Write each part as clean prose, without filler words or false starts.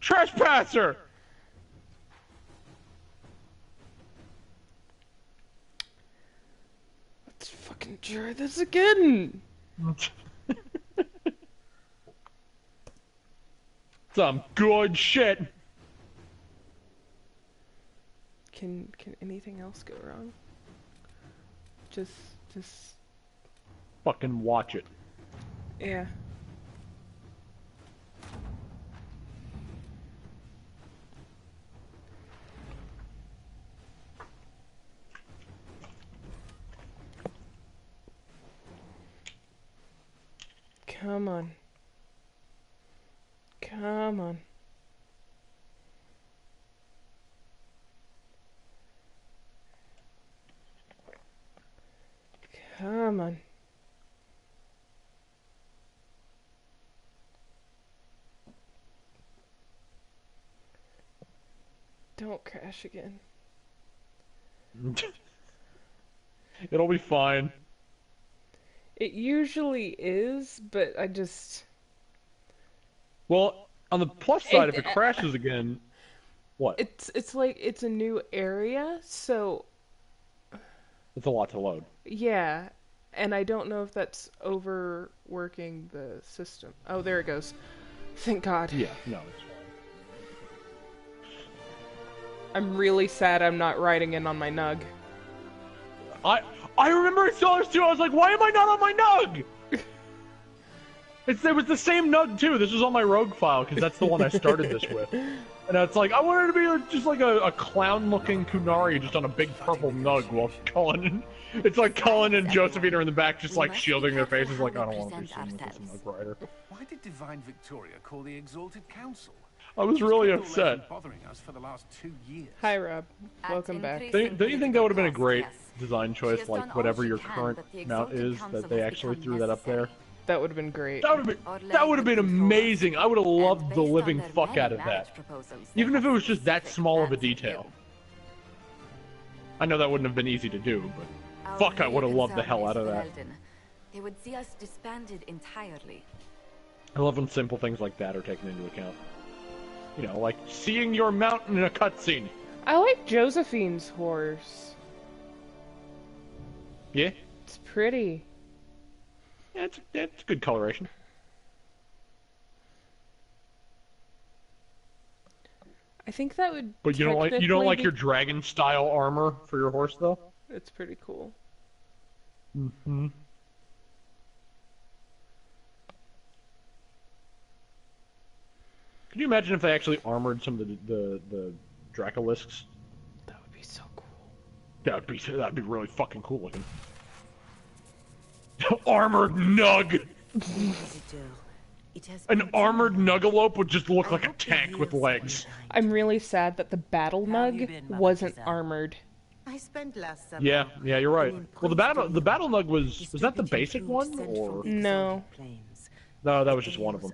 Trespasser! Let's fucking try this again! Some good shit! Can anything else go wrong? Just... Fucking watch it. Yeah. Come on. Come on. Come on. Don't crash again. It'll be fine. It usually is, but I just... Well, on the plus side, if it crashes again, what? It's like it's a new area, so It's a lot to load. yeah, and I don't know if that's overworking the system. Oh, there it goes. Thank God. Yeah, no, it's fine. I'm really sad I'm not riding in on my nug. I remember I saw this too. I was like, why am I not on my nug? It was the same nug too. This was on my rogue file because that's the one I started this with. And it's like I wanted to be just like a clown-looking Kunari just on a big purple nug while Cullen. It's like Cullen and Josephine are in the back just like shielding their faces like I don't want to be seen with this nug rider. Why did Divine Victoria call the Exalted Council? I was really upset. Bothering us for the last 2 years. Hi, Rob. Welcome back. Don't you think that would have been a great design choice, like whatever your current mount is, that they actually threw that up there? That would have been great. That would have been amazing. I would have loved the living fuck out of that. Even if it was just that small of a detail. I know that wouldn't have been easy to do, but fuck, I would have loved the hell out of that. They would see us disbanded entirely. I love when simple things like that are taken into account. You know, like seeing your mountain in a cutscene. I like Josephine's horse. Yeah? It's pretty. Yeah, it's good coloration. I think that would. But you don't like your dragon style armor for your horse though? It's pretty cool. Mm-hmm. Can you imagine if they actually armored some of the Dracolisks? That would be so cool. That'd be really fucking cool looking. Armored Nug! An armored Nugalope would just look like a tank with legs. I'm really sad that the Battle Nug wasn't armored. Yeah, you're right. Well, the Battle Nug was that the basic one or no? No, that was just one of them.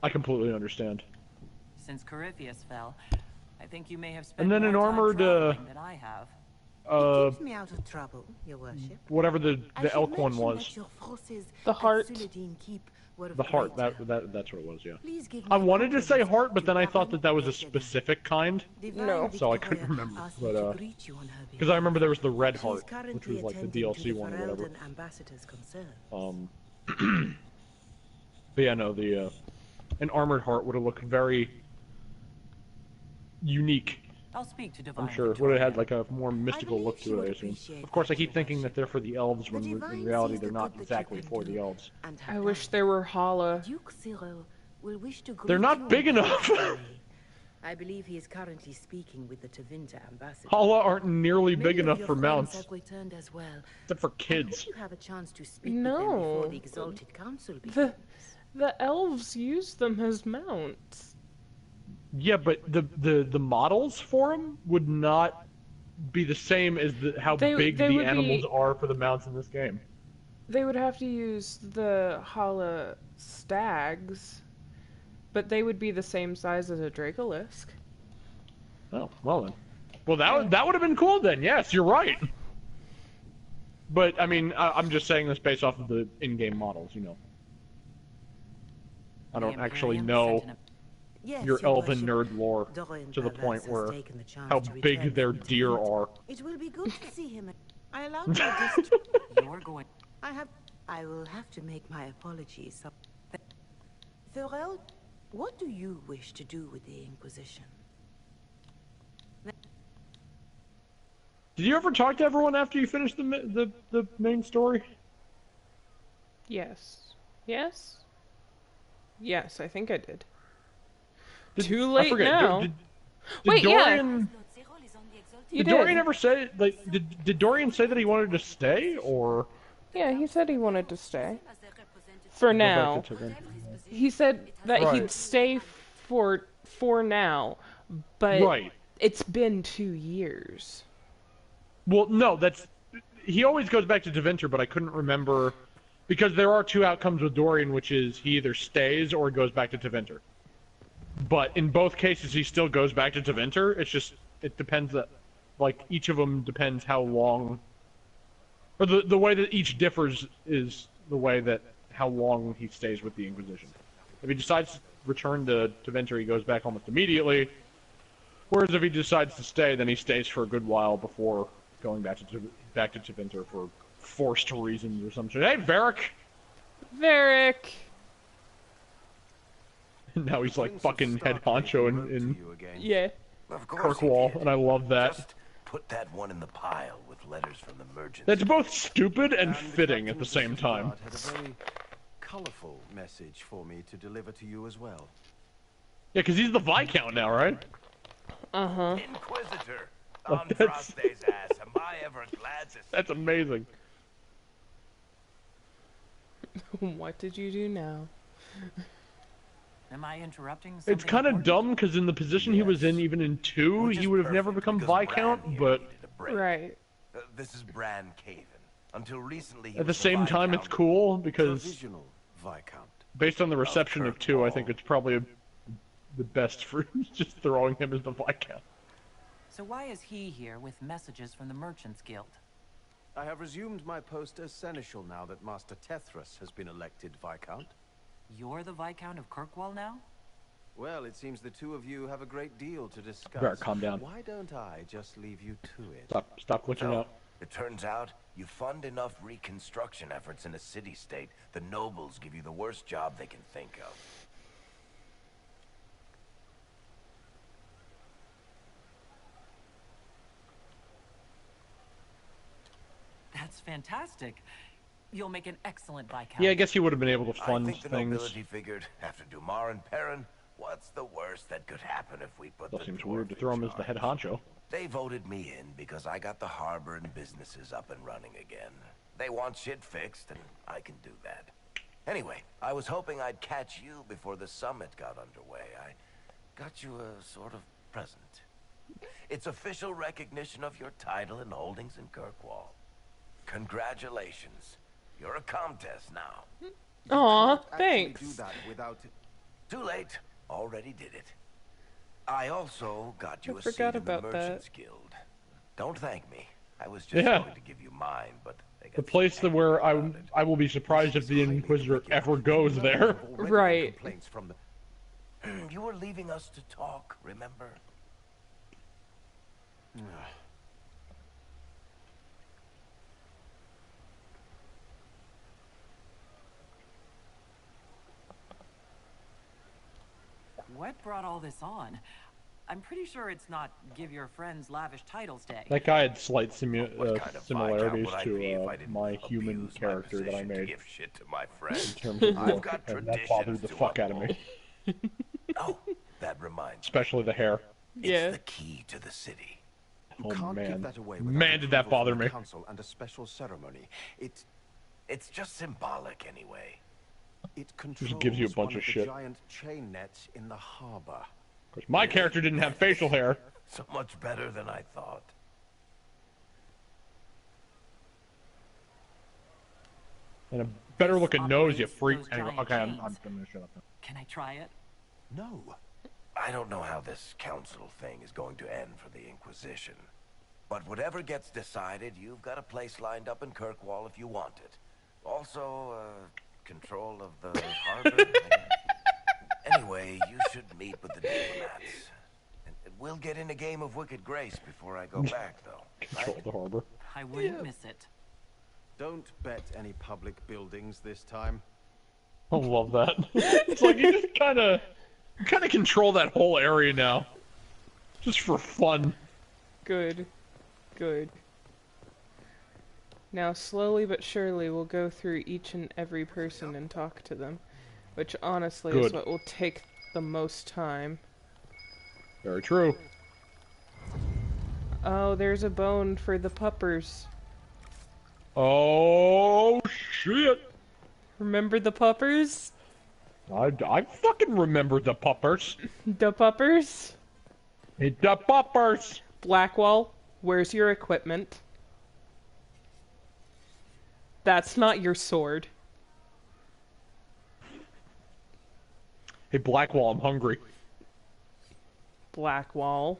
I completely understand. Since Corypheus fell, I think you may have spent and then an more time armored traveling than I have. It keeps me out of trouble, Your Worship. Whatever the elk one was. The heart. The heart. That's what it was. Yeah. I wanted to say heart, but then I thought that was a specific kind. No. So I couldn't remember. But because I remember there was the red heart, which was like the DLC one or whatever. But yeah, no, an armored heart would have looked very unique. I'll speak to Divine I'm sure it would have had like a more mystical look to it, I assume. Of course, I keep thinking that they're for the elves when in reality they're not exactly for the elves. I wish there were Hala. They're not big enough! I believe he is currently speaking with the Tevinter ambassador. Hala aren't nearly big enough for mounts. Except for kids. No. The elves use them as mounts. Yeah, but the models for them would not be the same as how big the animals are for the mounts in this game. They would have to use the Hala stags, but they would be the same size as a Dracolisk. Oh, well then. Well, that would have been cool then. Yes, you're right. But I mean, I'm just saying this based off of the in-game models, you know. I don't The actually Imperium know sent an- Yes, your elven worship. nerd lore Dorian to the Perverse point has where taken the chance how to return big their from deer Tahiti. are. It will be good to see him. I allowed my guest. You're going. I will have to make my apologies. Thorel, what do you wish to do with the Inquisition? Did you ever talk to everyone after you finished the main story? Yes. Yes? Yes, I think I did. Did, Too I late forget. now. Did Wait, Dorian? You Did Dorian did. ever say like did Dorian say that he wanted to stay or Yeah, he said he wanted to stay. For go now. back to Tiverton? He said that Right. he'd stay for now, but Right. it's been 2 years. Well, no, he always goes back to Deventer, but I couldn't remember because there are two outcomes with Dorian, which is he either stays or goes back to Deventer. But in both cases, he still goes back to Deventer. It's just it depends that, like each of them depends how long, or the way that each differs is the way that how long he stays with the Inquisition. If he decides to return to Deventer, he goes back almost immediately. Whereas if he decides to stay, then he stays for a good while before going back to Deventer for forced reasons or some shit. Hey, Varric! Varric! And now he's like fucking head honcho in Yeah. Of course he Kirkwall, did. and I love that. Just put that one in the pile with letters from the merchants. That's both stupid and fitting at the same time. Had a very colorful message for me to deliver to you as well. Yeah, because he's the Viscount now, right? Uh-huh. Inquisitor. Oh, On that's- Froste's ass. Am I ever glad to see That's amazing. What did you do now? Am I interrupting something? It's kind of important? dumb, because in the position he was in, even in 2, Which he is would have never perfect, become because Viscount, Bran here but needed a break. Right. This is Bran Caven. Until recently, he at the was same time, it's Viscount. cool, because Provisional Viscount. based on the reception of 2, I think Kirkwall. it's probably the best for just throwing him as the Viscount. So why is he here with messages from the Merchants Guild? I have resumed my post as Seneschal now that Master Tethras has been elected Viscount. You're the Viscount of Kirkwall now? Well, it seems the two of you have a great deal to discuss. Better calm down. Why don't I just leave you to it? Stop glitching So, out. it turns out, you fund enough reconstruction efforts in a city-state, the nobles give you the worst job they can think of. That's fantastic. You'll make an excellent Viscount. Yeah, I guess he would have been able to I fund think the things. nobility figured, after Dumar and Perrin, what's the worst that could happen if we put Still the seems dwarf weird to in throw him as the charge? head honcho. They voted me in because I got the harbor and businesses up and running again. They want shit fixed, and I can do that. Anyway, I was hoping I'd catch you before the summit got underway. I got you a sort of present. It's official recognition of your title and holdings in Kirkwall. Congratulations. You're a comtesse now. Aw, Actually thanks. do that without... Too late. Already did it. I also got you I a seat forgot in the about that. Merchants Guild. Don't thank me. I was just Yeah. going to give you mine, but they got The place that where about it. I will be surprised if the Inquisitor ever goes there. Already Right. complaints from the... You were leaving us to talk, remember? What brought all this on? I'm pretty sure it's not give your friends lavish titles day. That guy had slight What kind of similarities Viscount would I be if I to didn't my human abuse my character that I position to made give shit to my in friends? terms of I've look, got and that bothered the traditions fuck to out of me. Oh, that reminds me. Especially the hair. It's Yeah. the key to the city. You Oh can't man, give that away without man, did that approval bother from the me. Council and a special ceremony. It's just symbolic anyway. It controls gives you a bunch one of the shit. giant chain nets in the harbor. Because my character didn't have facial hair. So much better than I thought. And a better looking nose, you freak. Those Anyway, giant okay, I'm chains. gonna shut up now. Can I try it? No. I don't know how this council thing is going to end for the Inquisition. But whatever gets decided, you've got a place lined up in Kirkwall if you want it. Also, control of the harbor. get in a game of Wicked Grace before I go back, though. Control Right? the harbor. I wouldn't miss it. Don't bet any public buildings this time. I love that. It's like you just kind of control that whole area now, just for fun. Good. Good. Now, slowly but surely, we'll go through each and every person and talk to them. Which, honestly, is Good. what will take the most time. Very true. Oh, there's a bone for the puppers. Oh shit! Remember the puppers? I fucking remember the puppers. The puppers? The puppers. Blackwall, where's your equipment? That's not your sword. Hey Blackwall, I'm hungry. Blackwall.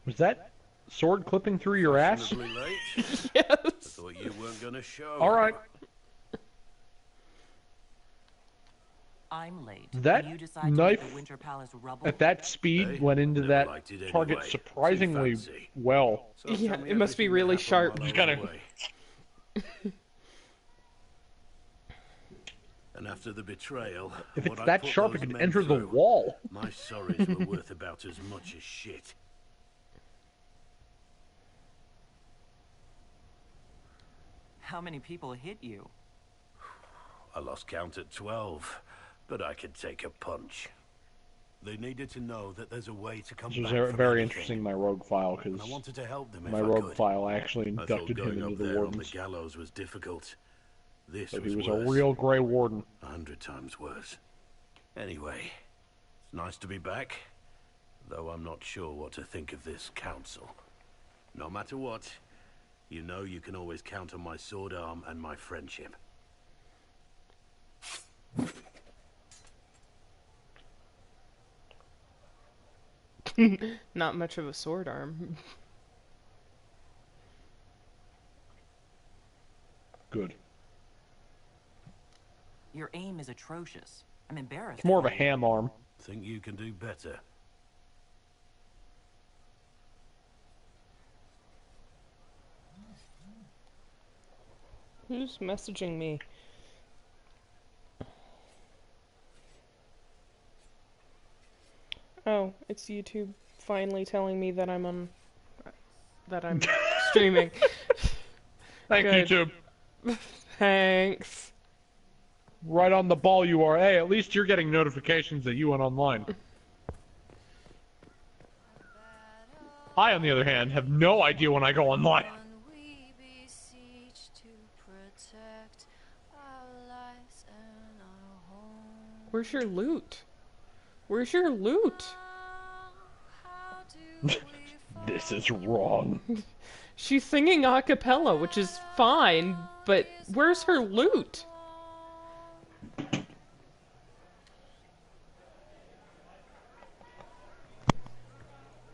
Was that sword clipping through your ass? Fashionably late. Yes. Thought you weren't gonna show. All right. I'm late. That You decide to make knife the Winter Palace rubble. At that speed, Hey, went into never that liked it target anyway. surprisingly Too fancy. well. So Yeah, tell me it must be everything really that sharp. happened Just while I kinda- was away. And after the betrayal, If what it's I that put sharp, it those could men enter the through, wall. my sorries were worth about as much as shit. How many people hit you? I lost count at 12, but I could take a punch. They needed to know that there's a way to come This was back from very anything. interesting in my rogue file, And I because wanted to help them if my I rogue could. file actually I thought inducted him going into up the there on the wardens. gallows was difficult. This But was he was worse. a real Grey Warden. 100 times worse. Anyway, it's nice to be back, though I'm not sure what to think of this council. No matter what, you know you can always count on my sword arm and my friendship. Not much of a sword arm. Good. Your aim is atrocious. I'm embarrassed. It's more of a for you. ham arm. Think you can do better? Who's messaging me? Oh, it's YouTube finally telling me that I'm streaming. Thank Good. you, YouTube. Thanks. Right on the ball you are. Hey, at least you're getting notifications that you went online. I, on the other hand, have no idea when I go online. We beseech to protect our lives and our home. Where's your loot? Where's your loot? How do we This is wrong. She's singing a cappella, which is fine, but where's her loot?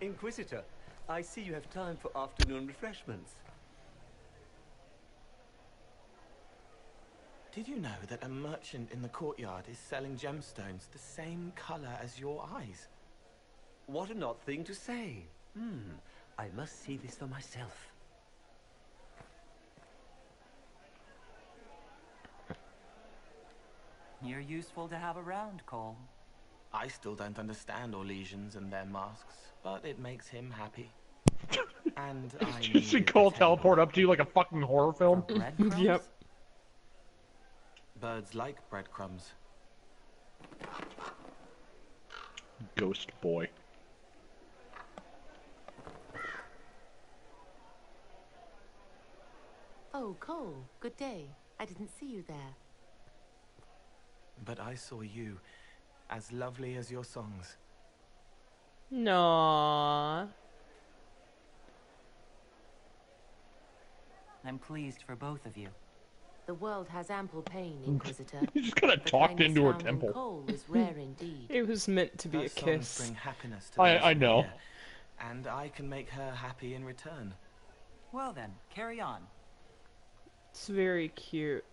Inquisitor, I see you have time for afternoon refreshments. Did you know that a merchant in the courtyard is selling gemstones the same color as your eyes? What an odd thing to say. I must see this for myself. You're useful to have around, Cole. I still don't understand Orlesians and their masks, but it makes him happy. And I Did you see needed Cole the teleport up to you like a fucking horror film? Breadcrumbs? Yep. Birds like breadcrumbs. Ghost boy. Oh, Cole, good day. I didn't see you there. But I saw you, as lovely as your songs. No. I'm pleased for both of you. The world has ample pain, Inquisitor. You just kind of The talked kindness into her found in temple. Cole is rare indeed. It was meant to be a Her songs kiss. bring happiness to I those who know. hear, and I can make her happy in return. Well then, carry on. It's very cute.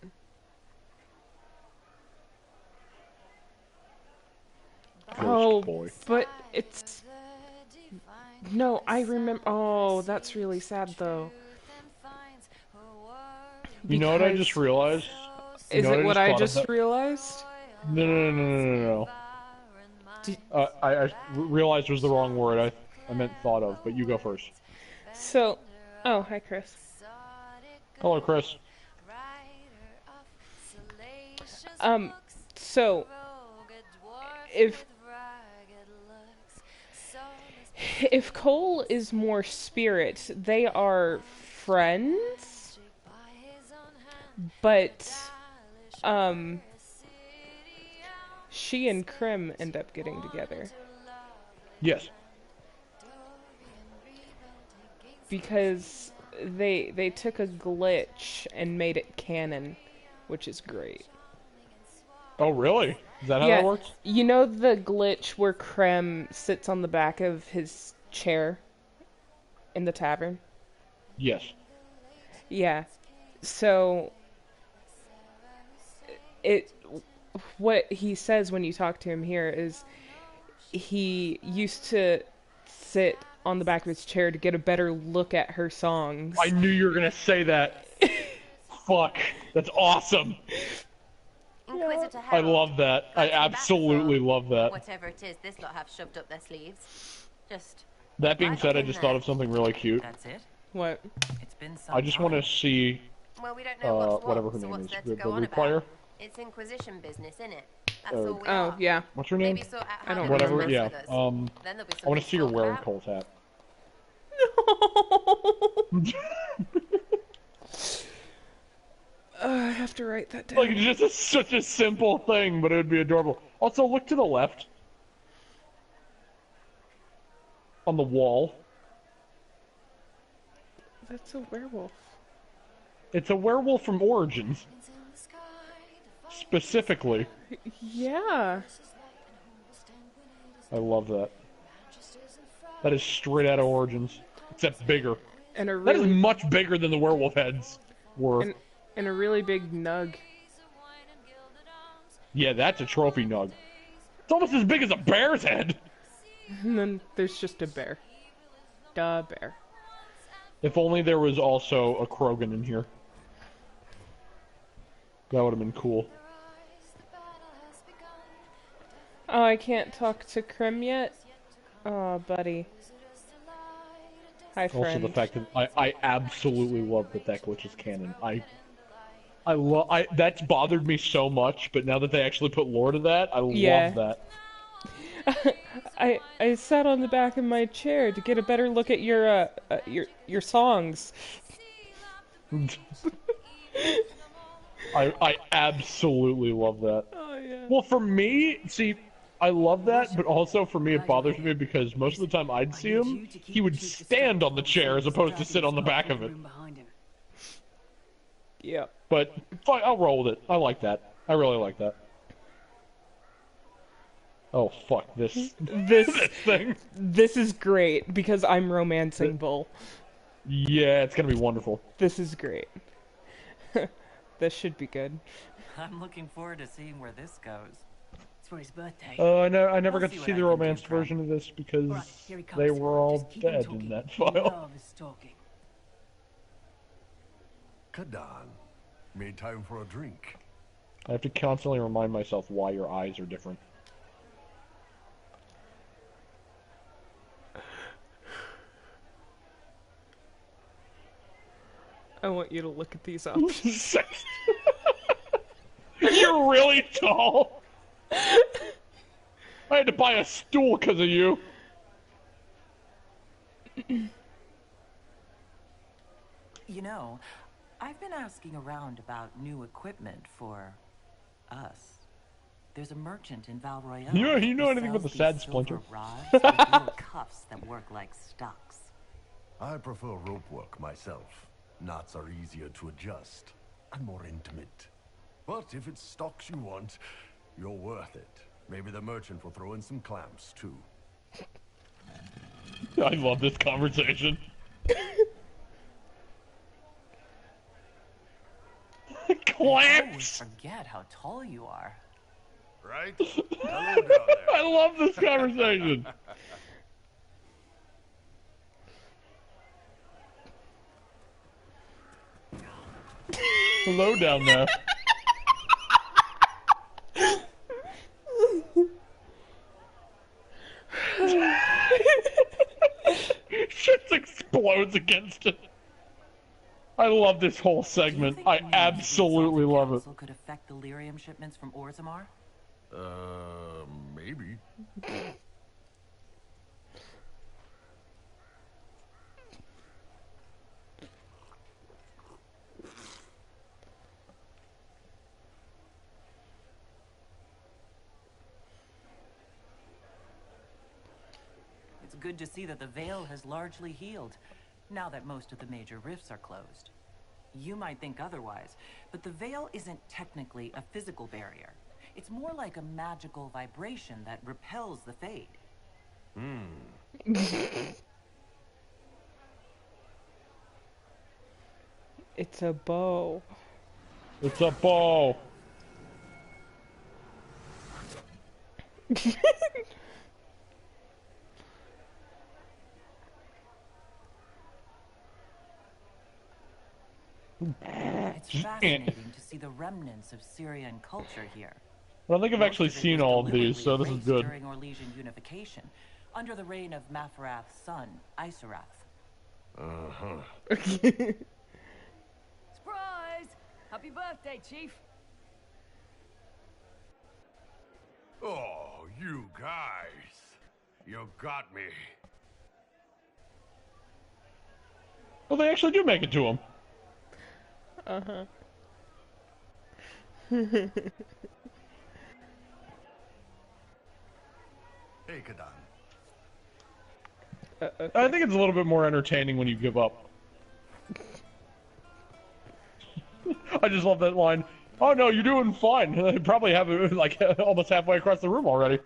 Oh, boy. but it's... No, I remember... Oh, that's really sad, though. You know what I Because- just realized? You Is know it what I thought of just that? realized? No. I realized was the wrong word. I meant thought of, but you go first. So... Oh, hi, Chris. Hello, Chris. So... If Cole is more spirit, they are friends, but, she and Krim end up getting together. Yes. Because they took a glitch and made it canon, which is great. Oh, really? Is that how that works? You know the glitch where Krem sits on the back of his chair in the tavern? Yes. Yeah. So what he says when you talk to him here is he used to sit on the back of his chair to get a better look at her songs. I knew you were gonna say that. Fuck. That's awesome. Inquisitor I Harold, love that. I absolutely love that. whatever it is this lot have shoved up their sleeves. Just That being said, I just thought there. of something really cute. That's it? What? It's been some I just want to see well, we don't know what's what, whatever her so name what's is, there to the go on replayer. about? It's Inquisition business, innit? That's Oh. all we Oh, are. yeah. What's her name? Maybe sort out I how don't they Whatever. mess Yeah. with us. Then there'll be I want to see her something to wearing talk Cole's hat. I have to write that down. Like it's just such a simple thing, but it would be adorable. Also, look to the left. On the wall. That's a werewolf. It's a werewolf from Origins. Specifically. Yeah. I love that. That is straight out of Origins. Except bigger. And a That is really much bigger than the werewolf heads were. and a really big nug. Yeah, that's a trophy nug. It's almost as big as a bear's head. And then there's just a bear. Duh, bear. If only there was also a Krogan in here. That would have been cool. Oh, I can't talk to Krim yet? Oh, buddy. Hi, friend. Also the fact that I absolutely love that glitch is canon. That's bothered me so much, but now that they actually put lore to that, I love that. I sat on the back of my chair to get a better look at your songs. I absolutely love that. Oh yeah. Well, for me, see, I love that, but also for me it bothers me because most of the time I'd see him, he would stand on the chair as opposed to sit on the back of it. Yeah. But fine, I'll roll with it. I like that. I really like that. Oh fuck this This thing. This is great because I'm romancing Bull. Yeah, it's gonna be wonderful. This is great. This should be good. I'm looking forward to seeing where this goes. It's for his birthday. I never got to see see what the I can do, romanced Crown. version of this because Right, here he comes. they were all Just keep him dead talking. in that He file. loves talking. Kadan, made time for a drink. I have to constantly remind myself why your eyes are different. I want you to look at these options. You're really tall. I had to buy a stool because of you. You know, I've been asking around about new equipment for us. There's a merchant in Val Royale. You know who anything about sells the Sad these Splinter? silver rods with little cuffs that work like stocks. I prefer rope work myself. Knots are easier to adjust and more intimate. But if it's stocks you want, you're worth it. Maybe the merchant will throw in some clamps too. I love this conversation. lamps. I forget how tall you are. Right? Hello down there. I love this conversation. Hello down there. Shit explodes against it. I love this whole segment. I absolutely love it. Could affect the lyrium shipments from Orzammar? Maybe. It's good to see that the Veil has largely healed, now that most of the major rifts are closed. You might think otherwise, but the Veil isn't technically a physical barrier. It's more like a magical vibration that repels the Fade. It's a bow. It's a bow. It's fascinating to see the remnants of Syrian culture here. I don't think I've actually seen all of these, so this is good. During Orlesian unification, under the reign of Mafarath's son, Isarath. Surprise! Happy birthday, Chief. Oh, you guys. You got me. Well, they actually do make it to him. Uh-huh. Hey, Kadan. Okay. I think it's a little bit more entertaining when you give up. I just love that line. Oh no, you're doing fine. They probably have it like almost halfway across the room already.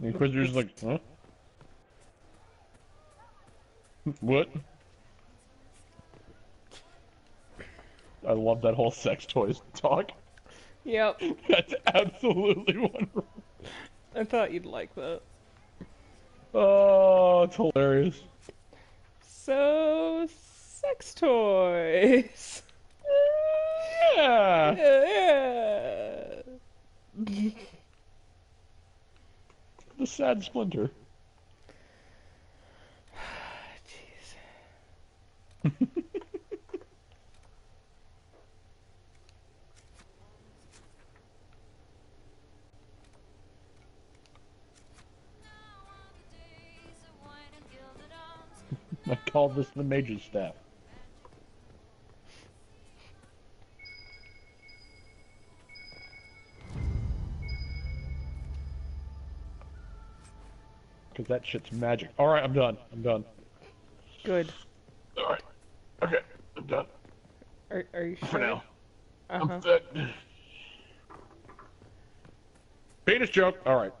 The Inquisitor's like, huh? What? I love that whole sex toys talk. Yep. That's absolutely wonderful. I thought you'd like that. Oh, it's hilarious. So, sex toys. Yeah. Yeah. The sad splinter. Jeez. I call this the Mage's Staff. Because that shit's magic. Alright, I'm done. I'm done. Good. Alright. Okay, I'm done. Are you sure? For now. Uh-huh. I'm fit. Penis joke. Alright.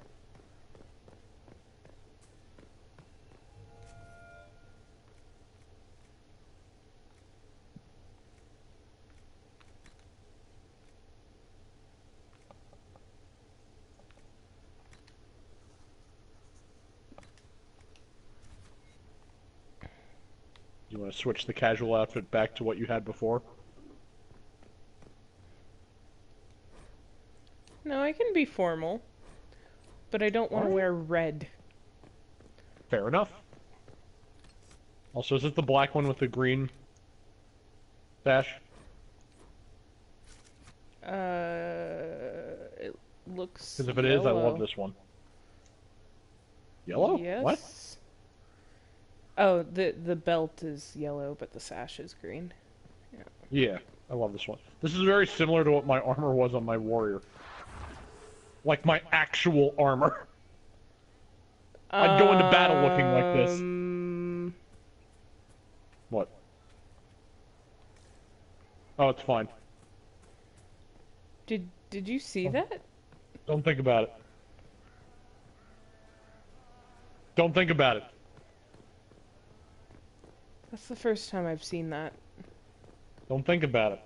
You want to switch the casual outfit back to what you had before? No, I can be formal, but I don't want to wear red. Fair enough. Also, is it the black one with the green dash? It looks Because if it is, I love this one. Yellow? Yes. What? Oh, the belt is yellow, but the sash is green. Yeah, I love this one. This is very similar to what my armor was on my warrior. Like my actual armor. I'd go into battle looking like this. What? Oh, it's fine. Did you see that? Don't think about it. Don't think about it. That's the first time I've seen that. Don't think about it.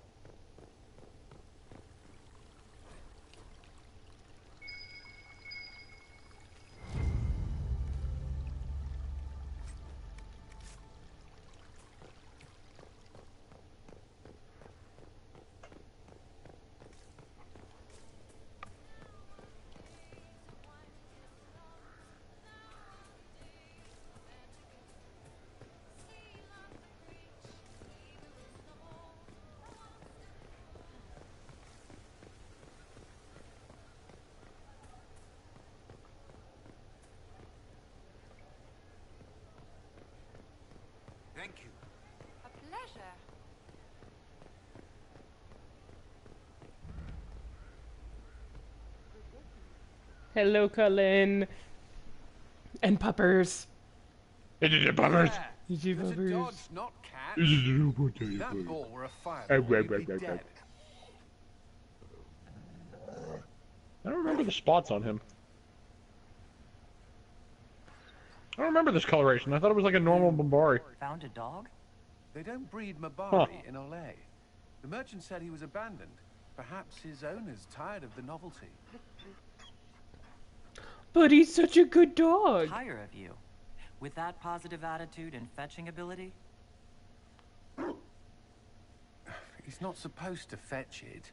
Thank you. A pleasure. Hello, Cullen. And puppers. Puppers. There's a dodge, not catch. That ball were a fire. I don't remember the spots on him. I don't remember this coloration. I thought it was like a normal Bombari. Found a dog? They don't breed Mabari in Olay. The merchant said he was abandoned. Perhaps his owner's tired of the novelty. But he's such a good dog. Hire of you. With that positive attitude and fetching ability? He's not supposed to fetch it.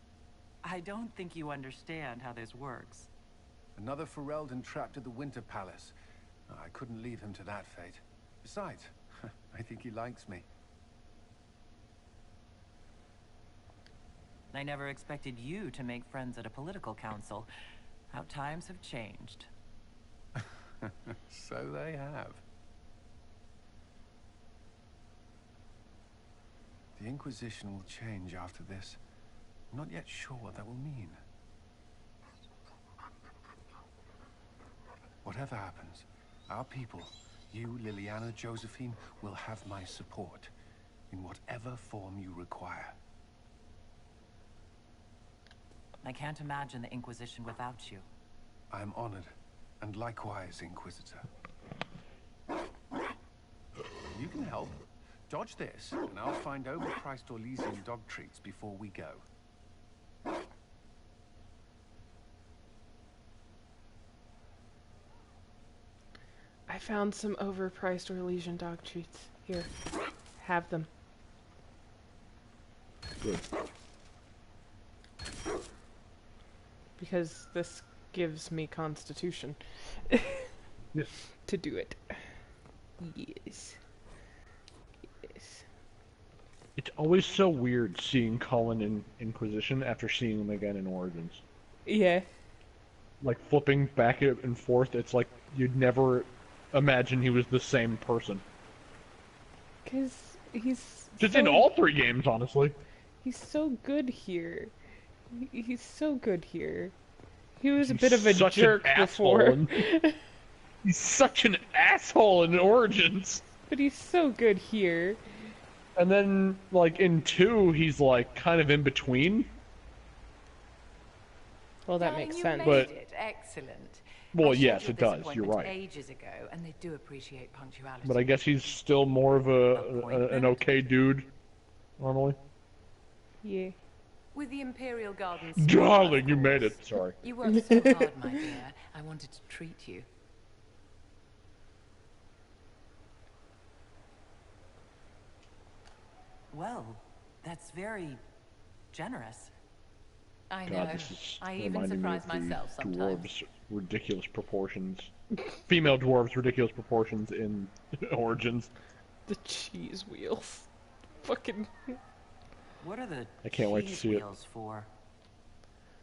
I don't think you understand how this works. Another Ferelden trapped at the Winter Palace. I couldn't leave him to that fate. Besides, I think he likes me. I never expected you to make friends at a political council. How times have changed. So they have. The Inquisition will change after this. I'm not yet sure what that will mean. Whatever happens, our people, you, Liliana, Josephine, will have my support in whatever form you require. I can't imagine the Inquisition without you. I am honored, and likewise, Inquisitor. You can help. Dodge this, and I'll find overpriced Orlesian dog treats before we go. I found some overpriced Orlesian dog treats. Here, have them. Good. Because this gives me constitution. Yes. To do it. Yes. Yes. It's always so weird seeing Cullen in Inquisition after seeing him again in Origins. Yeah. Like flipping back and forth, it's like you'd never imagine he was the same person. Because he's Just so, in all three games, honestly. He's so good here. He's so good here. He was a He's bit of a such jerk an before. He's such an asshole in Origins. But he's so good here. And then, like, in 2, he's, like, kind of in between. Well, that makes sense. But excellent. Well, I yes, it scheduled does. this You're appointment right. Ages ago, and they do appreciate punctuality. But I guess he's still more of an okay dude, normally. Yeah. With the Imperial Gardens. Darling, you made it. Sorry. You worked so hard, my dear. I wanted to treat you. Well, that's very generous. I know. God, this is I even reminding me surprise of the myself sometimes. dwarves' ridiculous proportions. Female dwarves' ridiculous proportions in Origins. The cheese wheels. Fucking... What are the I can't wait to cheese see it. wheels for?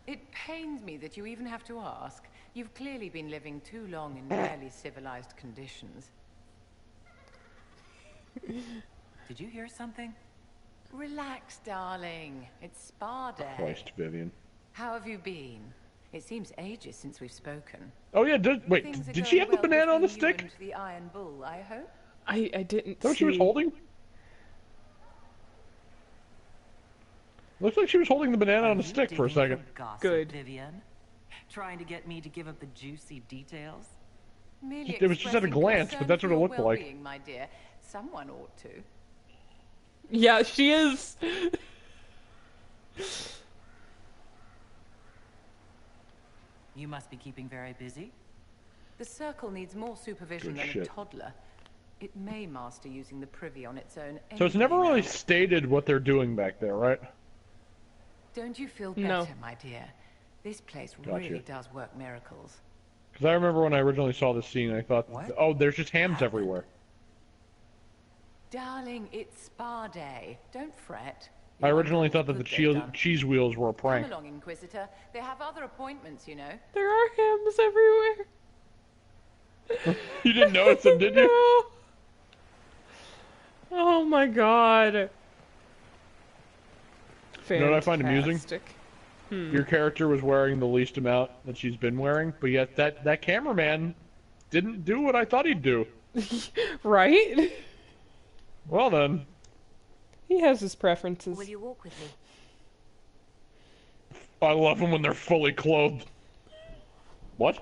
It pains me that you even have to ask. You've clearly been living too long in fairly civilized conditions. Did you hear something? Relax, darling. It's spa day. Christ, Vivian. How have you been? It seems ages since we've spoken. Oh yeah, wait, Things are did she going have the well banana on the between you stick? and the Iron Bull, I hope. I didn't Is that what see... she was holding? Looks like she was holding the banana on a stick for a second. Gossip, Good. Vivian. Trying to get me to give up the juicy details? Merely It was just at a expressing glance, concern but that's for what it your looked like. well-being, my dear. Someone ought to. Yeah, she is! You must be keeping very busy. The Circle needs more supervision Good than shit. a toddler. It may master using the privy on its own. So it's anyway never really now. stated what they're doing back there, right? Don't you feel better, No. my dear? This place Gotcha. really does work miracles. Because I remember when I originally saw this scene, I thought, What? oh, there's just hams everywhere. Darling, it's spa day. Don't fret. I You're originally wondering thought that what the good they've done. cheese wheels were a prank. Come along, Inquisitor. They have other appointments, you know. There are hams everywhere. You didn't notice them, did you? No. Oh my god. You know what I find amusing? Fantastic. Your character was wearing the least amount that she's been wearing, but yet that cameraman didn't do what I thought he'd do. Right? Well then. He has his preferences. Will you walk with me? I love them when they're fully clothed. What?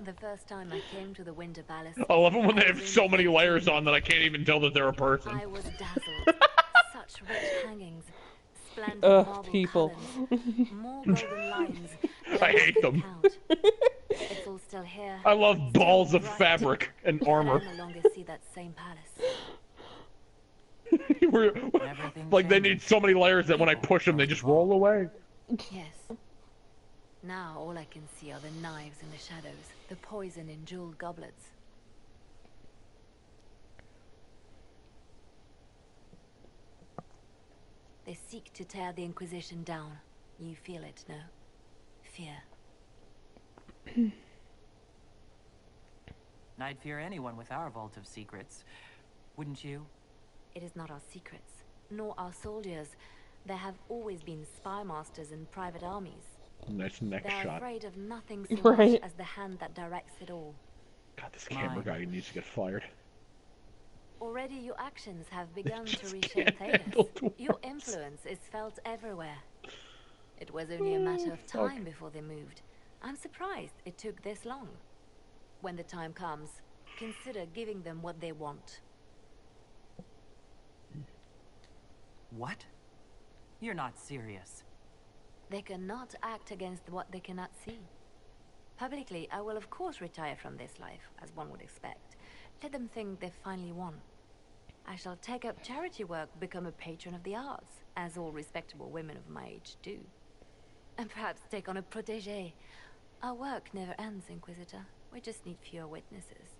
The first time I came to the Winter Palace, I love them when they have so many layers on that I can't even tell that they're a person. I was dazzled. Such rich hangings, splendid Ugh, marble people. columns, more golden lines. I hate them. Count. It's all still here. I love balls of Right. fabric and But I armor. no longer see that same palace. Like they need so many layers that when I push them, they just roll away. Yes. Now all I can see are the knives in the shadows, the poison in jeweled goblets. They seek to tear the Inquisition down. You feel it, no? Fear. I'd fear anyone with our vault of secrets. Wouldn't you? It is not our secrets, nor our soldiers. There have always been spy masters and private armies. Nice neck They're shot. afraid of nothing so Right. much as the hand that directs it all. God, this camera guy needs to get fired. Already your actions have begun to just reshape can't handle the Your words. influence is felt everywhere. It was only a matter of time before they moved. I'm surprised it took this long. When the time comes, consider giving them what they want. What? You're not serious. They cannot act against what they cannot see. Publicly, I will of course retire from this life, as one would expect. Let them think they've finally won. I shall take up charity work, become a patron of the arts, as all respectable women of my age do. And perhaps take on a protégé. Our work never ends, Inquisitor. We just need fewer witnesses.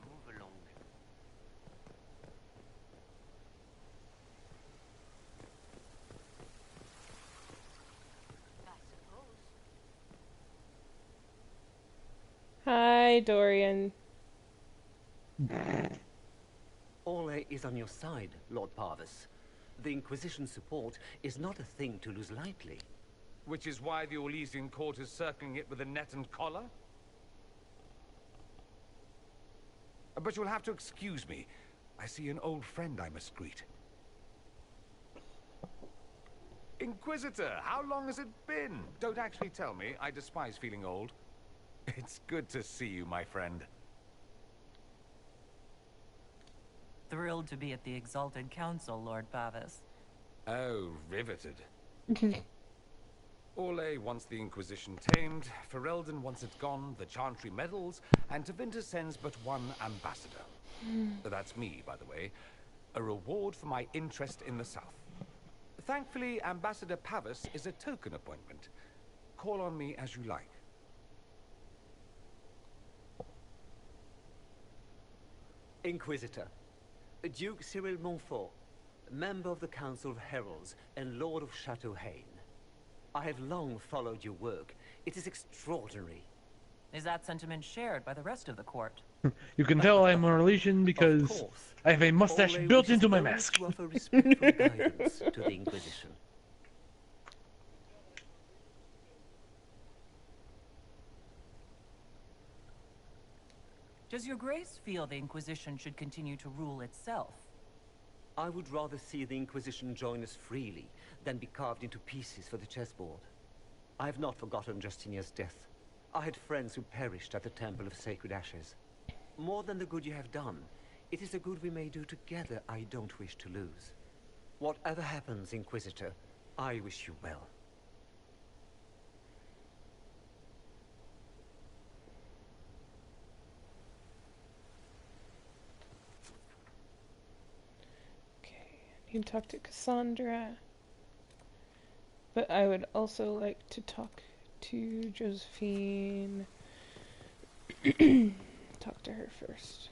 Move along. Hi, Dorian. Ole is on your side, Lord Parvis. The Inquisition support is not a thing to lose lightly. Which is why the Orlesian court is circling it with a net and collar? But you'll have to excuse me. I see an old friend I must greet. Inquisitor, how long has it been? Don't actually tell me. I despise feeling old. It's good to see you, my friend. Thrilled to be at the Exalted Council, Lord Pavis. Oh, riveted. Orle wants the Inquisition tamed, Ferelden wants it gone, the Chantry meddles, and Tevinter sends but one ambassador. That's me, by the way. A reward for my interest in the South. Thankfully, Ambassador Pavis is a token appointment. Call on me as you like. Inquisitor, Duke Cyril Montfort, member of the Council of Heralds and Lord of Chateau Haine. I have long followed your work. It is extraordinary. Is that sentiment shared by the rest of the court? You can tell I'm a Orlesian because I have a mustache Ole built wishes into my only mask. to offer respectful guidance to the Inquisition. Does your grace feel the Inquisition should continue to rule itself? I would rather see the Inquisition join us freely than be carved into pieces for the chessboard. I have not forgotten Justinia's death. I had friends who perished at the Temple of Sacred Ashes. More than the good you have done, it is a good we may do together I don't wish to lose. Whatever happens, Inquisitor, I wish you well. You can talk to Cassandra. But I would also like to talk to Josephine. Talk to her first.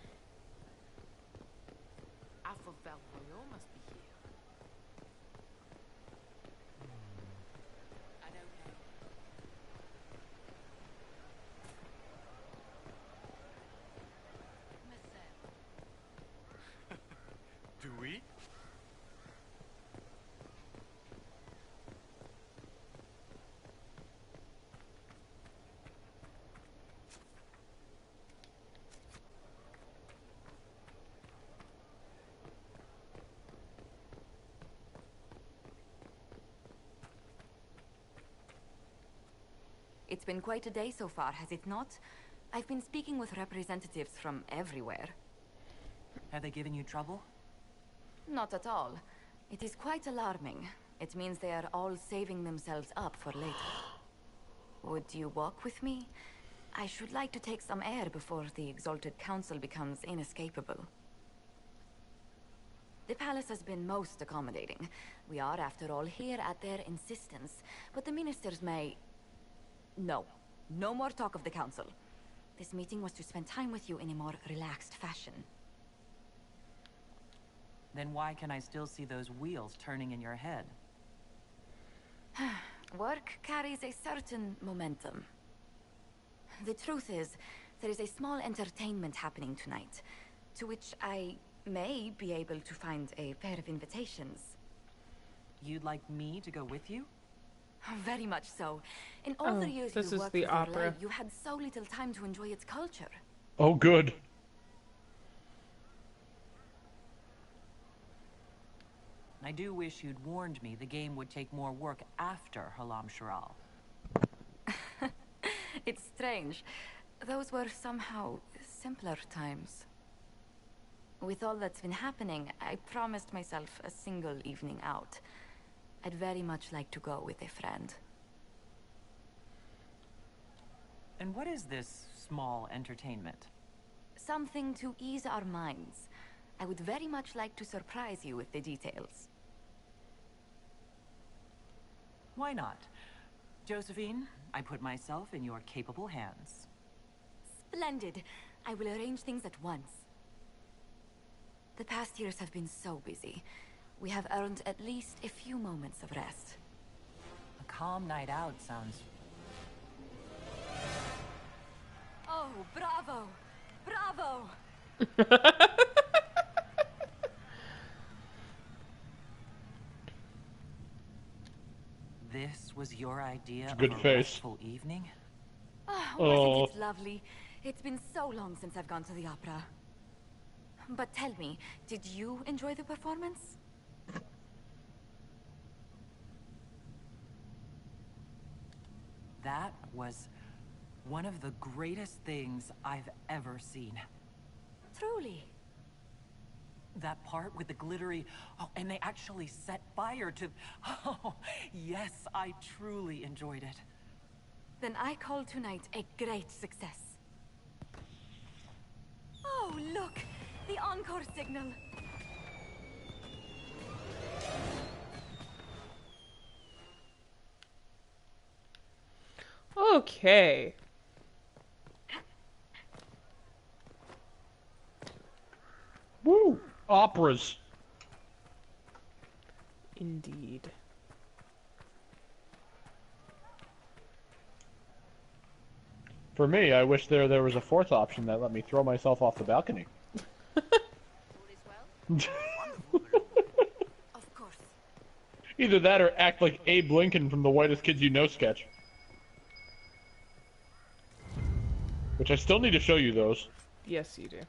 must be here. I don't know. Do we? It's been quite a day so far, has it not? I've been speaking with representatives from everywhere. Have they given you trouble? Not at all. It is quite alarming. It means they are all saving themselves up for later. Would you walk with me? I should like to take some air before the Exalted Council becomes inescapable. The palace has been most accommodating. We are, after all, here at their insistence, but the ministers may... No. No more talk of the council. This meeting was to spend time with you in a more relaxed fashion. Then why can I still see those wheels turning in your head? Work carries a certain momentum. The truth is, there is a small entertainment happening tonight, to which I may be able to find a pair of invitations. You'd like me to go with you? Very much so. In all the years this you is worked the with opera. Orlais, you had so little time to enjoy its culture. Oh, good. I do wish you'd warned me the game would take more work after Halam Sharal. It's strange. Those were somehow simpler times. With all that's been happening, I promised myself a single evening out. I'd very much like to go with a friend. And what is this small entertainment? Something to ease our minds. I would very much like to surprise you with the details. Why not? Josephine, I put myself in your capable hands. Splendid. I will arrange things at once. The past years have been so busy. We have earned at least a few moments of rest. A calm night out sounds... Oh, bravo! Bravo! This was your idea Good of a face. restful evening? Wasn't it lovely? It's been so long since I've gone to the opera. But tell me, did you enjoy the performance? That was one of the greatest things I've ever seen. Truly. That part with the glittery... Oh, and they actually set fire to... Oh, yes, I truly enjoyed it. Then I call tonight a great success. Oh, look! The encore signal! Okay. Woo! Operas. Indeed. For me, I wish there was a fourth option that let me throw myself off the balcony. Of course. Either that or act like Abe Lincoln from the Whitest Kids You Know sketch. Which I still need to show you those. Yes, you do.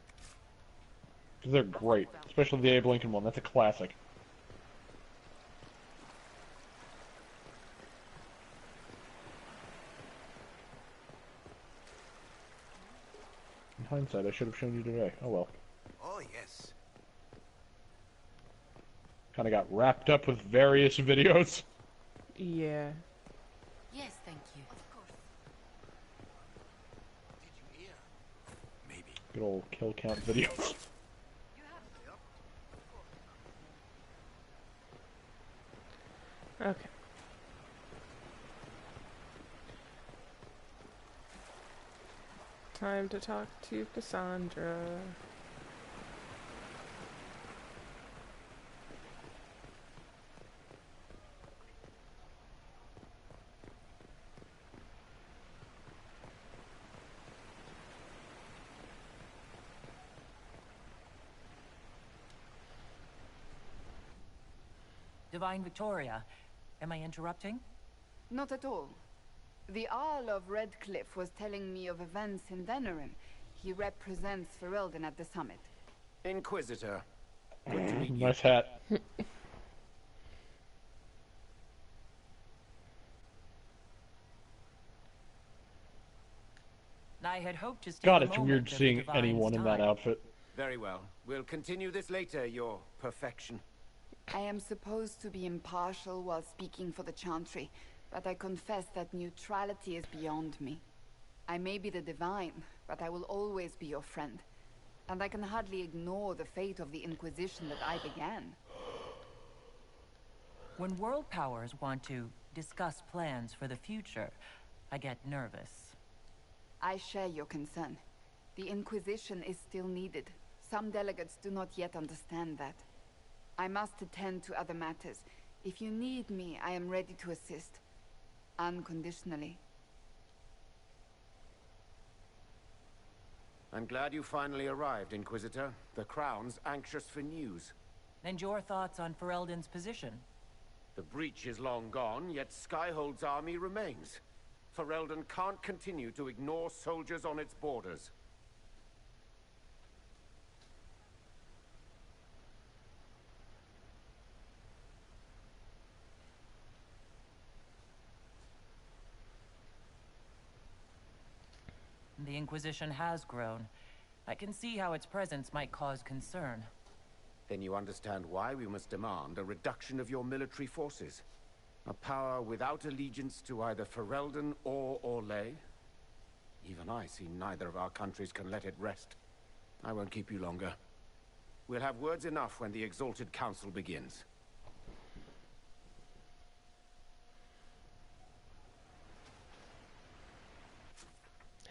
Because they're great. Especially the Abe Lincoln one. That's a classic. In hindsight, I should have shown you today. Oh well. Oh, yes. Kind of got wrapped up with various videos. Yeah. Yes, thank you. Of course. Did you hear? Maybe. Good old kill count videos. Okay. Time to talk to Cassandra. Divine Victoria, am I interrupting? Not at all. The Arl of Redcliffe was telling me of events in Venerim. He represents Ferelden at the summit. Inquisitor. Good to meet you. Nice hat. I had hoped to God, it's weird seeing anyone in that outfit. Very well. We'll continue this later, your perfection. I am supposed to be impartial while speaking for the Chantry, but I confess that neutrality is beyond me. I may be the Divine, but I will always be your friend. And I can hardly ignore the fate of the Inquisition that I began. When world powers want to discuss plans for the future, I get nervous. I share your concern. The Inquisition is still needed. Some delegates do not yet understand that. I must attend to other matters. If you need me, I am ready to assist. Unconditionally. I'm glad you finally arrived, Inquisitor. The Crown's anxious for news. And your thoughts on Ferelden's position? The breach is long gone, yet Skyhold's army remains. Ferelden can't continue to ignore soldiers on its borders. The Inquisition has grown. I can see how its presence might cause concern. Then you understand why we must demand a reduction of your military forces. A power without allegiance to either Ferelden or Orlais? Even I see neither of our countries can let it rest. I won't keep you longer. We'll have words enough when the Exalted Council begins.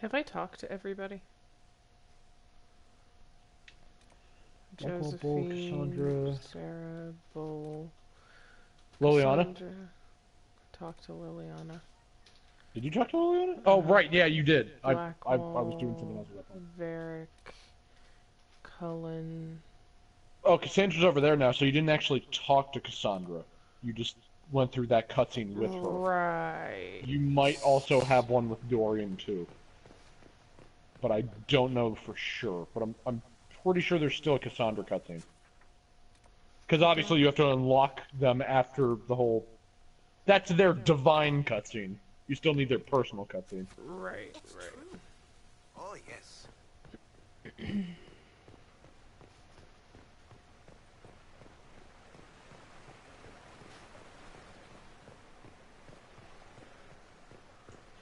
Have I talked to everybody? Bull, Cassandra, Sarah, Bull, Liliana. Cassandra. Talk to Liliana. Did you talk to Liliana? Oh, right, yeah, you did. I Blackwall, was doing something else at that point. Varric, Cullen. Oh, Cassandra's over there now, so you didn't actually talk to Cassandra. You just went through that cutscene with her. Right. You might also have one with Dorian, too. But I don't know for sure. But I'm pretty sure there's still a Cassandra cutscene. Because obviously you have to unlock them after the whole... That's their divine cutscene. You still need their personal cutscene. Right, right. Oh, yes.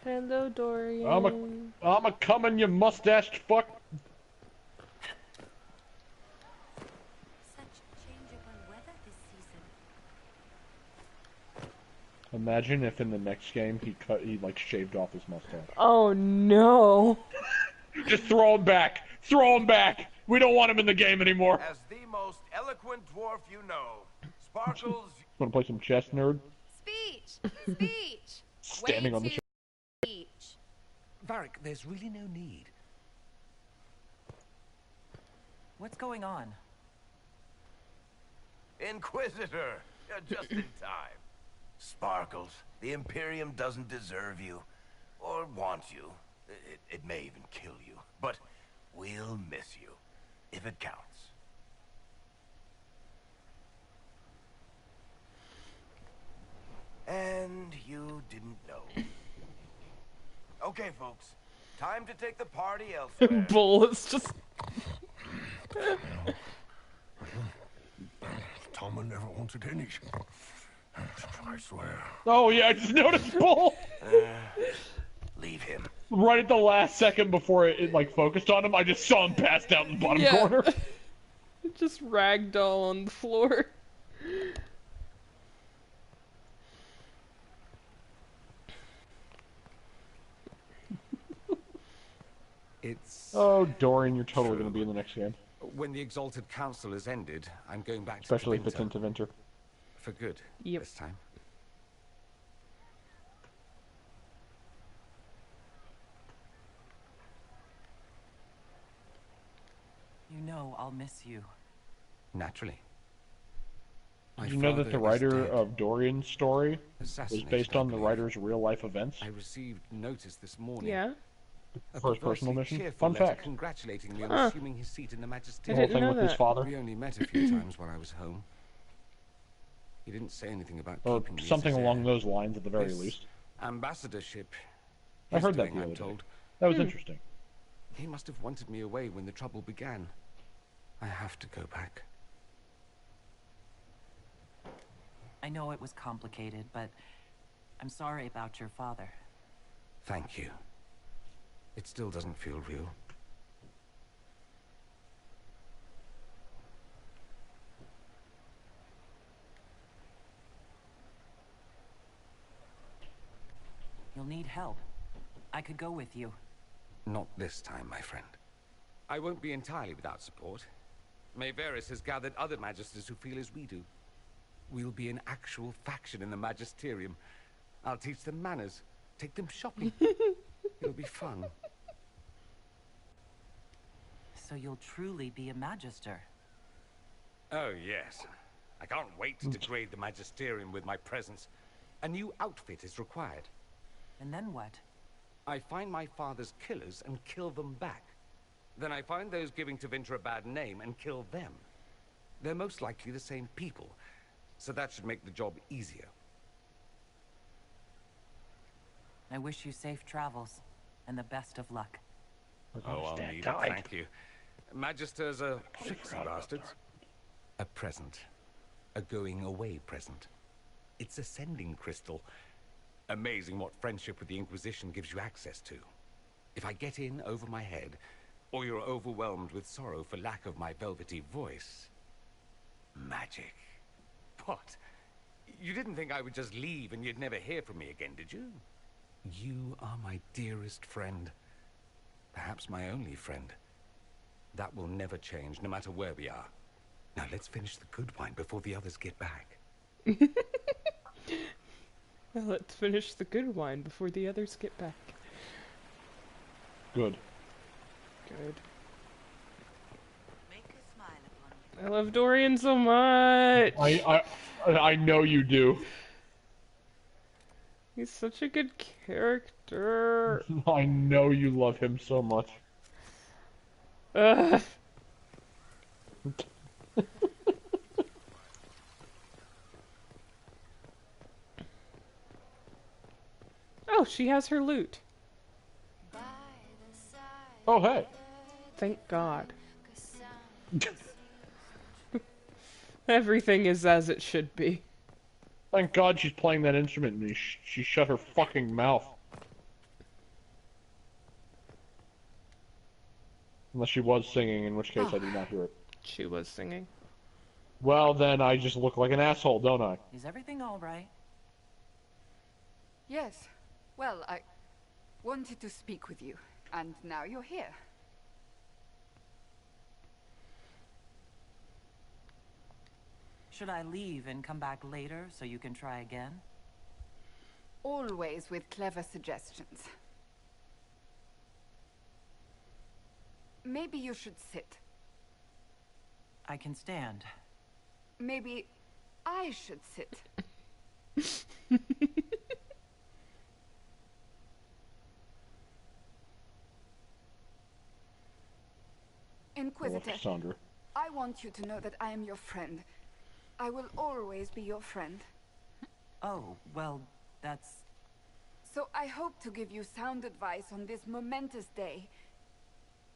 Hello, Dorian. I'm a coming, you mustached fuck. Such changeable weather this season. Imagine if in the next game he like shaved off his mustache. Oh no. Just throw him back. Throw him back. We don't want him in the game anymore. As the most eloquent dwarf you know, Sparkles... Wanna play some chess, nerd? Speech! Speech! Standing on the chair. Speech! Varric, there's really no need. What's going on? Inquisitor! You're just in time. Sparkles, the Imperium doesn't deserve you. Or want you. It may even kill you. But We'll miss you, if it counts. And you didn't know. Okay, folks. Time to take the party elsewhere. Bullets just... Toma never wanted any. I swear. Oh yeah, I just noticed Bull. Leave him. Right at the last second before it like focused on him, I just saw him passed out in the bottom corner. Just ragdoll on the floor. It's... Oh, Dorian, you're totally going to be in the next game. When the Exalted Council has ended, I'm going back Especially to if it's into Winter. For good, this time. You know I'll miss you. Naturally. Did you know that the writer of Dorian's story was based on the writer's real-life events? I received notice this morning. Yeah. For his personal mission? Cheerful Fun letter fact. congratulating me on assuming his seat in the Magisterium. The whole thing with his father? We only met a few times while I was home. He didn't say anything about Or keeping me as something his along heir. those lines at the very This least. ambassadorship. I his heard that doing, the I'm other day. told. That was interesting. He must have wanted me away when the trouble began. I have to go back. I know it was complicated, but I'm sorry about your father. Thank you. It still doesn't feel real. You'll need help. I could go with you. Not this time, my friend. I won't be entirely without support. Mayveris has gathered other magisters who feel as we do. We'll be an actual faction in the Magisterium. I'll teach them manners, take them shopping. It'll be fun. So you'll truly be a magister. Oh, yes. I can't wait to degrade the Magisterium with my presence. A new outfit is required. And then what? I find my father's killers and kill them back. Then I find those giving Tevinter a bad name and kill them. They're most likely the same people, so that should make the job easier. I wish you safe travels, and the best of luck. Oh, I'll need it, thank you. Magisters are tricksy bastards. A present. A going-away present. It's a sending crystal. Amazing what friendship with the Inquisition gives you access to. If I get in over my head, or you're overwhelmed with sorrow for lack of my velvety voice... Magic. What? You didn't think I would just leave and you'd never hear from me again, did you? You are my dearest friend. Perhaps my only friend. That will never change, no matter where we are. Now let's finish the good wine before the others get back. Well, let's finish the good wine before the others get back. Good. Good. I love Dorian so much. I know you do. He's such a good character. I know you love him so much. Ugh. Oh, she has her loot. Oh, hey. Thank God. Everything is as it should be. Thank God she's playing that instrument and she shut her fucking mouth. Unless she was singing, in which case I did not hear it. She was singing. Well, then I just look like an asshole, don't I? Is everything all right? Yes. Well, I wanted to speak with you, and now you're here. Should I leave and come back later so you can try again? Always with clever suggestions. Maybe you should sit. I can stand. Maybe I should sit. Inquisitor, Cassandra. I want you to know that I am your friend. I will always be your friend. Oh, well, that's... So I hope to give you sound advice on this momentous day.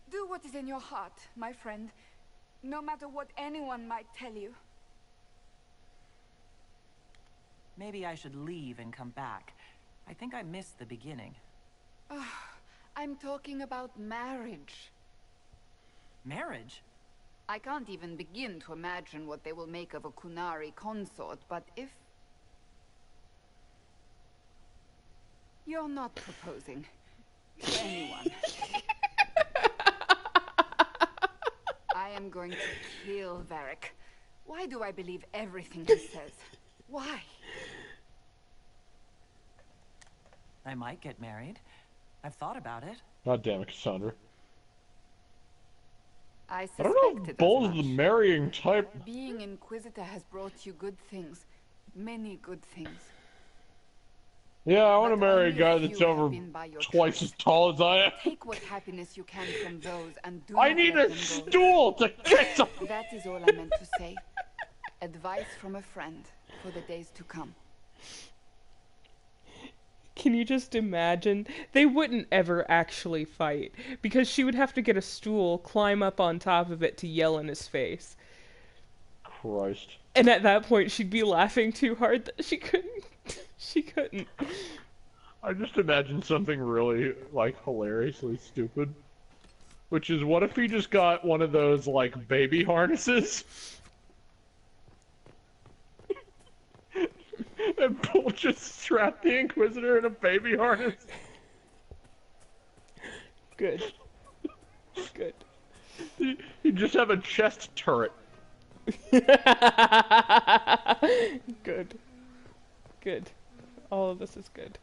Do what is in your heart, my friend, no matter what anyone might tell you. Maybe I should leave and come back. I think I missed the beginning. I'm talking about marriage. Marriage? I can't even begin to imagine what they will make of a Kunari consort, but if... You're not proposing to anyone. I am going to kill Varric. Why do I believe everything he says? Why? I might get married. I've thought about it. God damn it, Cassandra. I I don't know suspected if Bull's as the much. marrying type. Being Inquisitor has brought you good things. Many good things. Yeah, I want to marry a guy few that's have over been by your twice as tall as I am. Take what happiness you can from those and do I not need let a them go. stool to kiss him. That is all I meant to say. Advice from a friend for the days to come. Can you just imagine? They wouldn't ever actually fight, because she would have to get a stool, climb up on top of it to yell in his face. Christ. And at that point, she'd be laughing too hard that she couldn't. She couldn't. I just imagine something really, like, hilariously stupid. Which is, what if he just got one of those, like, baby harnesses? And Bull just strapped the Inquisitor in a baby harness? Good. Good. You just have a chest turret. Good. Good. All of this is good.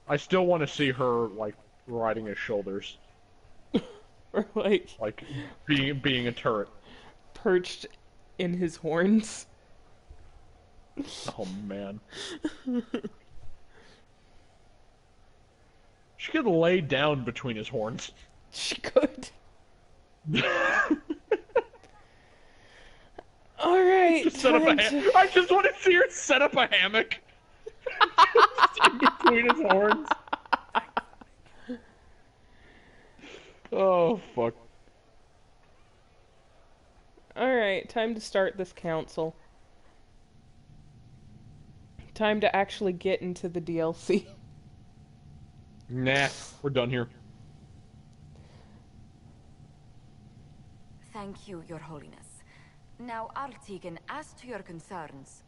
I still want to see her, like, riding his shoulders. Or like being a turret. Perched in his horns. Oh man. She could lay down between his horns. She could. Alright, I just want to see her set up a hammock. In between his horns. Oh, fuck. Alright, time to start this council. Time to actually get into the DLC. Nah, we're done here. Thank you, Your Holiness. Now, Artigan, as to your concerns...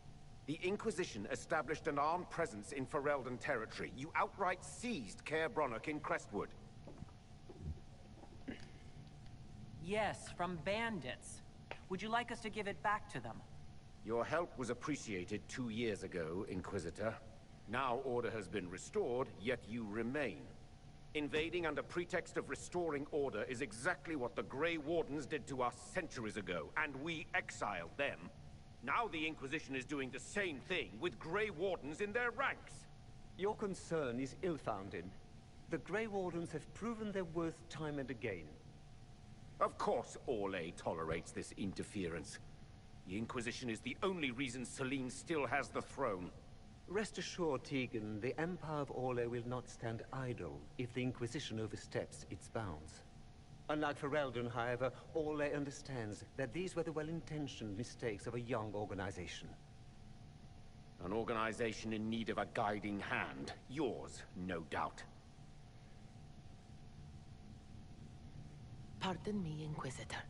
The Inquisition established an armed presence in Ferelden territory. You outright seized Caer Bronach in Crestwood. Yes, from bandits. Would you like us to give it back to them? Your help was appreciated 2 years ago, Inquisitor. Now order has been restored, yet you remain. Invading under pretext of restoring order is exactly what the Grey Wardens did to us centuries ago, and we exiled them. Now the Inquisition is doing the same thing with Grey Wardens in their ranks. Your concern is ill-founded. The Grey Wardens have proven their worth time and again. Of course Orlais tolerates this interference. The Inquisition is the only reason Selene still has the throne. Rest assured, Tegan, the Empire of Orlais will not stand idle if the Inquisition oversteps its bounds. Unlike Ferelden, however, Orlais understands that these were the well-intentioned mistakes of a young organization. An organization in need of a guiding hand. Yours, no doubt. Pardon me, Inquisitor.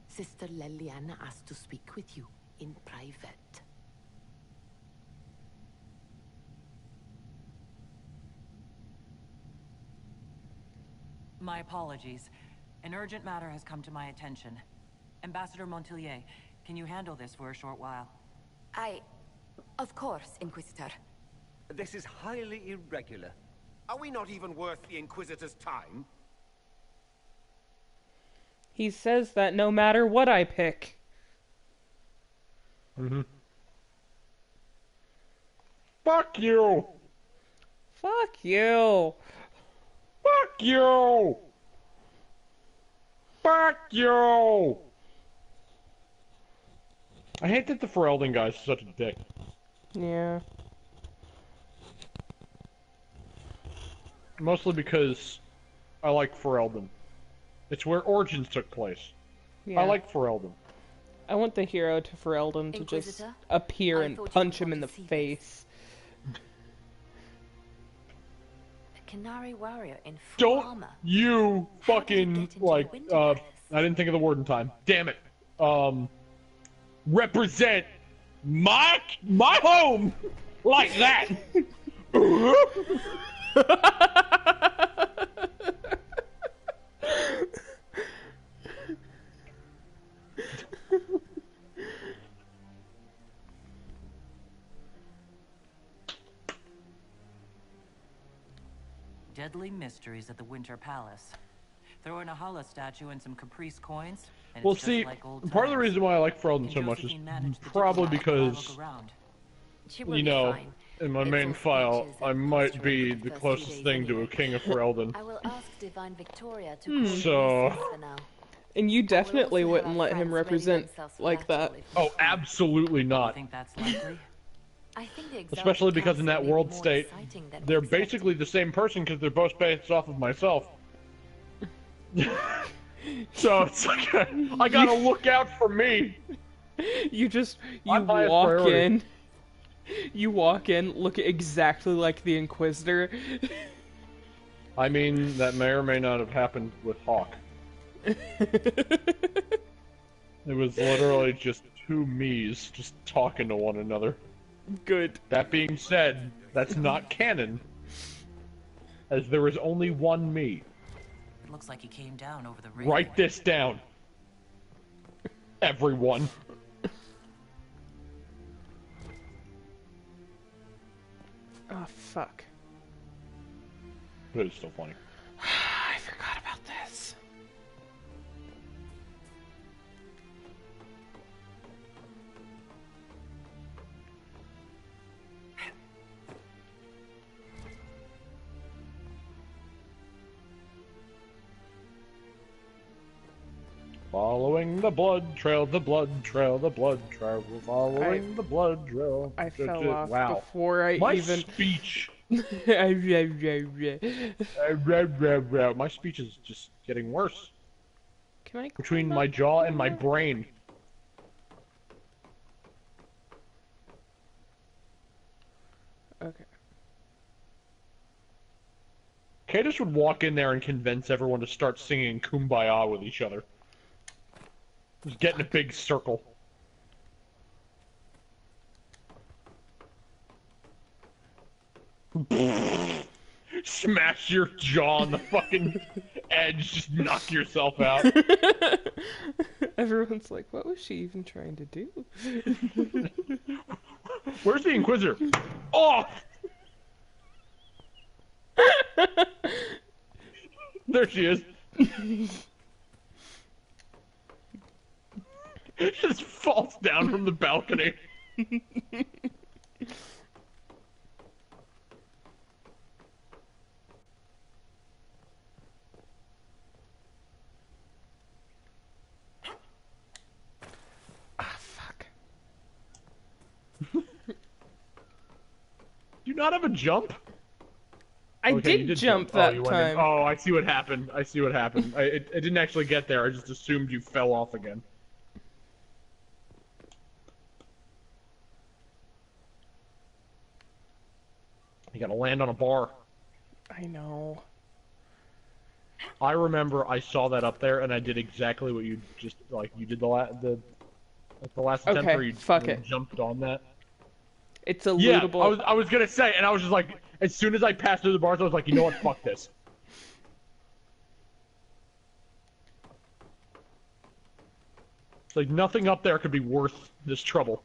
Sister Leliana asked to speak with you in private. My apologies. An urgent matter has come to my attention. Ambassador Montilier, can you handle this for a short while? Of course, Inquisitor. This is highly irregular. Are we not even worth the Inquisitor's time? He says that no matter what I pick. Mm-hmm. Fuck you! Fuck you! Fuck you! Fuck you! I hate that the Ferelden guy's such a dick. Yeah. Mostly because I like Ferelden. It's where Origins took place. Yeah. I like Ferelden. I want the hero to Ferelden to just Inquisitor? appear I and thought you punch would him in the want to see face. A Canary warrior in full armor. Don't you fucking, like, I didn't think of the word in time. Damn it. Represent my home like that. Deadly mysteries at the Winter Palace. Throw in a Hala statue and some Caprice coins, and Well, it's see, just like old part of the times. reason why I like Ferelden so much is probably because, you know, in my main file, I might be the closest thing to a king of Ferelden. I will ask Divine Victoria to So... for now. And you definitely wouldn't let him represent like that. Oh, absolutely not. Think that's likely? I think the Especially because in that Council may be world more state, exciting than they're we expected. basically the same person because they're both based off of myself. So it's like, I gotta look out for me. You I'm highest walk priority. in. You walk in, look exactly like the Inquisitor. I mean, that may or may not have happened with Hawk. It was literally just two me's just talking to one another. Good. That being said, that's not canon, as there is only one me. It looks like he came down over the ring. Write this down, everyone. Oh, fuck. But it's still funny. I forgot about this. Following the blood trail, the blood trail, the blood trail, following the blood trail. I fell off wow. before I My even... speech. My speech is just getting worse. Can I between my jaw and my brain. Okay. Cadus would walk in there and convince everyone to start singing Kumbaya with each other. Just get in a big circle. Smash your jaw on the fucking edge, just knock yourself out. Everyone's like, what was she even trying to do? Where's the Inquisitor? Oh! There she is. Just falls down from the balcony. Do you not have a jump? I Okay, did jump that time. Oh, I see what happened. I see what happened. It didn't actually get there. I just assumed you fell off again. You gotta land on a bar. I know. I remember I saw that up there, and I did exactly what you just you did the last attempt where you jumped on that. It's a Yeah, lootable. I was gonna say, and I was just like, as soon as I passed through the bars, I was like, you know what, fuck this. It's like nothing up there could be worth this trouble.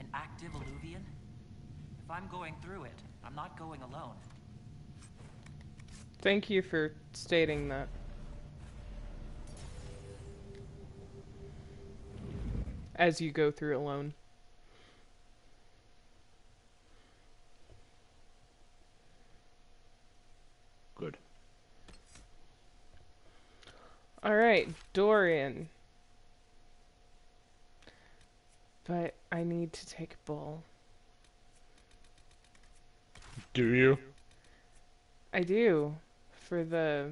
An active alluvion? If I'm going through it, I'm not going alone. Thank you for stating that. as you go through alone. Good. Alright, Dorian. But I need to take Bull. Do you? I do. For the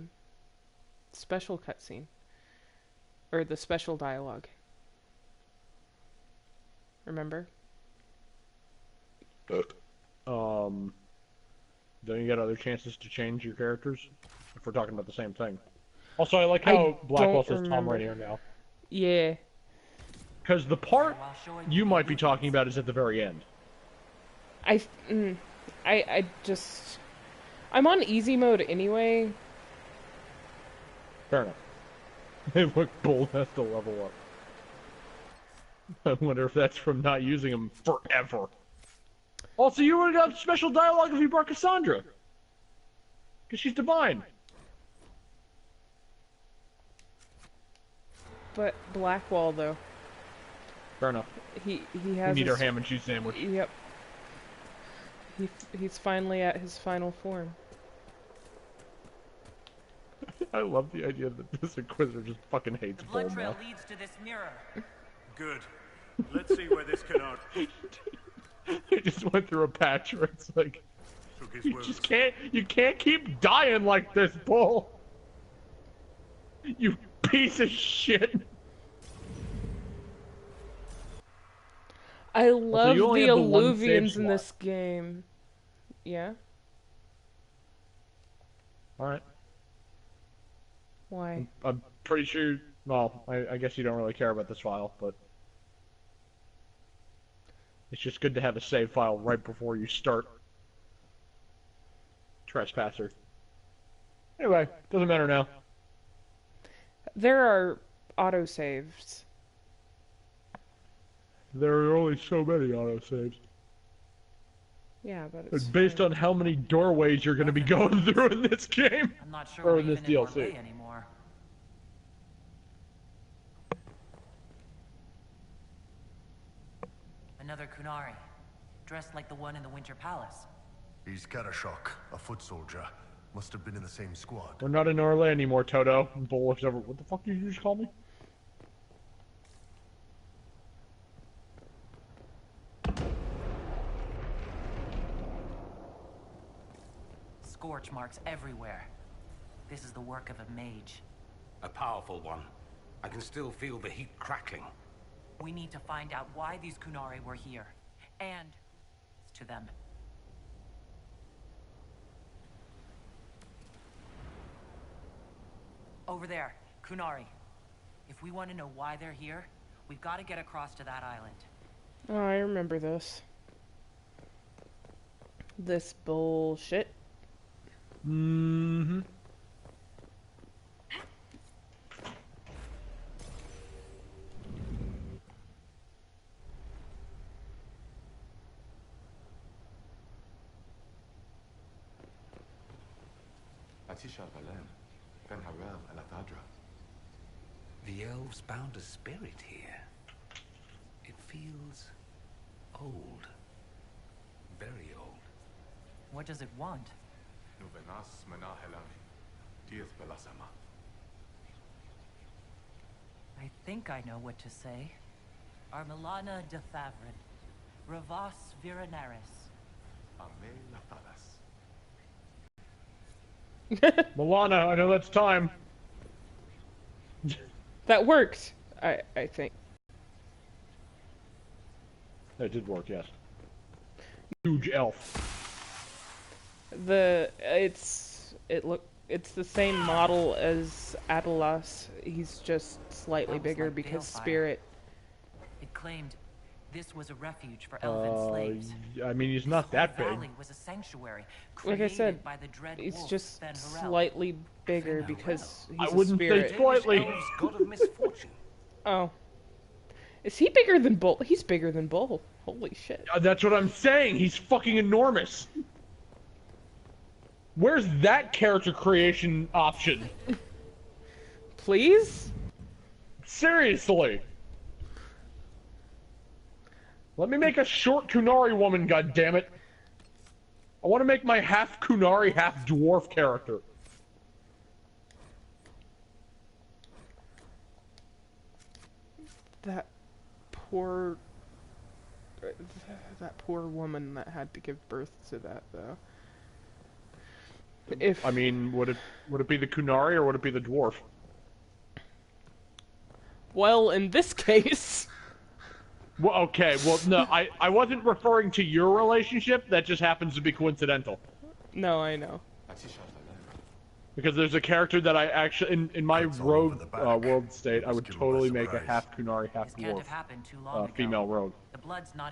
special cutscene. Or the special dialogue. Remember? Don't you get other chances to change your characters? If we're talking about the same thing. Also, I like how Blackwell says Tom Rainier now. Yeah. Because the part you might be talking about is at the very end. I just... I'm on easy mode anyway. Fair enough. Look, Bull has to level up. I wonder if that's from not using him forever. Also, you would have special dialogue if you brought Cassandra. Because she's divine. But Blackwall, though. Fair enough. He has. You need our ham and cheese sandwich. Yep. He's finally at his final form. I love the idea that this Inquisitor just fucking hates Bull Blood trail now. leads to this mirror. Good. Let's see where this can out. They just went through a patch where it's like, you can't keep dying like this, Bull. You piece of shit. I love you only the have the one save Illuvians in slot. this game. Yeah? Alright. Why? I'm pretty sure, well, I guess you don't really care about this file, but it's just good to have a save file right before you start Trespasser. Anyway, doesn't matter now. There are autosaves. There are only so many autosaves. Yeah, but It's based on how many doorways you're going to be going through in this game. I'm not sure or we're in this even in DLC. Orlais anymore. Another Kunari, dressed like the one in the Winter Palace. He's Karashok, a foot soldier. Must have been in the same squad. We're not in Orlais anymore, Toto. Bull looks over. What the fuck did you just call me? Scorch marks everywhere. This is the work of a mage. A powerful one. I can still feel the heat crackling. We need to find out why these Kunari were here. And to them. Over there, Kunari. If we want to know why they're here, we've got to get across to that island. Oh, I remember this. This bullshit. Mm-hmm. The elves bound a spirit here. It feels old. Very old. What does it want? I think I know what to say. Armelana de Favrin. Revas Virinaris. Milana, I know that's time. That worked, I think. That did work, yes. Huge elf. It's the same model as Adalas. He's just slightly bigger like because Balefire. Spirit. It claimed this was a refuge for elven slaves. I mean, he's not that The big. valley was a sanctuary Like I created said, by the dread it's wolf, just Ben Harel. slightly bigger because he's I a wouldn't spirit. say slightly. Elves, god of misfortune. Oh. Is he bigger than Bull? He's bigger than Bull. Holy shit. That's what I'm saying. He's fucking enormous. Where's that character creation option? Please? Seriously. Let me make a short Kunari woman, goddammit! I want to make my half Kunari, half dwarf character. That poor woman that had to give birth to that, though. If I mean, would it be the Kunari or would it be the dwarf? Well, in this case. Well, okay. Well, no, I wasn't referring to your relationship. That just happens to be coincidental. No, I know. Because there's a character that I actually, in my rogue world state, I would totally make a half Kunari, half dwarf female rogue.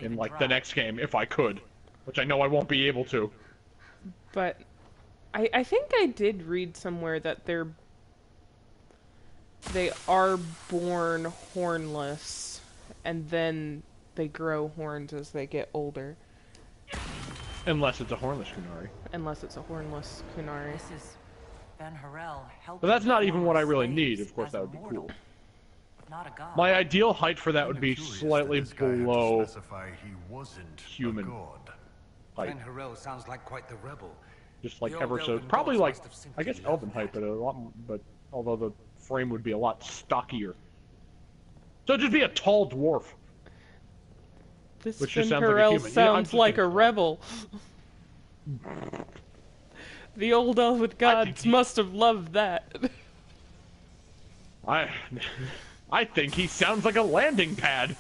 In like the next game, if I could, which I know I won't be able to. But I think I did read somewhere that they are born hornless, and then they grow horns as they get older. Unless it's a hornless Kunari. Unless it's a hornless Kunari. This is Ben Harrell. But that's not even what I really need. Of course, that would be cool. Not a god. My ideal height for that would be slightly below human height. Ben Harrell sounds like quite the rebel. Just like ever so, probably like, I guess elven height, but a lot, but although the frame would be a lot stockier. So it'd just be a tall dwarf. This which Ben just Harrell sounds like a rebel. The old elven gods must have loved that. I think he sounds like a landing pad.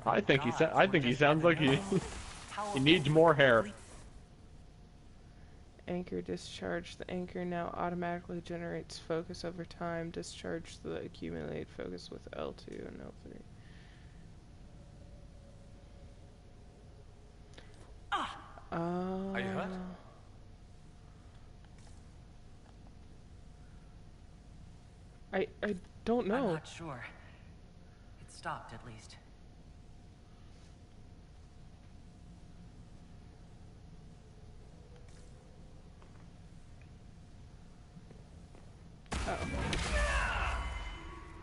I think he sounds like he needs more hair. Anchor discharge. The anchor now automatically generates focus over time. Discharge the accumulated focus with L2 and L3. Are you hurt? I don't know. I'm not sure. It stopped, at least.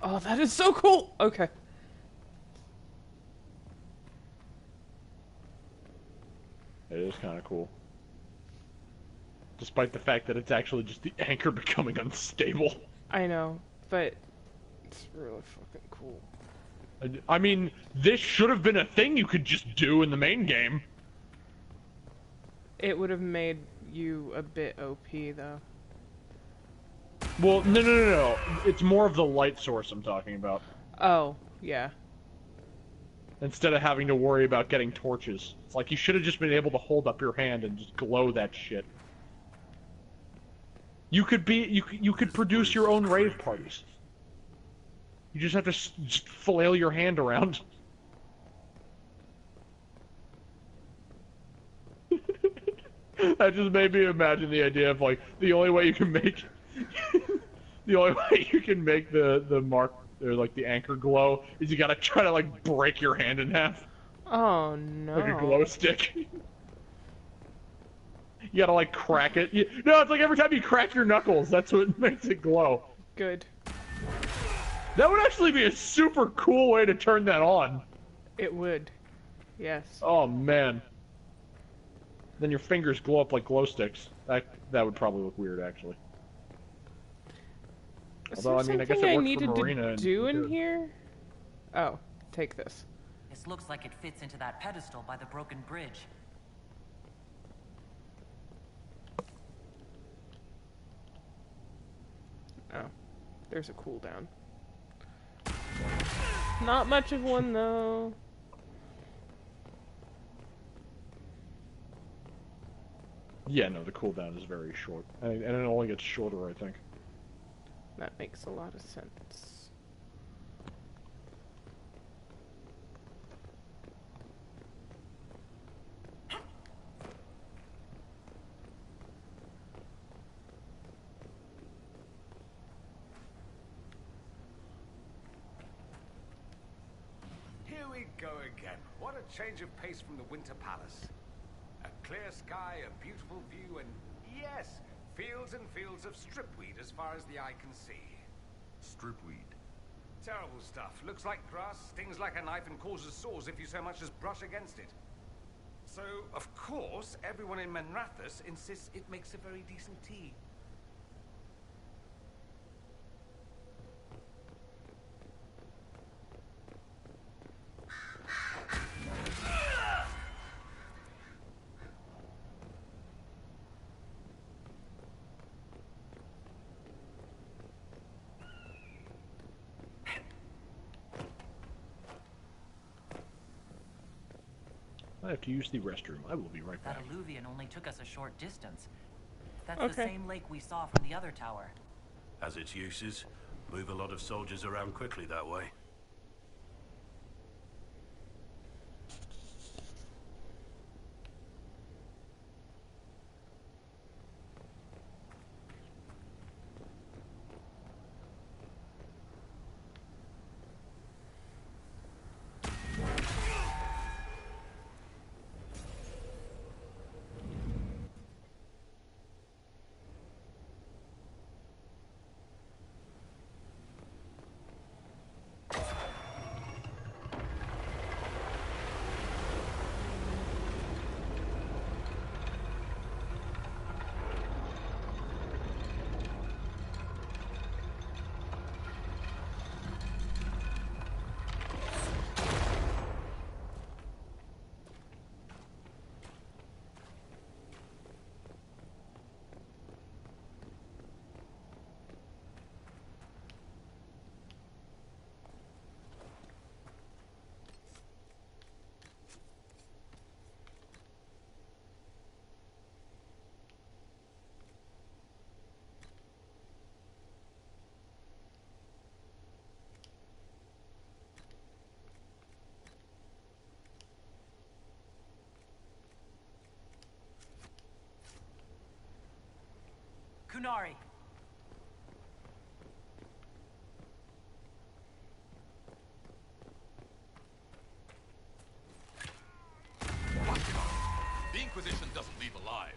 Oh, that is so cool! Okay. It is kind of cool. Despite the fact that it's actually just the anchor becoming unstable. I know, but it's really fucking cool. I mean, this should have been a thing you could just do in the main game. It would have made you a bit OP, though. Well, no. It's more of the light source I'm talking about. Oh, yeah. Instead of having to worry about getting torches. It's like you should have just been able to hold up your hand and just glow that shit. You could produce your own rave parties. You just have to just flail your hand around. That just made me imagine the idea of like the only way you can make the mark or like the anchor glow is you gotta try to like break your hand in half. Oh no. Like a glow stick. You gotta like crack it. No, it's like every time you crack your knuckles, that's what makes it glow. Good. That would actually be a super cool way to turn that on. It would. Yes. Oh man. Then your fingers glow up like glow sticks. That would probably look weird, actually. Although I mean, I guess it works needed for Marina to do in here. Oh, take this. This looks like it fits into that pedestal by the broken bridge. Oh, there's a cooldown. Not much of one though. Yeah, no, the cooldown is very short, and it only gets shorter, I think. That makes a lot of sense. Here we go again. What a change of pace from the Winter Palace. A clear sky, a beautiful view, and yes, fields fields and fields of stripweed as far as the eye can see. Stripweed. Terrible stuff. Looks like grass, stings like a knife, and causes sores if you so much as brush against it. So, of course, everyone in Manrathus insists it makes a very decent tea. I have to use the restroom. I will be right back. That alluvion only took us a short distance. That's Okay. the same lake we saw from the other tower. Has its uses. Move a lot of soldiers around quickly that way. Kunari! The Inquisition doesn't leave alive.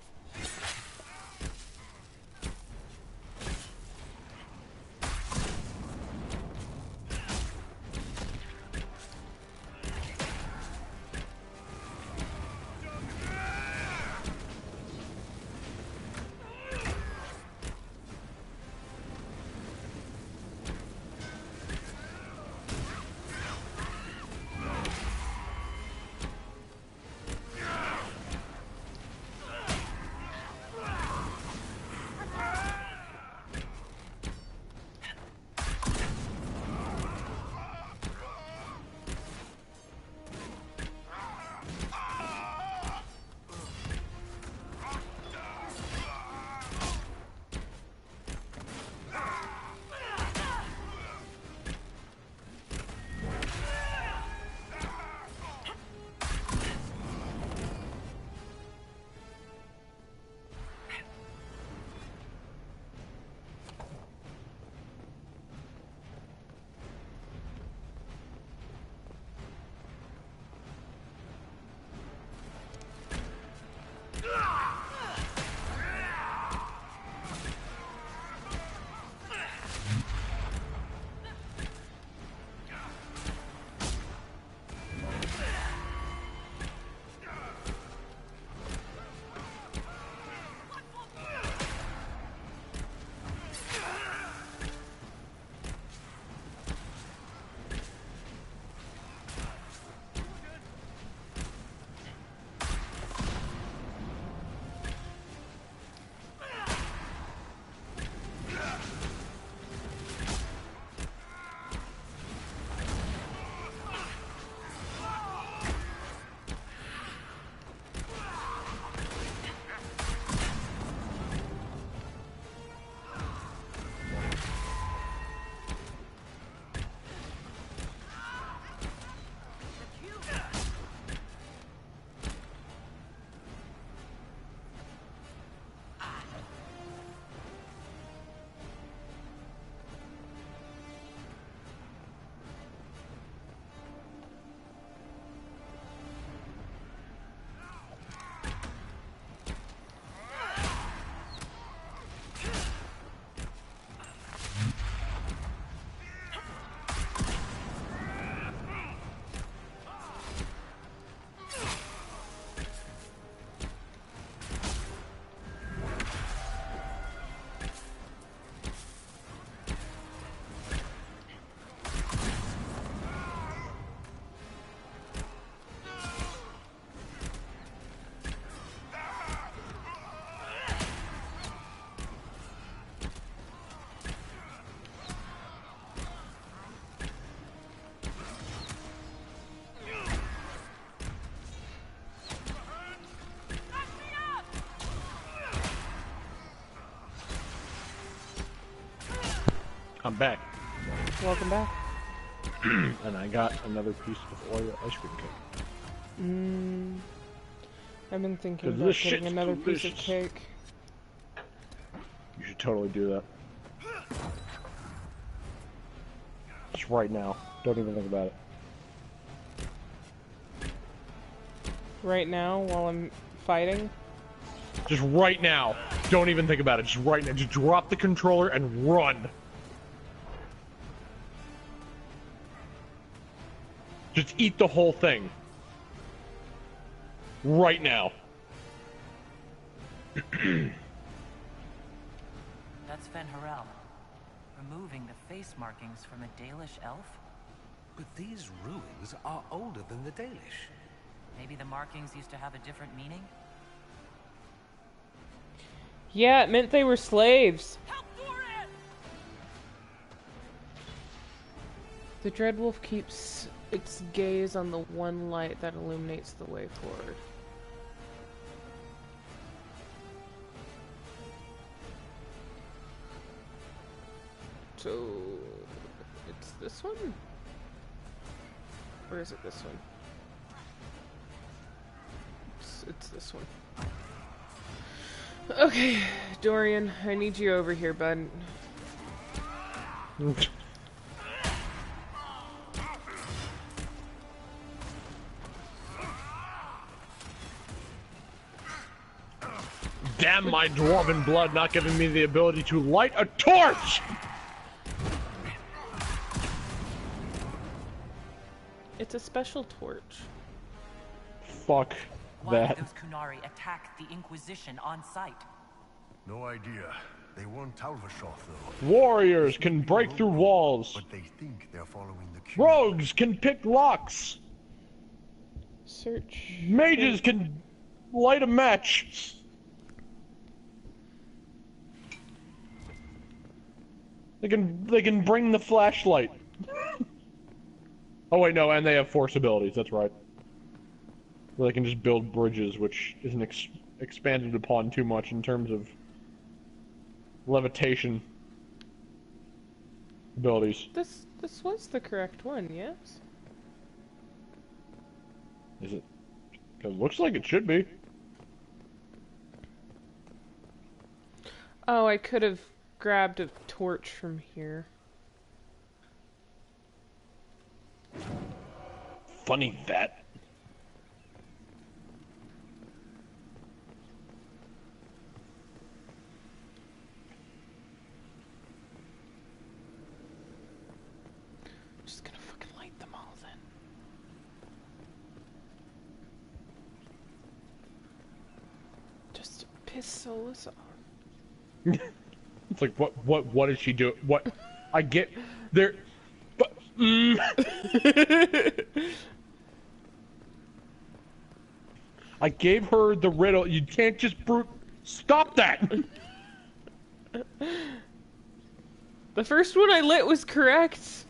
I'm back. Welcome back. And I got another piece of Oreo ice cream cake. I've been thinking about This getting shit's another piece of delicious. cake. You should totally do that. Just right now. Don't even think about it. Right now, while I'm fighting? Just right now. Don't even think about it. Just right now. Just drop the controller and run. Just eat the whole thing. Right now. That's Fen Harel, removing the face markings from a Dalish elf? But these ruins are older than the Dalish. Maybe the markings used to have a different meaning? Yeah, it meant they were slaves. The Dreadwolf keeps its gaze on the one light that illuminates the way forward. So, it's this one? Or is it this one? It's this one. Okay, Dorian, I need you over here, bud. Damn my dwarven blood not giving me the ability to light a torch! It's a special torch. Fuck Why that. did those Kunari attack the Inquisition on sight? No idea. They weren't Talvashoth, though. Warriors can break through walls. But they think they're following the cue. Rogues can pick locks. Search. Mages can light a match. They can bring the flashlight. Oh wait, no, and they have force abilities. That's right. Where they can just build bridges, which isn't expanded upon too much in terms of levitation abilities. This was the correct one, yes? Is it? It looks like it should be. Oh, I could have grabbed a torch from here. Funny that. Just gonna fucking light them all then. Just to piss Solus off. It's like what did she do? What I get there but I gave her the riddle. You can't just stop that. The first one I lit was correct.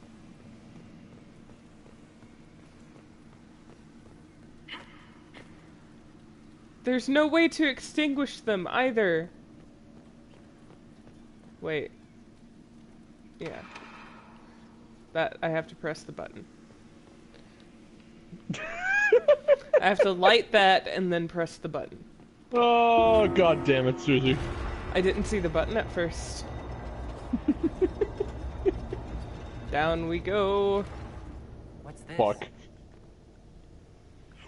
There's no way to extinguish them either. Wait. Yeah. That I have to press the button. I have to light that and then press the button. Oh god damn it, Suzie. I didn't see the button at first. Down we go. What's this? Fuck.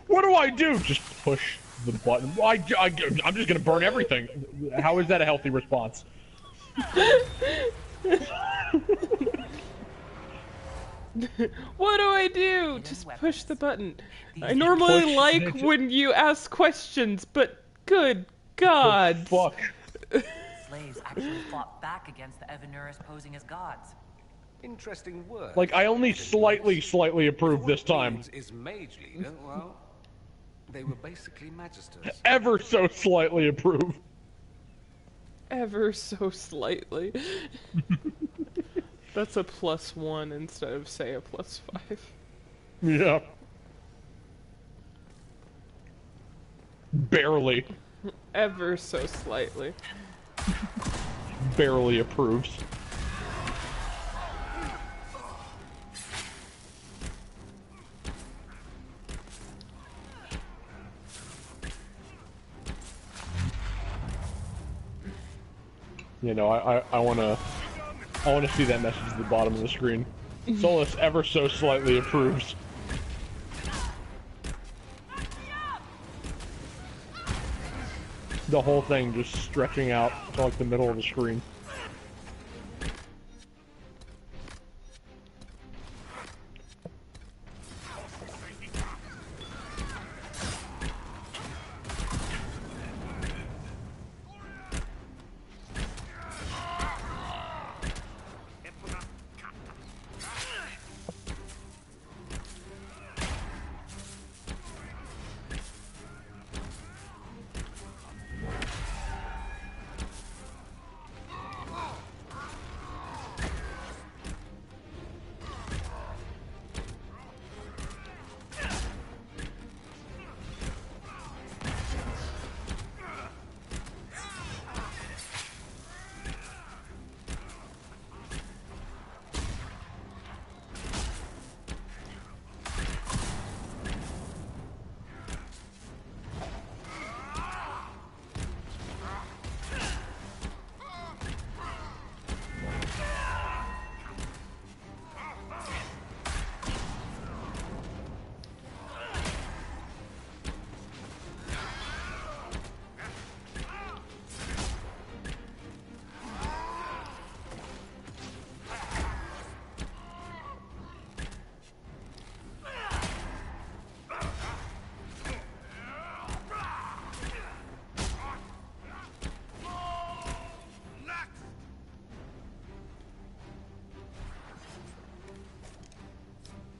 What do I do? Just push the button. I'm just gonna burn everything. How is that a healthy response? What do I do? Just push the button. I normally like when you ask questions, but good God. Fuck. Slaves actually fought back against the Evanuris posing as gods. Interesting word. Like, I only slightly approve this time. Is mage leader? Well, they were basically magisters. Ever so slightly approve. Ever so slightly. That's a +1 instead of, say, a +5. Yeah. Barely. Ever so slightly. Barely approves. You know, I wanna see that message at the bottom of the screen. Solus ever so slightly approves. The whole thing just stretching out to like the middle of the screen.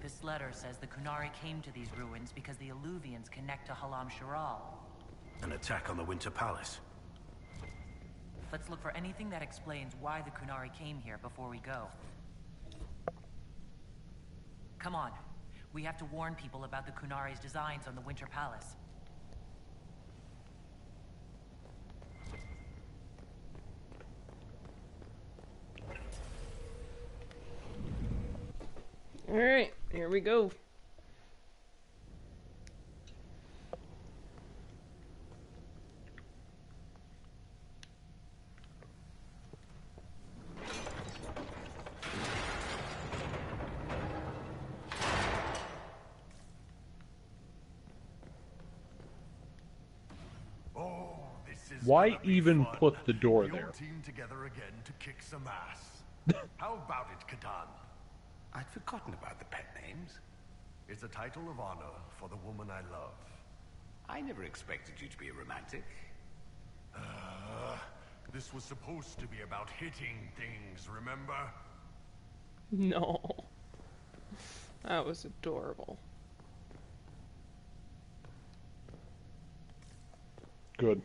This letter says the Kunari came to these ruins because the Alluvians connect to Halam Sharal. An attack on the Winter Palace. Let's look for anything that explains why the Kunari came here before we go. Come on. We have to warn people about the Kunari's designs on the Winter Palace. Alright, here we go. Why even put the door there? Team together again to kick some ass. How about it, Kadan? I'd forgotten about the pet names. It's a title of honor for the woman I love. I never expected you to be a romantic. This was supposed to be about hitting things, remember? No. That was adorable. Good.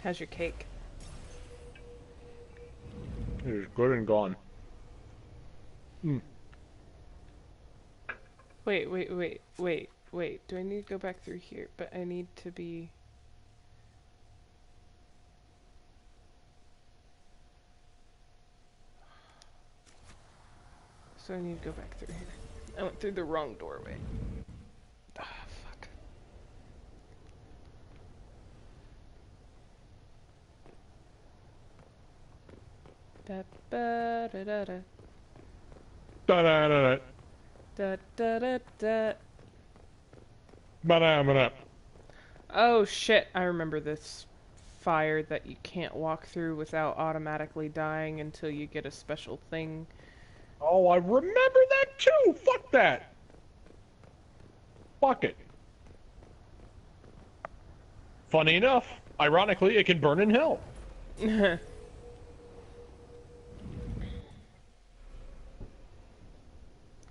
How's your cake? It is good and gone. Wait. Do I need to go back through here? But I need to be... So I need to go back through here. I went through the wrong doorway. Ah, fuck. Da da da da da. Da da da da. Da da da da. Ba da ba da. Oh shit, I remember this fire that you can't walk through without automatically dying until you get a special thing. Oh, I remember that too! Fuck that! Fuck it. Funny enough, ironically, it can burn in hell.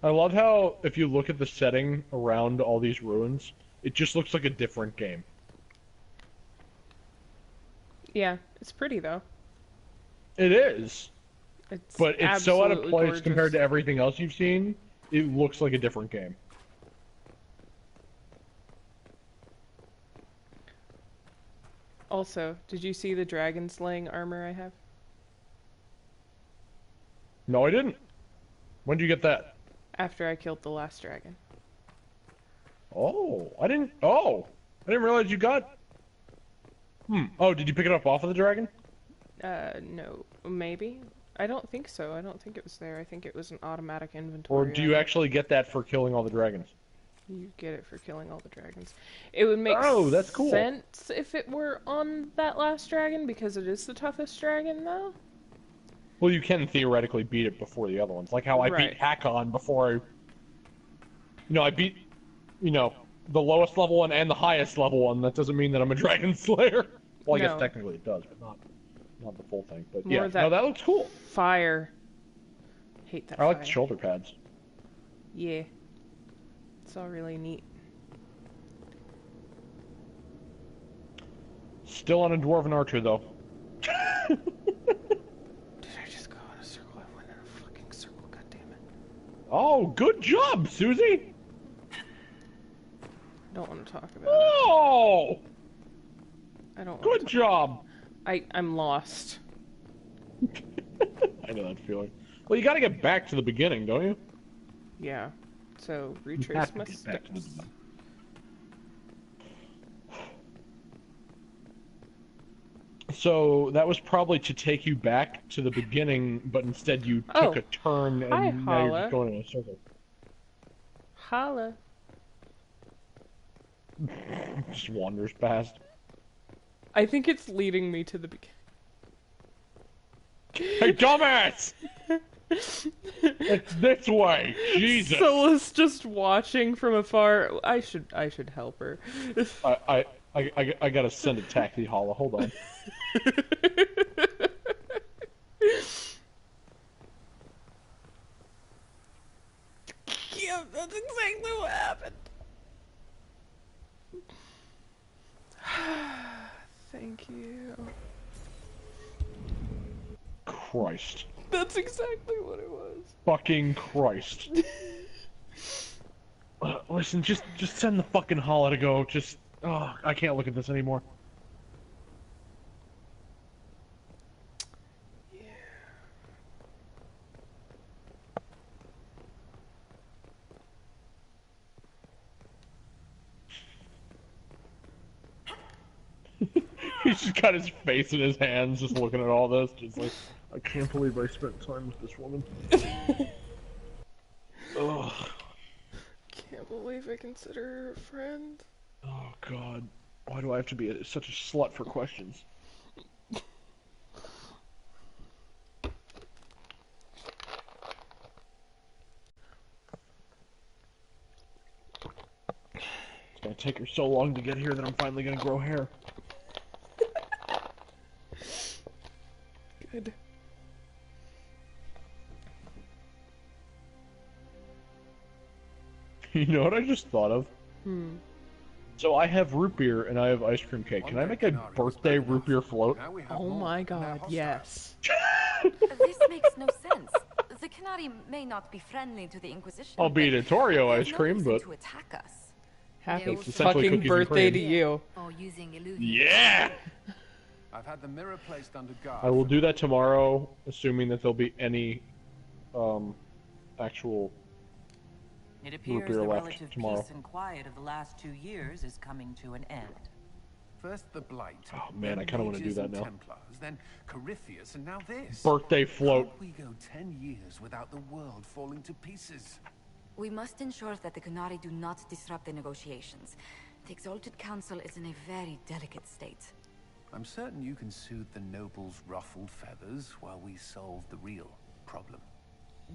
I love how, if you look at the setting around all these ruins, it just looks like a different game. Yeah, it's pretty though. It is. But it's so out of place gorgeous. compared to everything else you've seen, it looks like a different game. Also, did you see the dragon slaying armor I have? No, I didn't. When did you get that? After I killed the last dragon. Oh, I didn't realize you got... Oh, did you pick it up off of the dragon? No. Maybe? I don't think so. I don't think it was there. I think it was an automatic inventory. Or do you actually get that for killing all the dragons? You get it for killing all the dragons. It would make that's cool. sense if it were on that last dragon, because it is the toughest dragon, though. Well, you can theoretically beat it before the other ones. Like how I beat Hakon before I beat, the lowest level one and the highest level one. That doesn't mean that I'm a dragon slayer. Well, I guess technically it does, but not the full thing. But yeah, that looks cool. Fire. Hate that. I like the shoulder pads. Yeah. It's all really neat. Still on a dwarven archer, though. Did I just go in a circle? I went in a fucking circle, goddammit. Oh, good job, Suzie! Don't want to talk about it. I don't want Good job! I'm lost. I know that feeling. Well, you gotta get back to the beginning, don't you? Yeah. So, retrace my steps. So, that was probably to take you back to the beginning, but instead you took a turn and now you're just going in a circle. Holla. Just wanders past. I think it's leading me to the beginning. Hey, dumbass! It's this way. Jesus. Sola's just watching from afar. I should help her. I gotta send a taxi holla. Hold on. Yeah, that's exactly what happened. Thank you. Christ. That's exactly what it was. Fucking Christ. Listen, just send the fucking holla to go. Just, I can't look at this anymore. He's just got his face in his hands, just looking at all this, just like, I can't believe I spent time with this woman. Ugh. Can't believe I consider her a friend. Oh God, why do I have to be such a slut for questions? It's gonna take her so long to get here that I'm finally gonna grow hair. Good. You know what I just thought of? Hmm. So I have root beer and I have ice cream cake. Can I make a birthday root beer float? Oh my God, yes. This makes no sense. The Canary may not be friendly to the Inquisition. I'll beat Itorio ice cream, but... to attack us. Happy It's essentially fucking cookies and birthday cream. to you. Or using illusion. Yeah! I've had the mirror placed under guard. I will do that tomorrow, assuming that there'll be any, actual It root appears beer the left relative tomorrow. peace and quiet of the last 2 years is coming to an end. First the Blight. Oh man, I then kind of want to do Mages that and now. Templars, then Corypheus, and now this. Birthday float. Can't we go 10 years without the world falling to pieces? We must ensure that the Canary do not disrupt the negotiations. The Exalted Council is in a very delicate state. I'm certain you can soothe the nobles' ruffled feathers while we solve the real problem.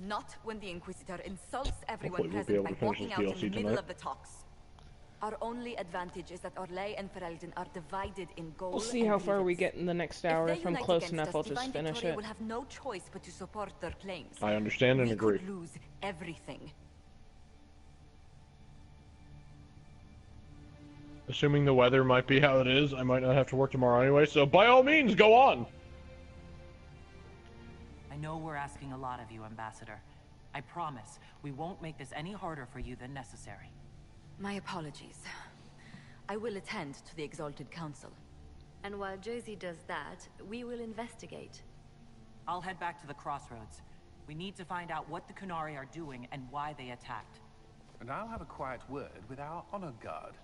Not when the Inquisitor insults everyone Hopefully we'll be present able by to finish walking this out in DLC the middle tonight. of the talks. Our only advantage is that Orlais and Ferelden are divided in goal. We'll see and how far we grievance. get in the next If hour. they If I'm unite close against enough, us, I'll just Divine finish Victoria it. will have no choice but to support their claims. I understand and We agree. could lose everything. Assuming the weather might be how it is, I might not have to work tomorrow anyway, so by all means, go on! I know we're asking a lot of you, Ambassador. I promise we won't make this any harder for you than necessary. My apologies. I will attend to the Exalted Council. And while Josie does that, we will investigate. I'll head back to the crossroads. We need to find out what the Kunari are doing and why they attacked. and I'll have a quiet word with our honor guard.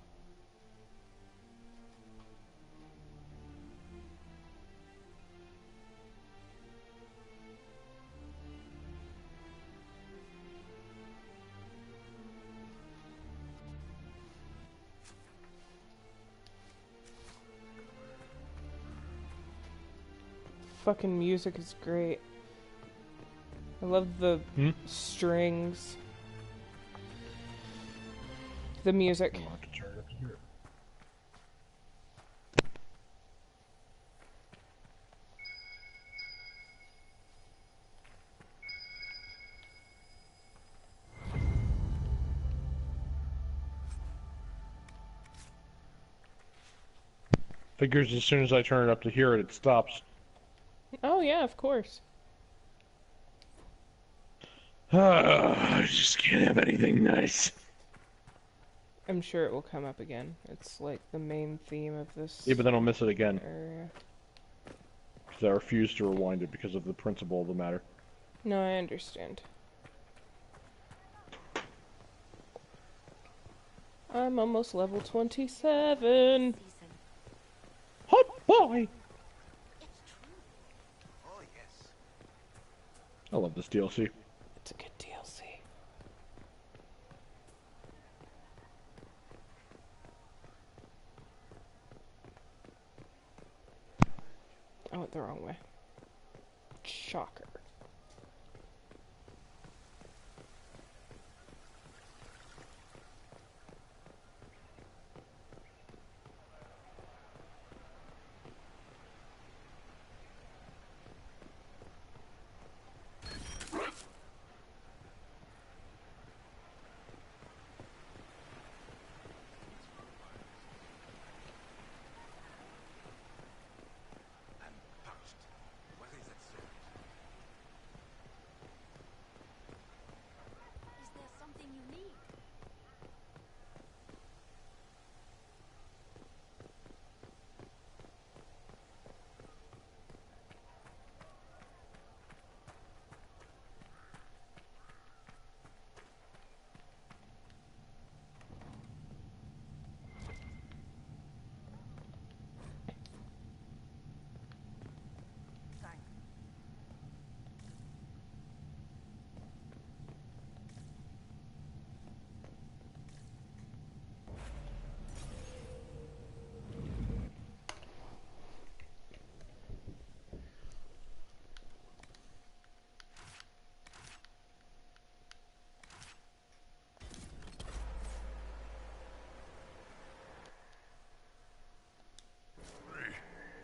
Fucking music is great. I love the strings. The music. I'll have to turn it up here. Figures as soon as I turn it up to hear it, it stops. Oh yeah, of course. I just can't have anything nice. I'm sure it will come up again. It's like the main theme of this. Yeah, but then I'll miss it again. Area. Because I refuse to rewind it because of the principle of the matter. No, I understand. I'm almost level 27. Hot boy! I love this DLC. It's a good DLC. I went the wrong way. Shocker.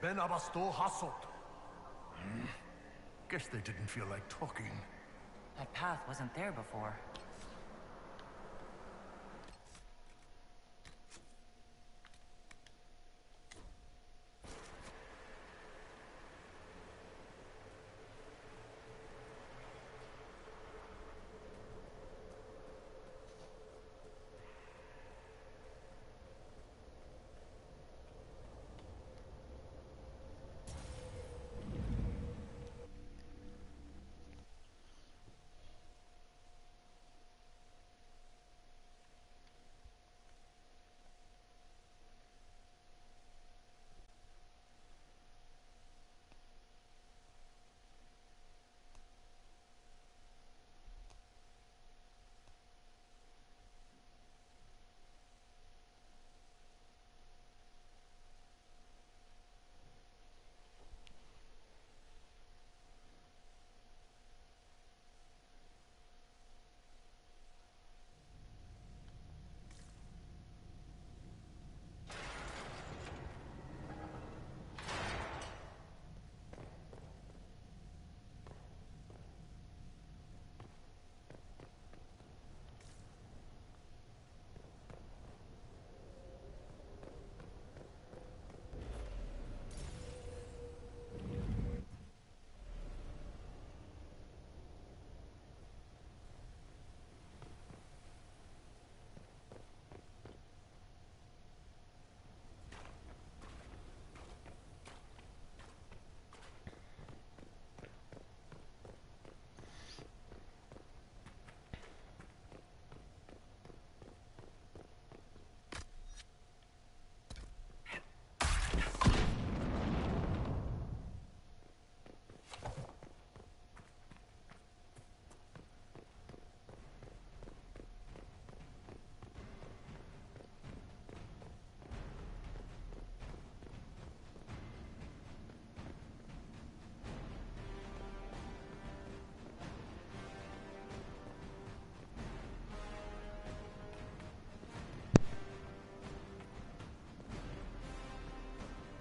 Ben Abasto Hasot. Guess they didn't feel like talking. That path wasn't there before.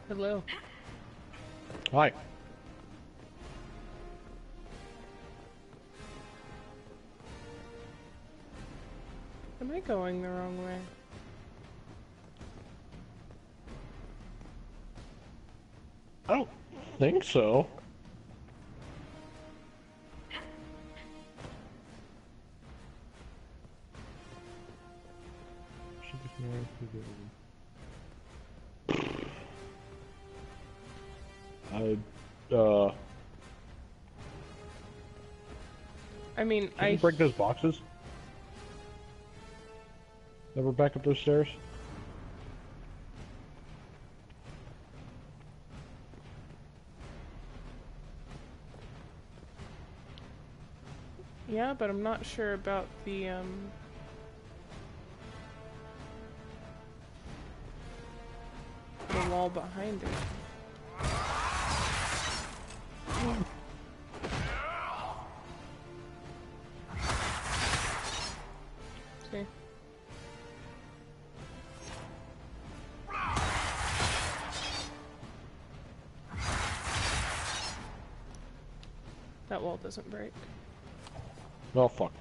Hello. Hi. Am I going the wrong way? I don't think so. I mean, Can you break those boxes? Never back up those stairs? Yeah, but I'm not sure about the wall behind it. See? That wall doesn't break. Oh, fuck.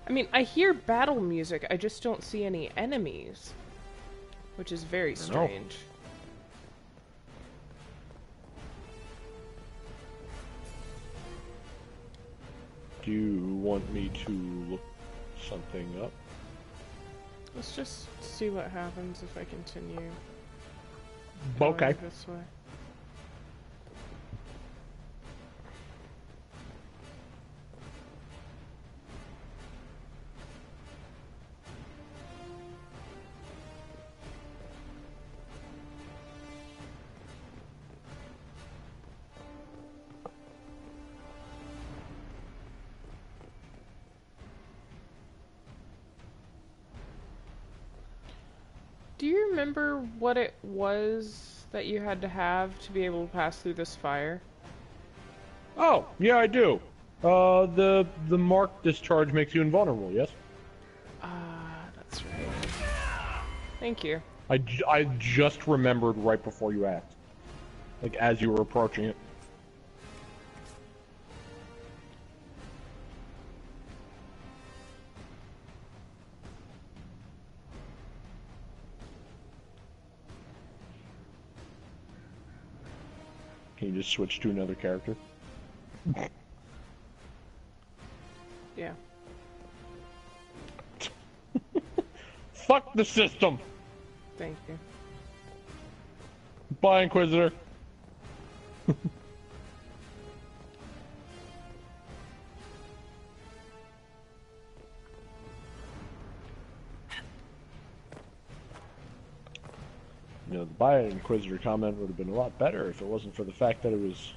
I mean, I hear battle music, I just don't see any enemies. Which is very strange. Do you want me to look something up? Let's just see what happens if I continue. Okay. Going this way. Do you remember what it was that you had to have to be able to pass through this fire? Oh, yeah, I do. The mark discharge makes you invulnerable, yes? That's right. Thank you. I just remembered right before you asked. Like, as you were approaching it. Can you just switch to another character? Yeah. Fuck the system! Thank you. Bye, Inquisitor. You know, the Bye, Inquisitor comment would have been a lot better if it wasn't for the fact that it was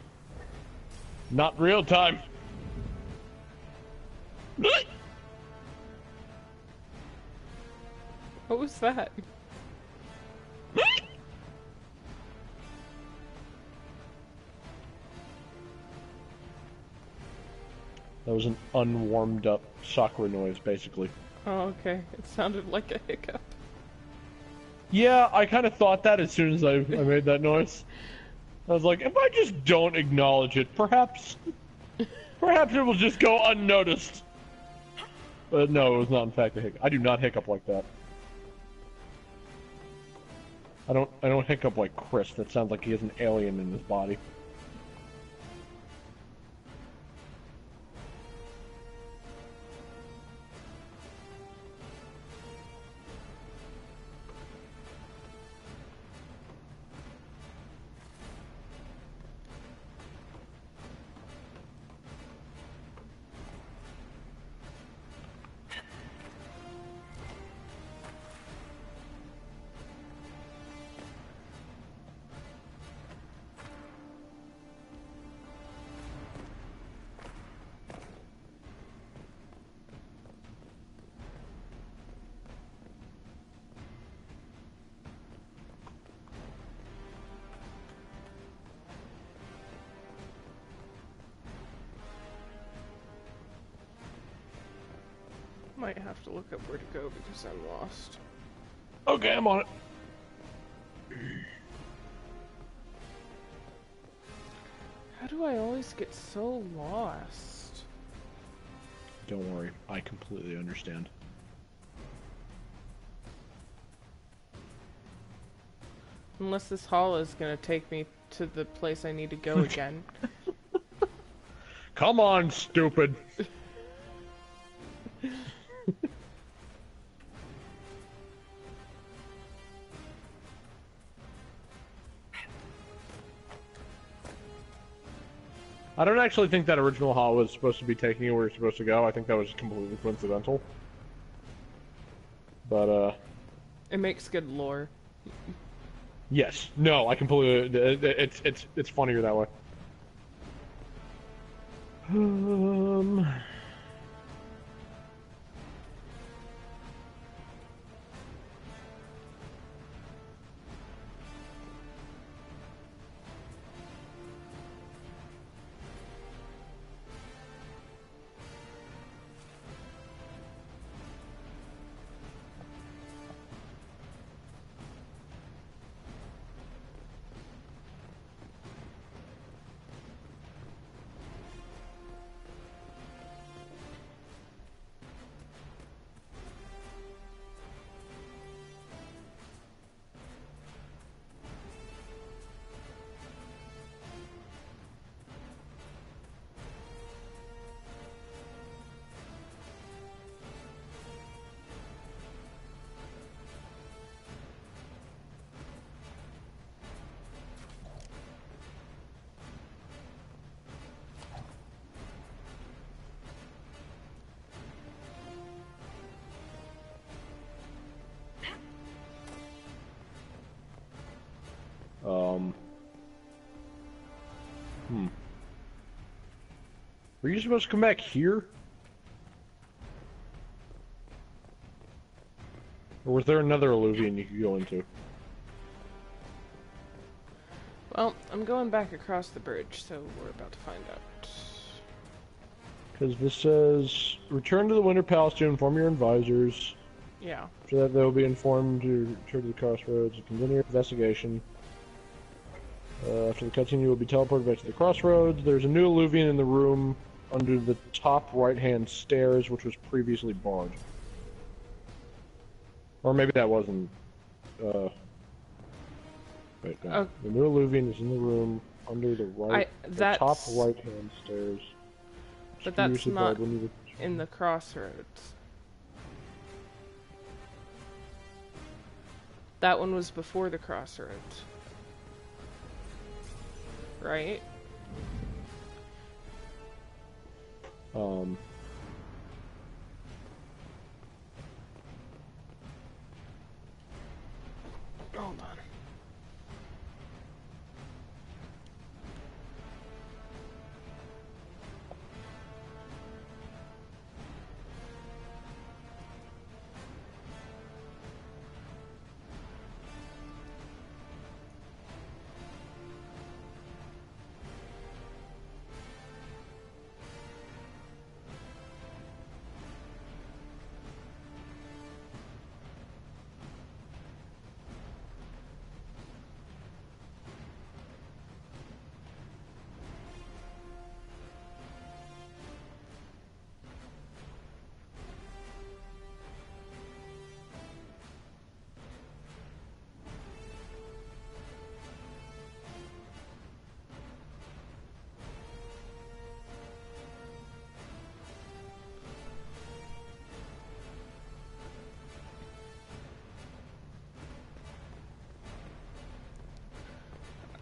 not real time. What was that? That was an unwarmed up Sakura noise, basically. Oh, okay. It sounded like a hiccup. Yeah, I kind of thought that as soon as I made that noise. I was like, if I just don't acknowledge it, perhaps it will just go unnoticed. But no, it was not in fact a hiccup. I do not hiccup like that. I don't hiccup like Chris. That sounds like he has an alien in his body. Might have to look up where to go because I'm lost. Okay, I'm on How do I always get so lost? Don't worry, I completely understand. Unless this hall is gonna take me to the place I need to go again. Come on, stupid! I don't actually think that original hall was supposed to be taking you where you're supposed to go. I think that was completely coincidental. But, It makes good lore. yes. No, I completely... It's funnier that way. Were you supposed to come back here? Or was there another Illuvian you could go into? Well, I'm going back across the bridge, so we're about to find out. Because this says, return to the Winter Palace to inform your advisors. Yeah. So that they will be informed to return to the crossroads and continue your investigation. After the cutscene, you will be teleported back to the crossroads. There's a new Illuvian in the room under the top right-hand stairs, which was previously barred. Or maybe that wasn't... Wait, no. The new Illuvian is in the room under the the top right-hand stairs. But that's not in the crossroads. That one was before the crossroads. Right? Hold on.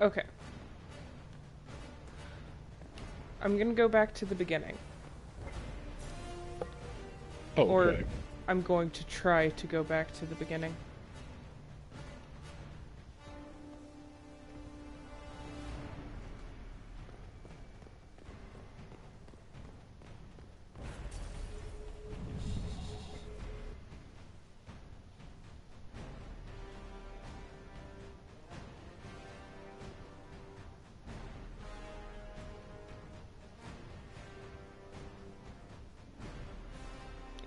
Okay. I'm gonna go back to the beginning. Okay. Or I'm going to try to go back to the beginning.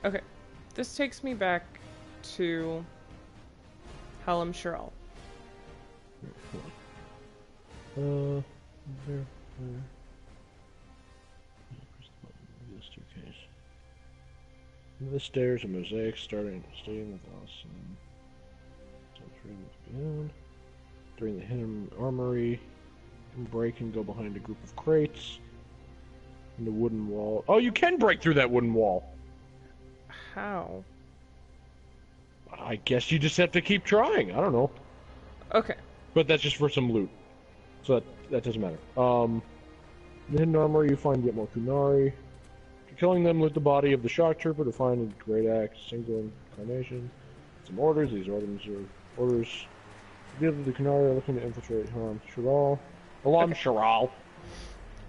Okay, this takes me back to Hallam Shrall. There. The staircase. The stairs, a mosaic starting with us. Beyond. During the hidden armory, you can break and go behind a group of crates. And the wooden wall. Oh, you can break through that wooden wall. How? I guess you just have to keep trying. I don't know. Okay. But that's just for some loot. So that doesn't matter. In the hidden armory, you find yet more Kunari. After killing them, loot the body of the shock trooper to find a great axe, single incarnation. Some orders. These orders are orders. The Kunari are looking to infiltrate Haram Shiral. Alam Shiral.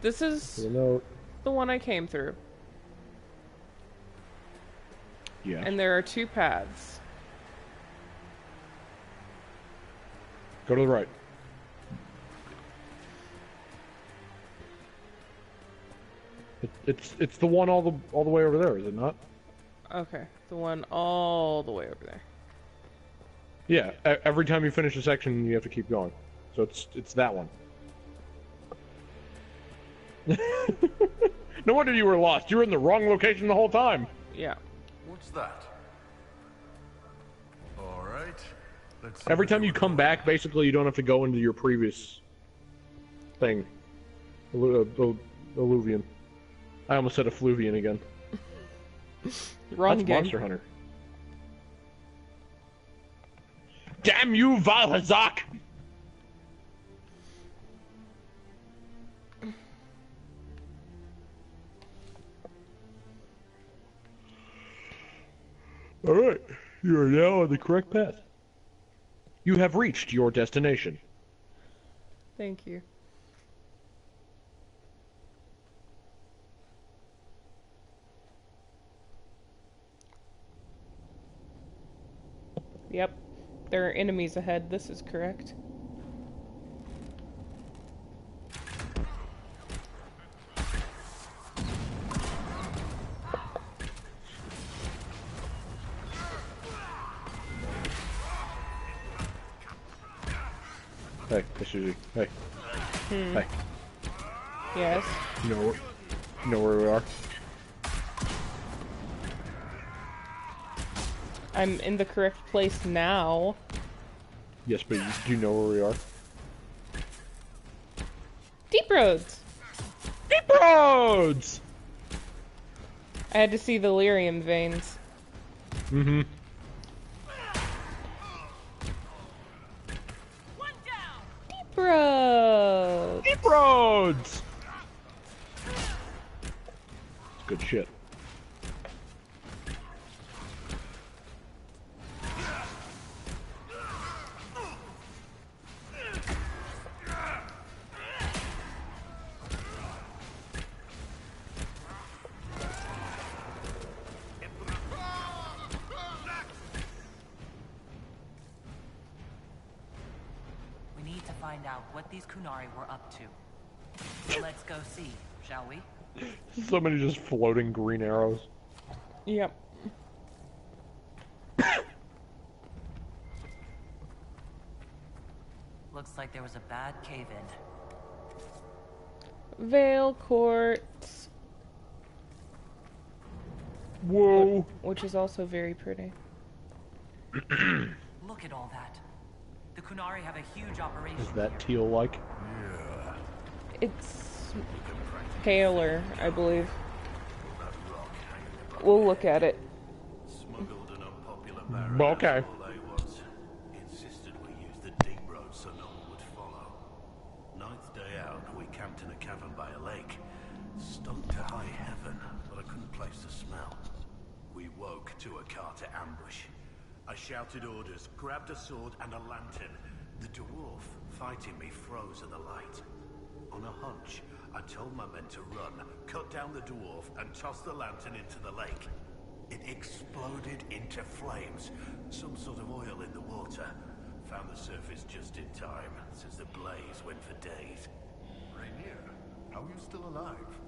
This is the one I came through. Yeah. And there are two paths. Go to the right. It's the one all the way over there, is it not? Okay, the one all the way over there. Yeah. Every time you finish a section, you have to keep going. So it's that one. No wonder you were lost. You were in the wrong location the whole time. Yeah. What's that? All right. Let's see. Every time you come back, basically, you don't have to go into your previous thing. Alluvian. I almost said effluvian again. Wrong That's game. Monster Hunter. Damn you, Valhazak! Alright, you are now on the correct path. You have reached your destination. Thank you. Yep. There are enemies ahead. This is correct. Hey, Suzie. Hey. Hey. Yes. You know where we are? I'm in the correct place now. Yes, but do you know where we are? Deep roads! Deep roads! I had to see the lyrium veins. Mm-hmm. Deep roads! Deep roads! It's good shit. Find out what these Kunari were up to. So let's go see, shall we? So many just floating green arrows. Yep. Looks like there was a bad cave-in. Vale Court. Whoa. Which is also very pretty. Look at all that. The Kunari have a huge operation. Is that teal-like? Yeah. It's paler, I believe. We'll look at it. Smuggled an unpopular barrier. Okay. All they was. Insisted we use the deep road so no one would follow. Ninth day out, we camped in a cavern by a lake. Stunk to high heaven, but I couldn't place the smell. We woke to a Carter ambush. I shouted orders, grabbed a sword and a lantern. The dwarf fighting me froze in the light. On a hunch, I told my men to run, cut down the dwarf, and toss the lantern into the lake. It exploded into flames, some sort of oil in the water. Found the surface just in time, since the blaze went for days. Rainier, how are you still alive?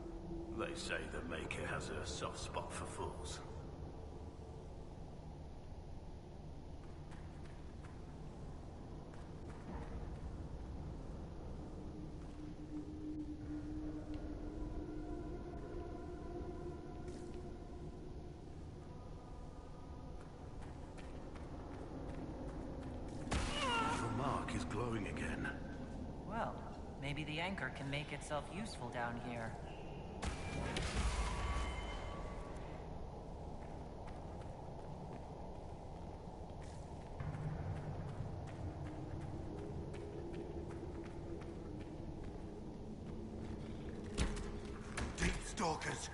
They say the Maker has a soft spot for fools. glowing again. Well, maybe the anchor can make itself useful down here. Deep stalkers,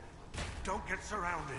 don't get surrounded.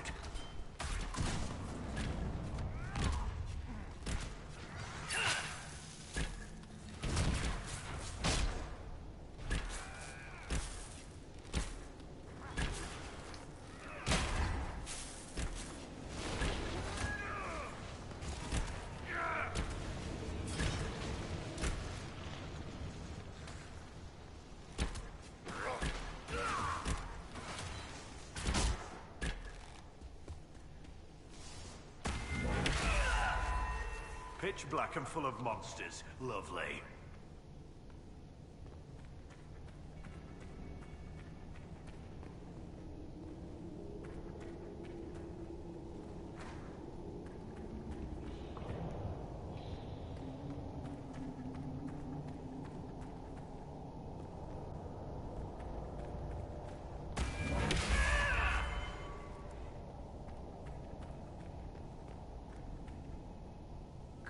Pitch black and full of monsters. Lovely.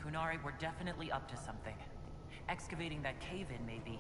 Kunari were definitely up to something. Excavating that cave-in, maybe.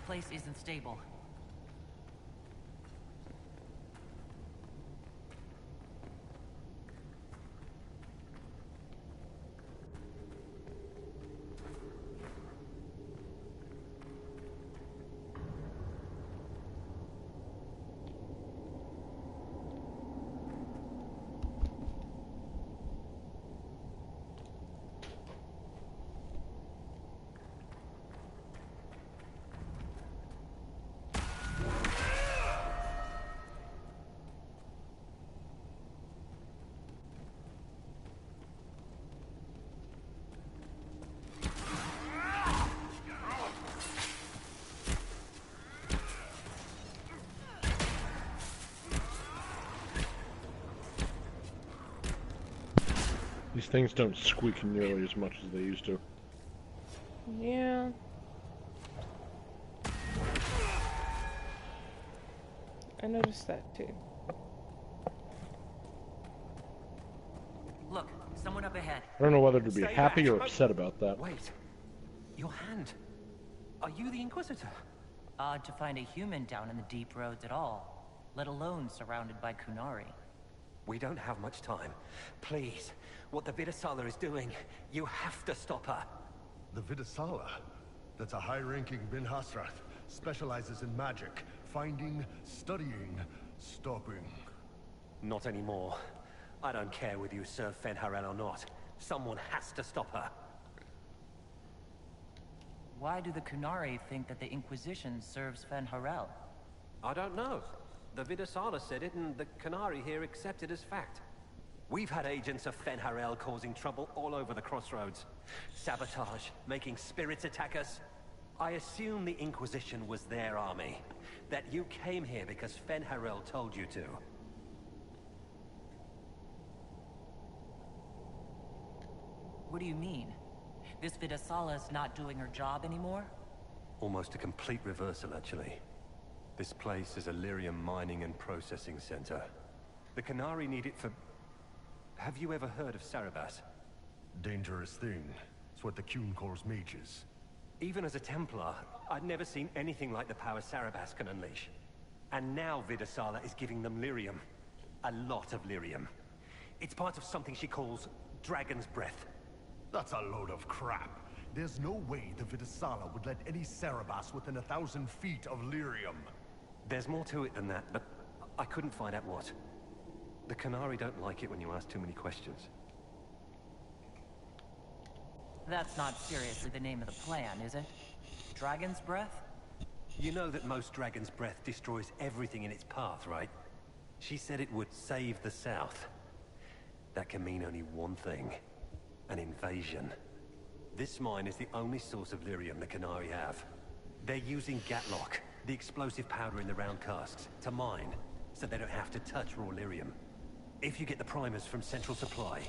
Place isn't stable. These things don't squeak nearly as much as they used to. Yeah. I noticed that too. Look, someone up ahead. I don't know whether to be Stay happy back. or upset about that. Wait. Your hand. Are you the Inquisitor? Odd to find a human down in the deep roads at all, let alone surrounded by Kunari. We don't have much time. Please, what the Vidasala is doing, you have to stop her. The Vidasala? That's a high-ranking Bin Hasrath. Specializes in magic. Finding, studying, stopping. Not anymore. I don't care whether you serve Fenharel or not. Someone has to stop her. Why do the Kunari think that the Inquisition serves Fenharel? I don't know. The Vidasala said it, and the Kunari here accepted as fact. We've had agents of Fenharel causing trouble all over the crossroads. Sabotage, making spirits attack us. I assume the Inquisition was their army. That you came here because Fenharel told you to. What do you mean? This Vidasala's not doing her job anymore? Almost a complete reversal, actually. This place is a lyrium mining and processing center. The Kunari need it for... Have you ever heard of Sarabas? Dangerous thing. It's what the Qun calls mages. Even as a Templar, I'd never seen anything like the power Sarabas can unleash. And now Vidasala is giving them lyrium. A lot of lyrium. It's part of something she calls Dragon's Breath. That's a load of crap. There's no way the Vidasala would let any Sarabas within 1,000 feet of lyrium. There's more to it than that, but I couldn't find out what. The Kunari don't like it when you ask too many questions. That's not seriously the name of the plan, is it? Dragon's Breath? You know that most Dragon's Breath destroys everything in its path, right? She said it would save the South. That can mean only one thing. An invasion. This mine is the only source of lyrium the Qunari have. They're using Gatlock, the explosive powder in the round casks, to mine, so they don't have to touch raw lyrium. If you get the primers from Central Supply,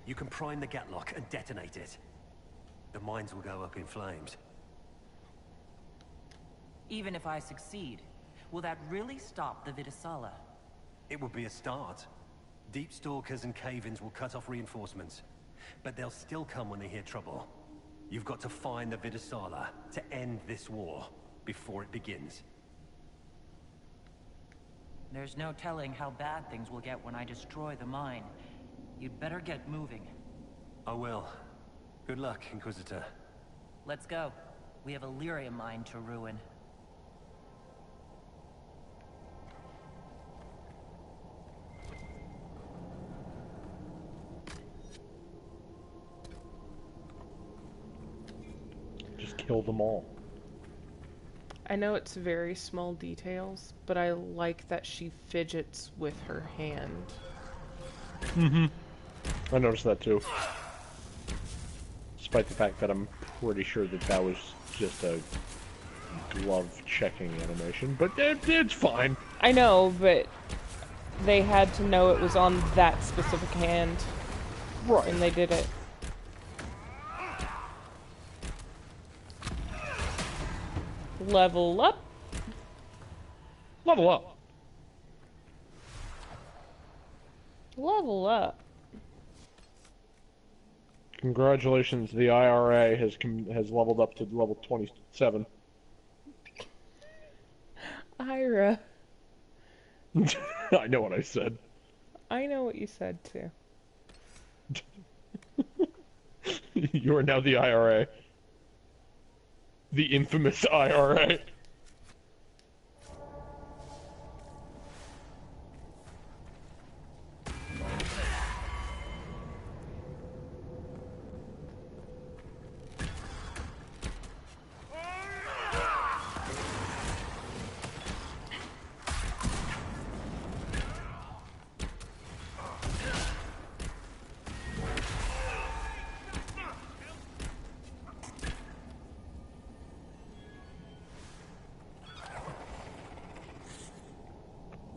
you can prime the Gatlock and detonate it. The mines will go up in flames. Even if I succeed, will that really stop the Vidisala? It will be a start. Deep Stalkers and Cave-ins will cut off reinforcements, but they'll still come when they hear trouble. You've got to find the Vidisala to end this war before it begins. There's no telling how bad things will get when I destroy the mine. You'd better get moving. I will. Good luck, Inquisitor. Let's go. We have a lyrium mine to ruin. Just kill them all. I know it's very small details, but I like that she fidgets with her hand. Mm-hmm. I noticed that too. Despite the fact that I'm pretty sure that that was just a glove-checking animation, but it's fine. I know, but they had to know it was on that specific hand. Right. And they did it. Level up. Level up. Level up. Congratulations, the IRA has leveled up to level 27. Ira. I know what I said. I know what you said too. You are now the IRA. The infamous IRA.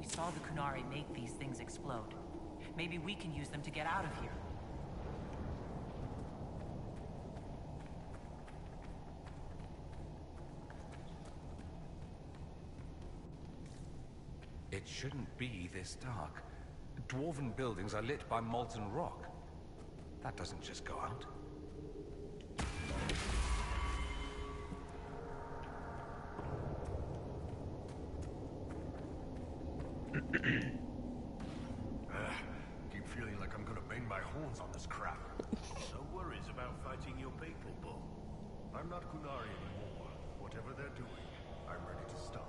Saw the Qunari make these things explode. Maybe we can use them to get out of here. It shouldn't be this dark. Dwarven buildings are lit by molten rock. That doesn't just go out. Keep feeling like I'm gonna bang my horns on this crap. No worries about fighting your people, Bull. I'm not Qunari anymore. Whatever they're doing, I'm ready to stop.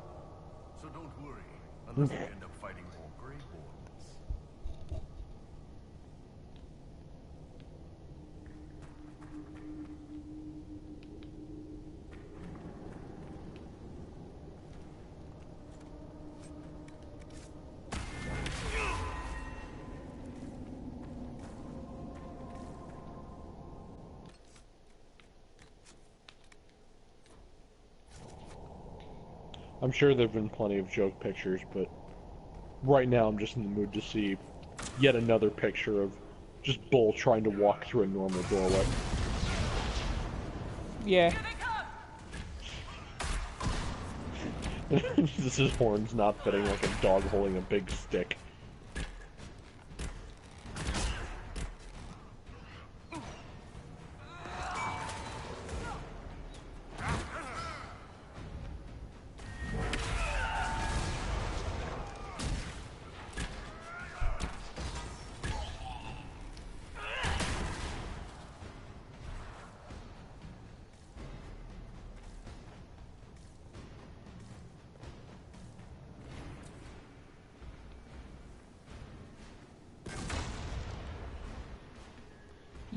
So don't worry, unless we end up fighting more Greyhorns. I'm sure there have been plenty of joke pictures, but right now I'm just in the mood to see yet another picture of just Bull trying to walk through a normal doorway. Yeah. This is horns not fitting like a dog holding a big stick.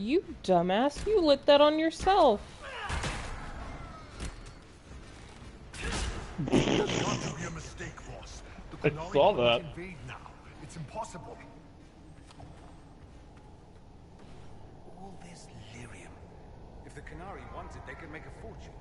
You dumbass, you lit that on yourself. That's got to be a mistake, boss. The I Qunari saw couldn't that. invade now. It's impossible. All this lyrium. If the Qunari want it, they can make a fortune.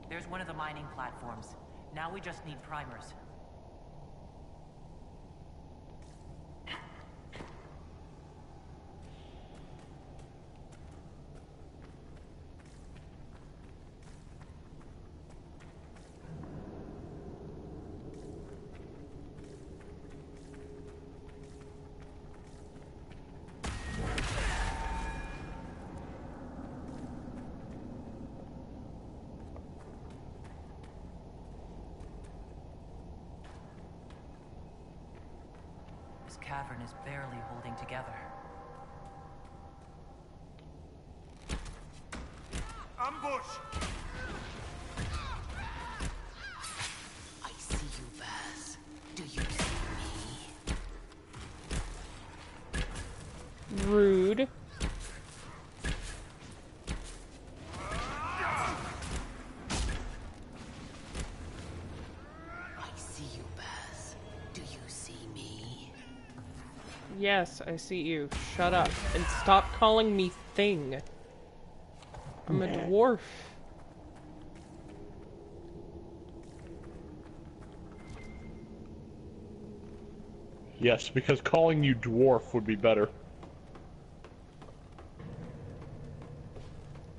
There's one of the mining platforms. Now we just need primers. This cavern is barely holding together. Ambush! I see you, Baz. Do you see me? Rude. I see you, Baz. Do you see me? Yes, I see you. Shut up. And stop calling me thing. I'm a dwarf. Yes, because calling you dwarf would be better.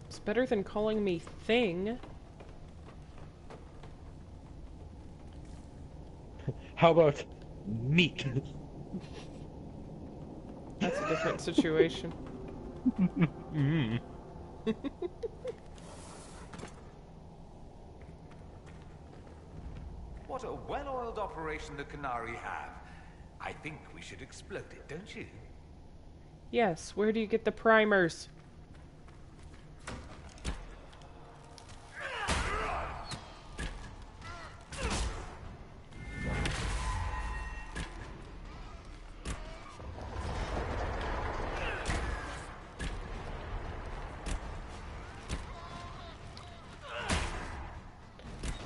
It's better than calling me thing. How about meat? That's a different situation. Mm. What a well-oiled operation the Qunari have. I think we should explode it, don't you? Yes, where do you get the primers?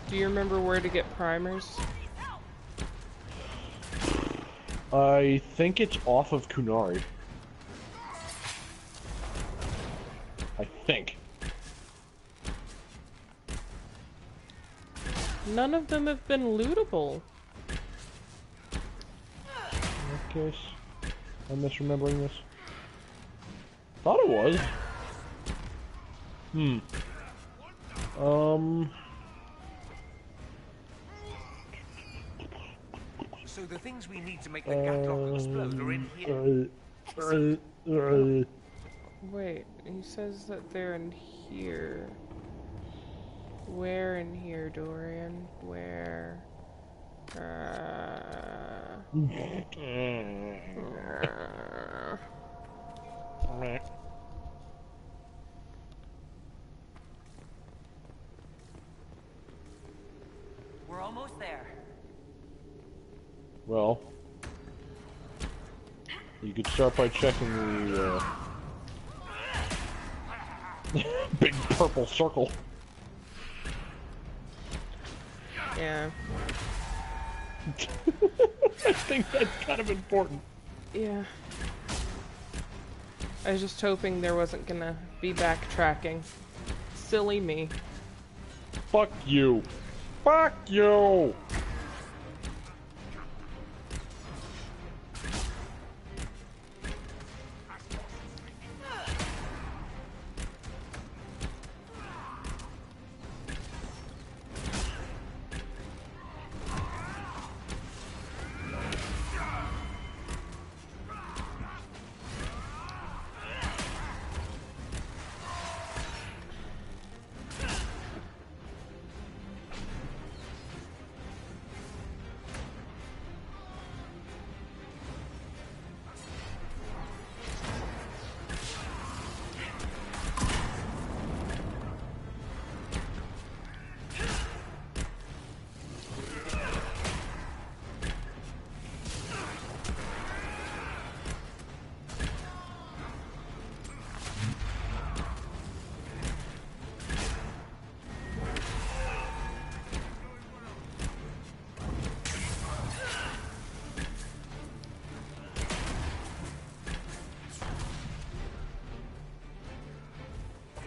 Do you remember where to get primers? I think it's off of Qunari. I think. None of them have been lootable. In that case, I'm misremembering this. Thought it was. So the things we need to make the Gatlock explode are in here. Wait, he says that they're in here. Where in here, Dorian? Where? We're almost there. Well, you could start by checking the big purple circle. Yeah. I think that's kind of important. Yeah. I was just hoping there wasn't gonna be backtracking. Silly me. Fuck you. Fuck you!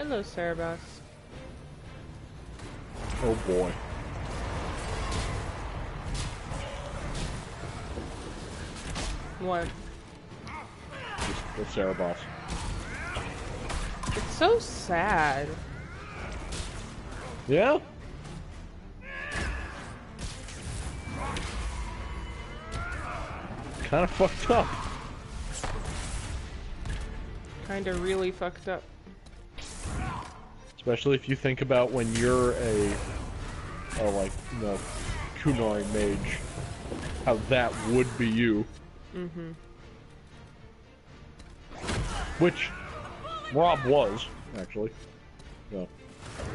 Hello, Cerebos. Oh boy. What? The Cerebos. It's so sad. Yeah? Kind of fucked up. Kinda really fucked up. Especially if you think about when you're a like, you know, Kunari mage. How that would be you. Mm-hmm. Which Rob was, actually. So.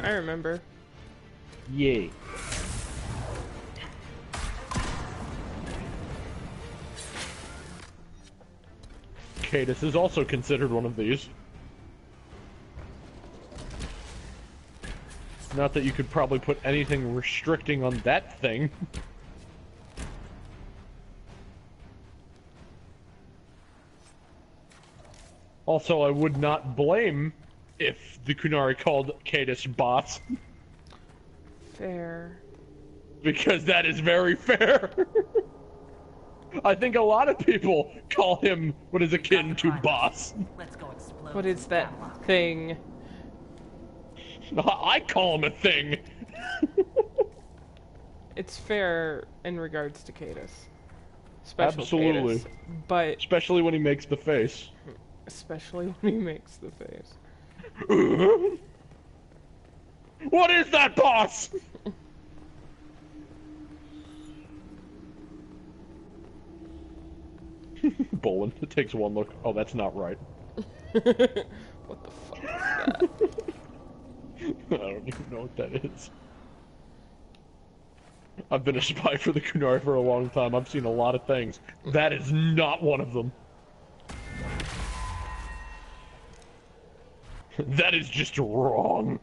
I remember. Yay. Cadus is also considered one of these. Not that you could probably put anything restricting on that thing. Also, I would not blame if the Kunari called Cadus boss. Fair. Because that is very fair. I think a lot of people call him what is akin to boss. Let's go explode. What is that thing? I call him a thing. It's fair in regards to Cadus. Special Absolutely. Cadus, but especially when he makes the face. Especially when he makes the face. What is that, boss? Bolin, it takes one look. Oh, that's not right. What the fuck is that? I don't even know what that is. I've been a spy for the Kunari for a long time. I've seen a lot of things. That is not one of them. That is just wrong.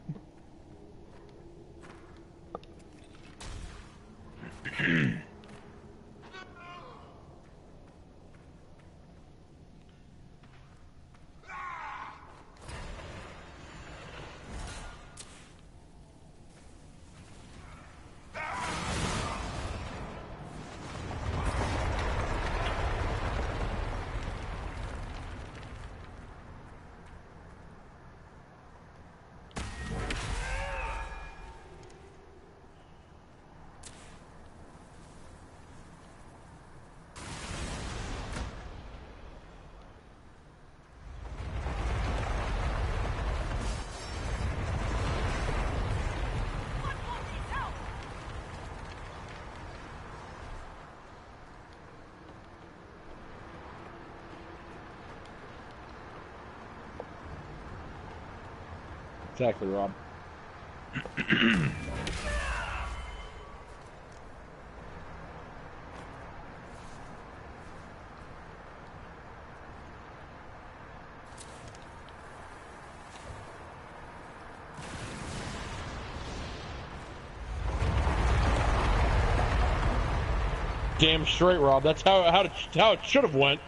Exactly, Rob. Damn straight, Rob. That's how it should have went.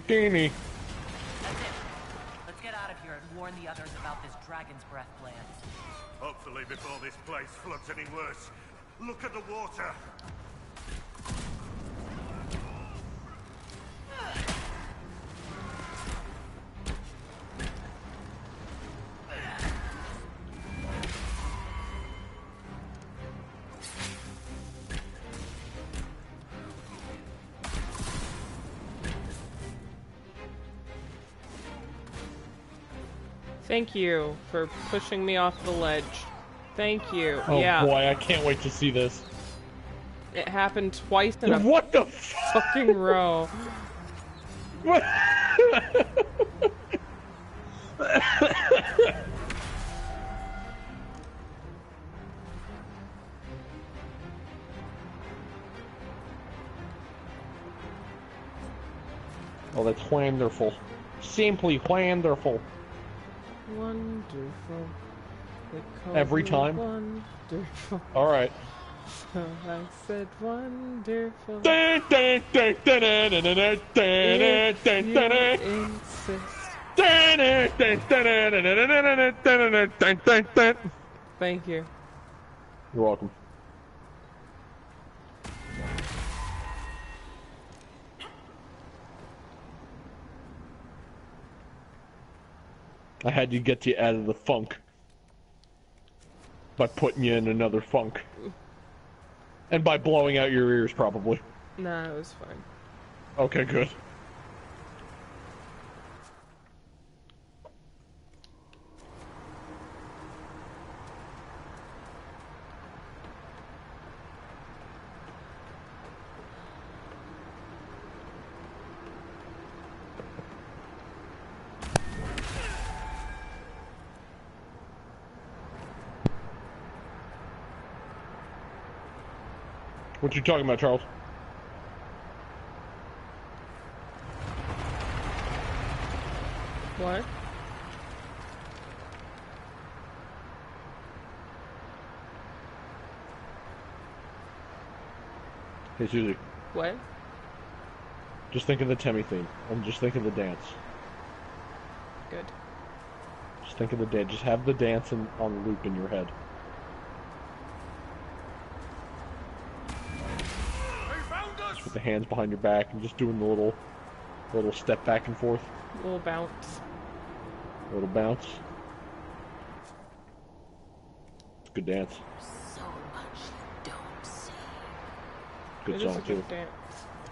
Teeny. Let's get out of here and warn the others about this Dragon's Breath plan. Hopefully before this place floods any worse. Look at the water. Thank you for pushing me off the ledge. Thank you. Oh yeah. boy, I can't wait to see this. It happened twice in a what the fucking row. Oh, that's wonderful. Simply wonderful. Wonderful. They call Every me time? Wonderful. Alright. So I said wonderful. Dun, dun, dun, dun, dun, dun, dun, dun, If dun, you dun, dun. insist. Dun, dun, dun, dun, dun, dun, dun, dun, dun, dun, dun, dun. Thank you. You're welcome. I had to get you out of the funk by putting you in another funk. And by blowing out your ears, probably. Nah, it was fine. Okay, good. What you talking about, Charles? What? Hey, Suzie. What? Just think of the Temmie theme, and just think of the dance. Good. Just think of the dance. Just have the dance on loop in your head. Just with the hands behind your back and just doing the little step back and forth. Little bounce. Little bounce. It's a good dance. So much you don't see. Good It song is a too. good dance.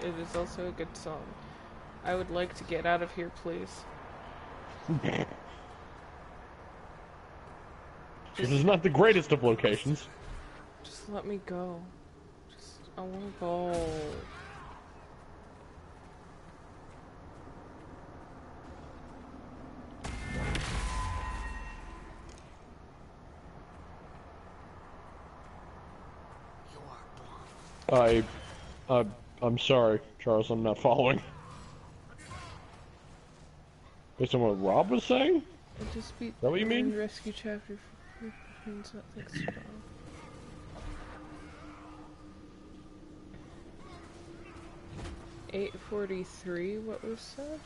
It is also a good song. I would like to get out of here, please. This is not the greatest of locations. Just let me go. I wanna go. I'm sorry, Charles, I'm not following. Based on what Rob was saying? I just beat that what you mean? Rescue chapter means nothing strong. $8.43, what was said?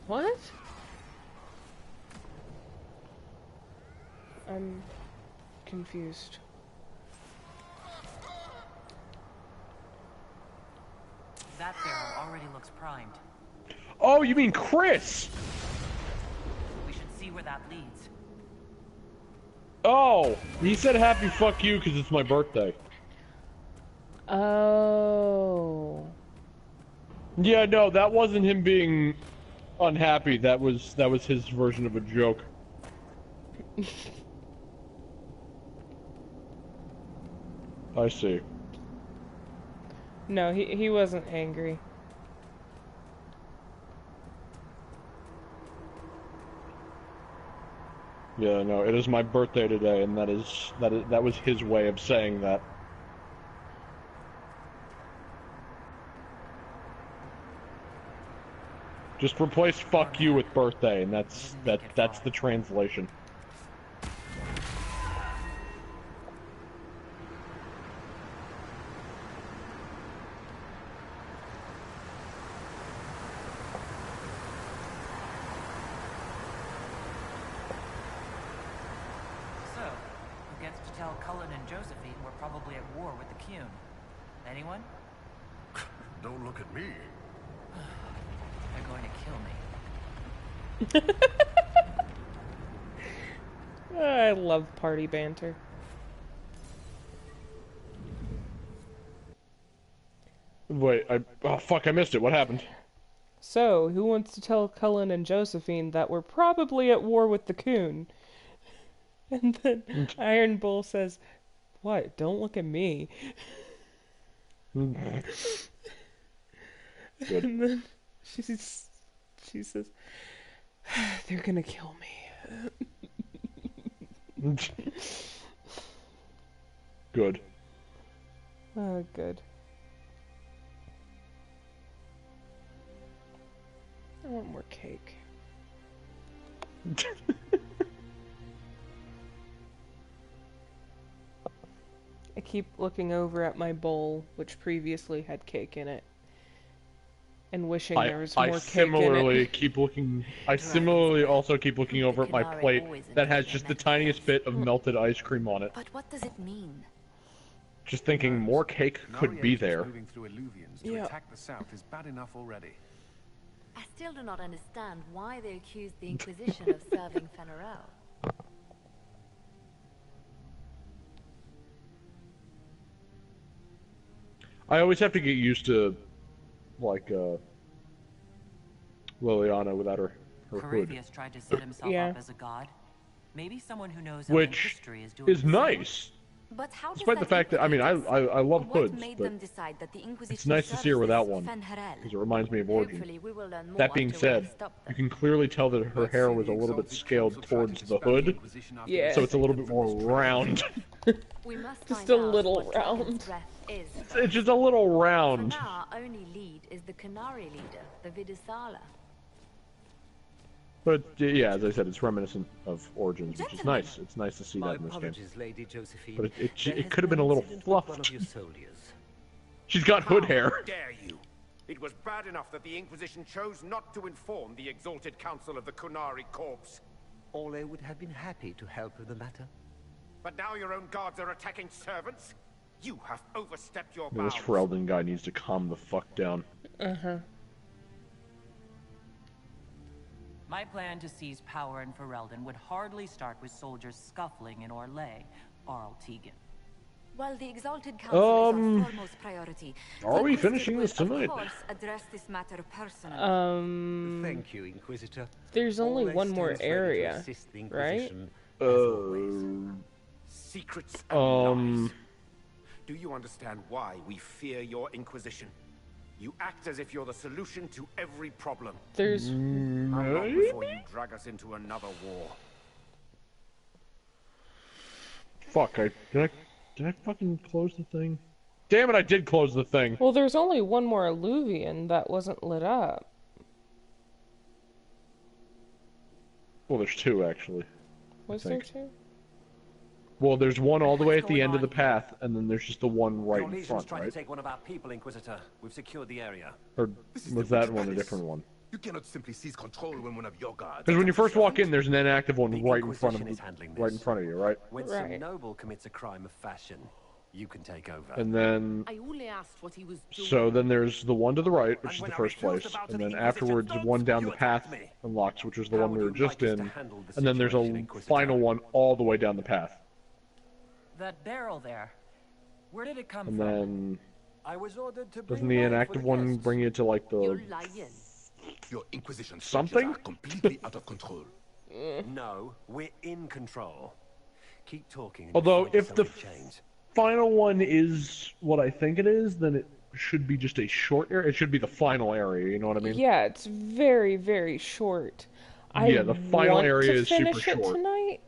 What? I'm confused. That barrel already looks primed. Oh, you mean Chris? We should see where that leads. Oh, he said happy fuck you because it's my birthday. Oh. Yeah, no, that wasn't him being unhappy. That was his version of a joke. I see. No, he wasn't angry. Yeah, no, it is my birthday today, and that was his way of saying that. Just replace "fuck you" with "birthday," and that's the translation. So, who gets to tell Cullen and Josephine we're probably at war with the Qun? Anyone? Don't look at me. They're going to kill me. I love party banter. Wait, oh fuck, I missed it. What happened? So, who wants to tell Cullen and Josephine that we're probably at war with the Qun? And then Iron Bull says, "What? Don't look at me." Good. And then she says, "They're gonna kill me." Good. Oh, good. I want more cake. I keep looking over at my bowl, which previously had cake in it, and wishing there was more cake in it. I similarly also keep looking over at my plate that has just the tiniest bit of melted ice cream on it. But what does it mean? Just thinking more cake could be there. Moving through Illuvians to attack the south is bad enough already. I still do not understand why they accused the Inquisition of serving Fenerel. I always have to get used to, like, Liliana without her hood. Caravius tried to set himself up as a god. Maybe someone who knows Which history is doing is nice. But how Despite the fact that, I mean, I love hoods, but it's nice to see her without one, because it reminds me of Origin. That being said, you can clearly tell that her hair was a little bit scaled towards the hood, so it's a little bit more round. Just a little round. It's just a little round. Our only lead is the Canary leader, the Vidisala. But yeah, as I said, it's reminiscent of Origins, which is nice. It's nice to see that in this game. Lady Josephine. But it could have been a little fluffed. She's got How hood hair. dare you? It was bad enough that the Inquisition chose not to inform the Exalted Council of the Kunari Corps. Ole would have been happy to help with the matter. But now your own guards are attacking servants? You have overstepped your This bounds. Ferelden guy needs to calm the fuck down. My plan to seize power in Ferelden would hardly start with soldiers scuffling in Orlais or Altegan. While the Exalted Council is our foremost priority, Are we finishing this tonight? of course address this matter personally. Thank you, Inquisitor. There's only one more area, right? Secrets and lies. Do you understand why we fear your Inquisition? You act as if you're the solution to every problem. There's... How long before you drag us into another war? Fuck, did I fucking close the thing? Damn it, I did close the thing. Well, there's only one more Illuvian that wasn't lit up. Well, there's two, actually. Was there two? Well, there's one all the way at the end of the path, and then there's just the one right in front, trying right? to take one of our people, Inquisitor. We've secured the area. Or was that one a different one? You cannot simply seize control when one of your guards... Because when you first walk in, there's an inactive one right in front of you, right? When some noble commits a crime of fashion, you can take over. And then... I only asked what he was doing. So then there's the one to the right, which is the first place, and then afterwards one down the path unlocks, which was the one we were just in, and then there's a final one all the way down the path. That barrel there, where did it come And from? then... I was ordered to Doesn't the inactive one bring you to, like, the... Your Inquisition something? are completely out of control. No, we're in control. Keep talking. Although, if the final one is what I think it is, then it should be just a short area. It should be the final area, you know what I mean? Yeah, it's very, very short. Yeah, the final area is super finish it short. tonight.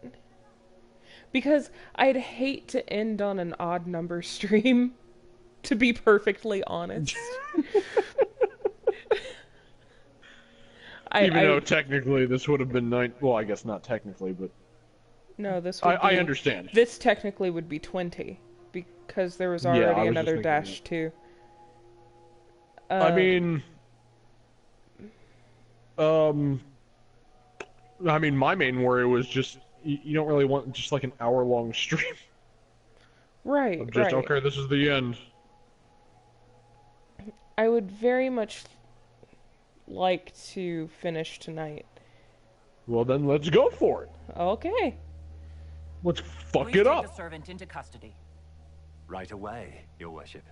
Because I'd hate to end on an odd number stream, to be perfectly honest. Even though technically this would have been 9... Well, I guess not technically, but... No, this would I be... understand. This technically would be 20, because there was already another dash, too. I mean... my main worry was just... You don't really want just like an hour-long stream. Right, Of just, okay, this is the end. I would very much like to finish tonight. Well, then let's go for it. Okay. Let's fuck Please it take up. the servant into custody. Right away, Your Worship.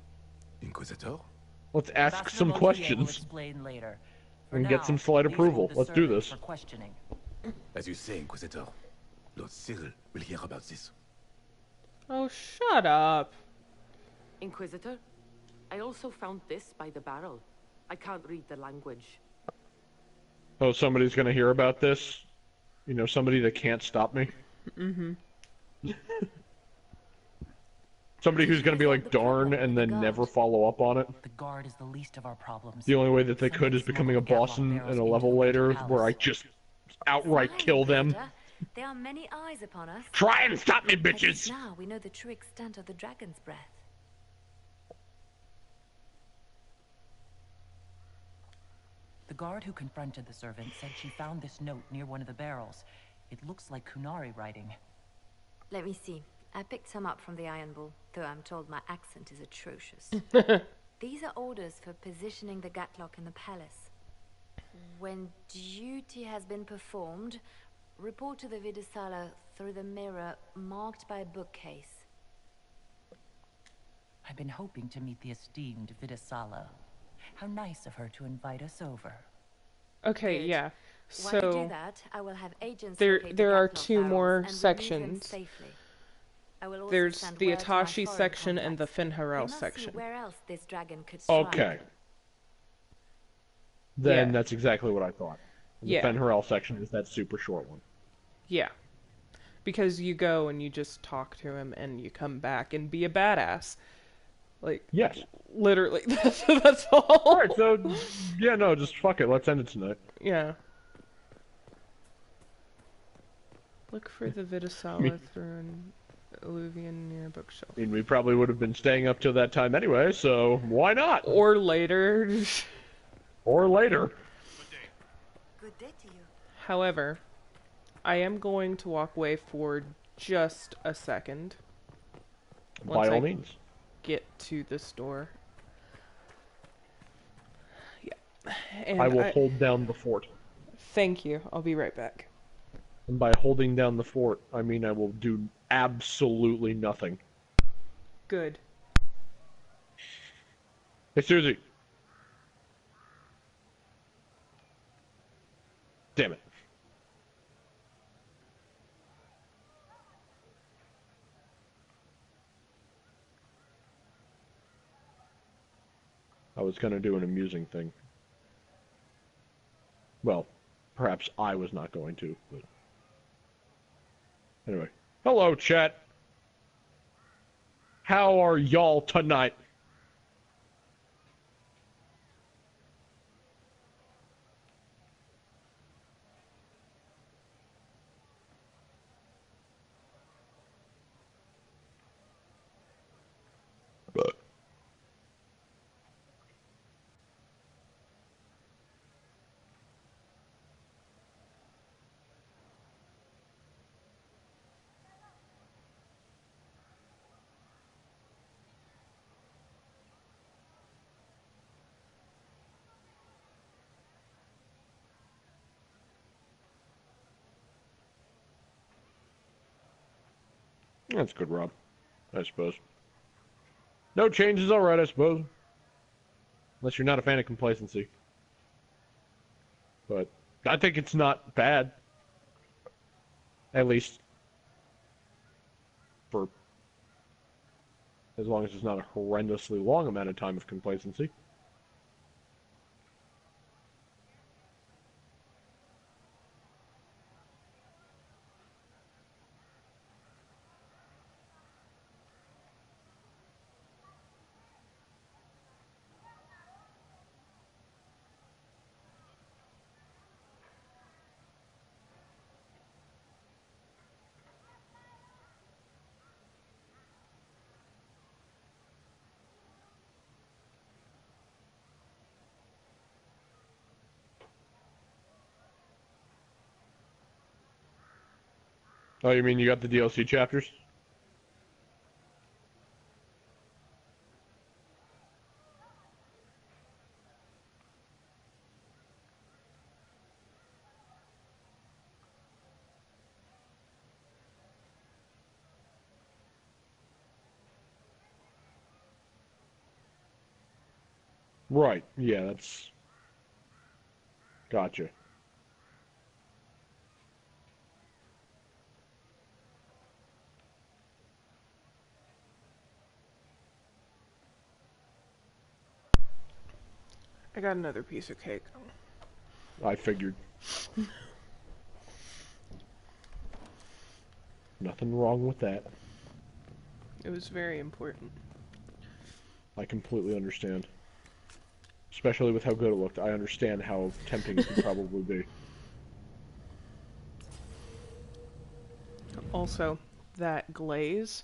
Inquisitor? Let's ask Ambassador some Montier will questions. explain later. For And get now, some slight please approval. hold the Let's do servant this. For questioning. As you say, Inquisitor, Lord Cyril will hear about this. Oh, shut up. Inquisitor, I also found this by the barrel. I can't read the language. Oh, somebody's gonna hear about this? You know, somebody that can't stop me? Mm-hmm. Somebody who's gonna be like, darn, and then never follow up on it. The guard is the least of our problems. The only way that they could is becoming a boss in a level later, where I just outright kill them. There are many eyes upon us. Try and stop me, At bitches! least now we know the true extent of the dragon's breath. The guard who confronted the servant said she found this note near one of the barrels. It looks like Kunari writing. Let me see. I picked some up from the Iron Bull, though I'm told my accent is atrocious. These are orders for positioning the Gatlock in the palace. When duty has been performed, report to the Vidisala through the mirror marked by a bookcase. I've been hoping to meet the esteemed Vidisala. How nice of her to invite us over. Okay, yeah. While you do So that, I will have agents there locate the are Gatlock two barrels more and remove them sections. safely. I will also There's send the word to my Atashi foreign section and the contacts. They Finharel must see section. where else this dragon could strike. Okay. Then Yeah. that's exactly what I thought. The Yeah. Fenharel section is that super short one. Yeah. Because you go and you just talk to him and you come back and be a badass. Like, yes. Literally. That's all. Alright, so, yeah, no, just fuck it. Let's end it tonight. Yeah. Look for the Vidisala through an alluvian near a bookshelf. I mean, we probably would have been staying up till that time anyway, so why not? Or later. Or later. Good day to you. However, I am going to walk away for just a second. By all means. Get to the store. Yeah. And I will hold down the fort. Thank you. I'll be right back. And by holding down the fort, I mean I will do absolutely nothing. Good. Hey, Suzie. Damn it. I was going to do an amusing thing. Well, perhaps I was not going to, but... Anyway. Hello, chat. How are y'all tonight? That's good, Rob. I suppose. No change is alright, I suppose. Unless you're not a fan of complacency. But I think it's not bad. At least for as long as it's not a horrendously long amount of time of complacency. Oh, you mean you got the DLC chapters? Right, yeah, that's... Gotcha. I got another piece of cake. I figured. Nothing wrong with that. It was very important. I completely understand. Especially with how good it looked. I understand how tempting it could probably be. Also, that glaze,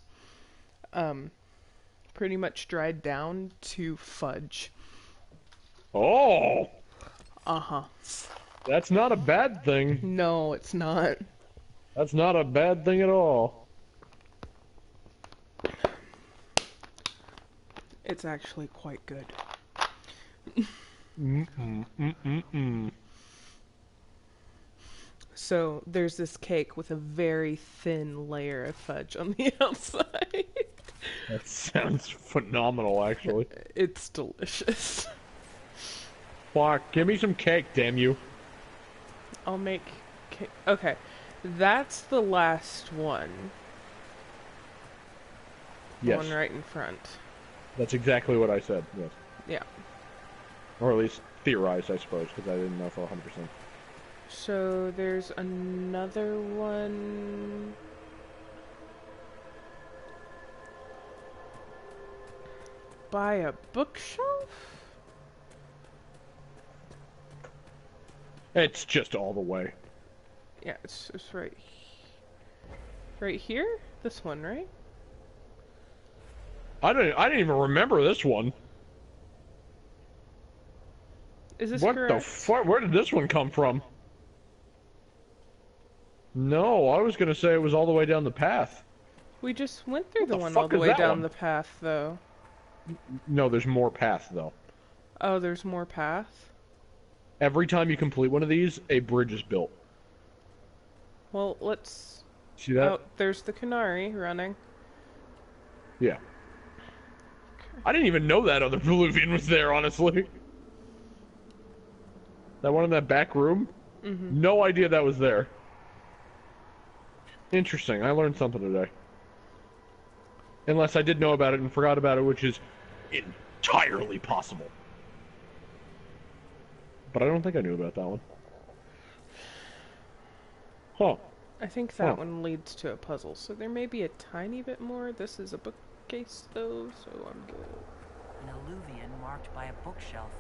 pretty much dried down to fudge. Oh! Uh-huh. That's not a bad thing. No, it's not. That's not a bad thing at all. It's actually quite good. So, there's this cake with a very thin layer of fudge on the outside. That sounds phenomenal, actually. It's delicious. Fuck, give me some cake, damn you. I'll make cake. Okay, that's the last one. The Yes. one right in front. That's exactly what I said, yes. Yeah. Or at least theorized, I suppose, because I didn't know for 100%. So there's another one. By a bookshelf? It's just all the way. Yeah, it's right here? This one, right? I didn't even remember this one. Is this what correct? the fuck? Where did this one come from? No, I was gonna say it was all the way down the path. We just went through the one fuck all the is way that down one? the path, though. No, there's more path, though. Oh, there's more path? Every time you complete one of these, a bridge is built. Well, let's... See that? Oh, there's the Canary running. Yeah. I didn't even know that other Peruvian was there, honestly. That one in that back room? Mm-hmm. No idea that was there. Interesting, I learned something today. Unless I did know about it and forgot about it, which is entirely possible. But I don't think I knew about that one. Huh. I think that one leads to a puzzle, so there may be a tiny bit more. This is a bookcase, though, so I'm good. An alluvion marked by a bookshelf.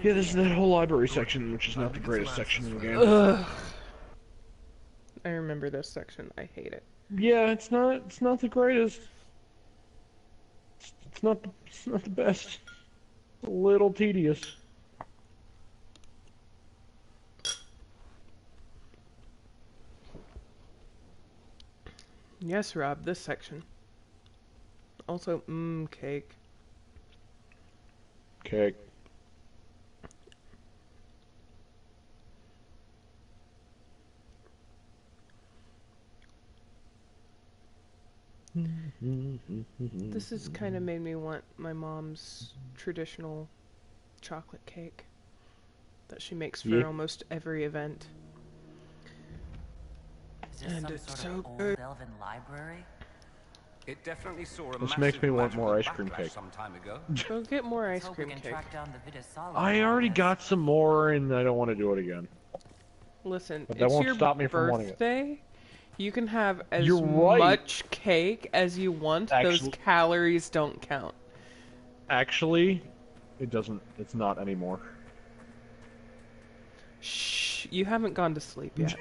Yeah, this is that whole library section, which is not the greatest section in the game. Ugh. I remember this section. I hate it. Yeah, it's not the greatest. It's not the best. It's a little tedious. Yes, Rob, this section. Also, cake. Cake. This has kind of made me want my mom's traditional chocolate cake that she makes for almost every event. Is this And some it's sort so of old good. elven library? It definitely saw a This makes me want more ice cream backlash cake. some time ago. Go get more ice Hope we cream can cake. track down the Vidasala. I already got some more, and I don't want to do it again. Listen, But that it's won't your stop me from wanting it. birthday. You can have as You're right. much cake as you want. Those Actually- calories don't count. Actually, it doesn't. It's not anymore. Shh, you haven't gone to sleep yet.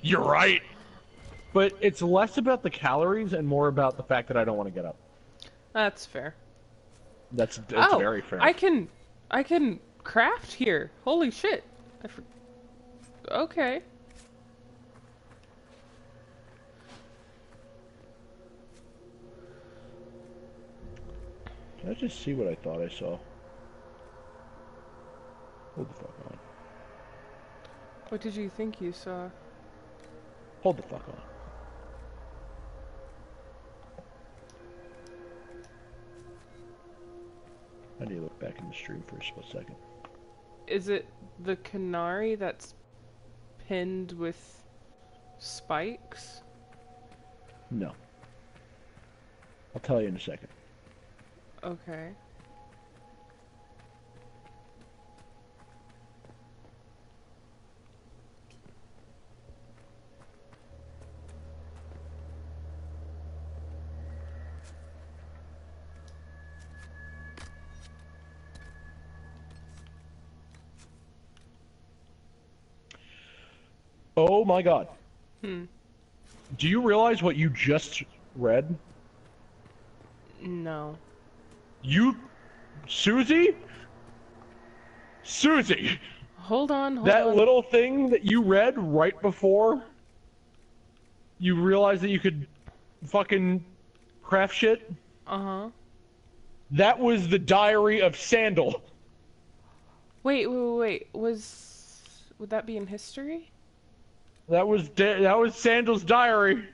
You're right. But it's less about the calories and more about the fact that I don't want to get up. That's fair. It's Oh, very fair. I can craft here. Holy shit. Okay. Can I just see what I thought I saw? Hold the fuck on. What did you think you saw? Hold the fuck on. I need to look back in the stream for a split second. Is it the Canary that's pinned with spikes? No. I'll tell you in a second. Okay. Oh my god. Hmm. Do you realize what you just read? No. Suzie? Suzie! Hold on. That little thing that you read right before you realized that you could fucking craft shit? Uh-huh. That was the diary of Sandal. Wait. Would that be in history? That was Sandal's diary.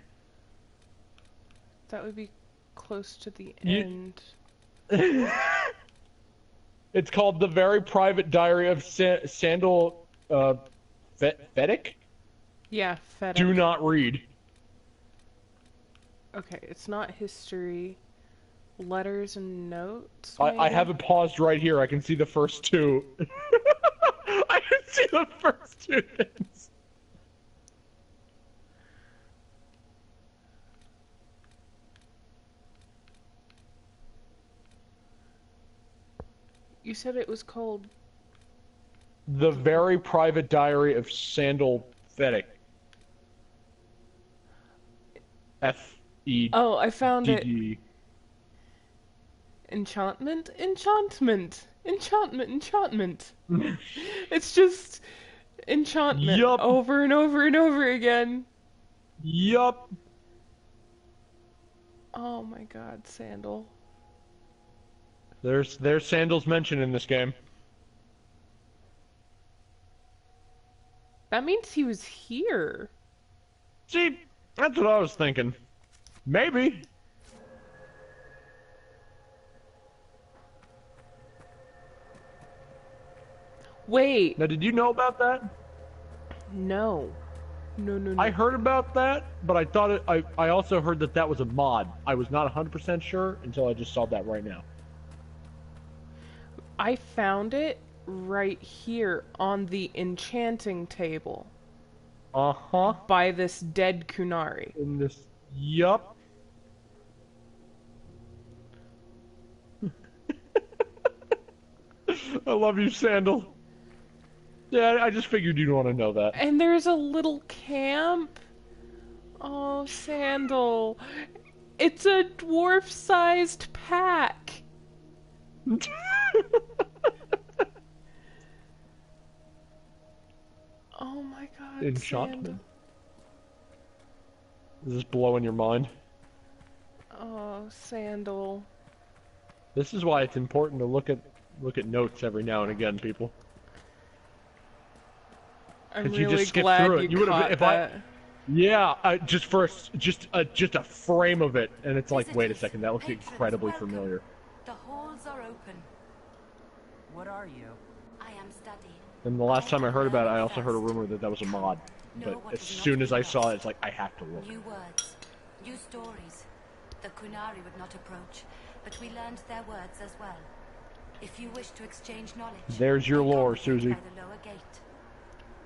That would be close to the end. It's called The Very Private Diary of Sandal Fedek? Yeah, Fedek. Do not read. Okay, it's not history. Letters and notes? I have it paused right here. I can see the first two. I can see the first two things. You said it was called... The Very Private Diary of Sandal Fedek. F-E... Oh, I found it. D-D. Enchantment? Enchantment! It's just... enchantment over and over and over again. Yup. Oh my god, Sandal. There's Sandal's mentioned in this game. That means he was here. See, that's what I was thinking. Maybe. Wait. Now, did you know about that? No. No. I heard about that, but I thought I also heard that was a mod. I was not 100% sure until I just saw that right now. I found it right here on the enchanting table. Uh-huh. By this dead Kunari. In this... Yup. I love you, Sandal. Yeah, I just figured you'd want to know that. And there's a little camp. Oh, Sandal. It's a dwarf-sized pack. Oh my god, Enchantment. Sandal. Is this blowing your mind? Oh, Sandal. This is why it's important to look at notes every now and again, people. I'm really glad you caught that. Yeah, just a frame of it, and it's like, wait a second, that looks incredibly familiar. The halls are open. What are you? I am study. And the last time I heard about it, I also heard a rumor that was a mod. But as soon as I saw it, it's like, I have to look. New words, new stories. The Kunari would not approach, but we learned their words as well. If you wish to exchange knowledge, there's your lore, Suzie. by the lower gate.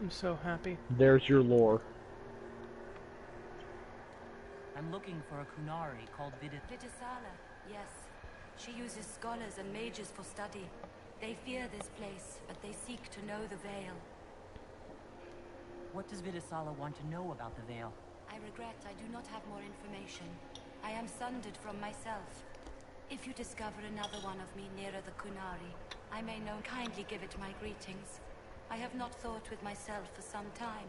I'm so happy. There's your lore. I'm looking for a Kunari called Vidisala, yes. She uses scholars and mages for study. They fear this place, but they seek to know the Veil. What does Vidisala want to know about the Veil? I regret I do not have more information. I am sundered from myself. If you discover another one of me nearer the Kunari, I may know kindly give it my greetings. I have not thought with myself for some time.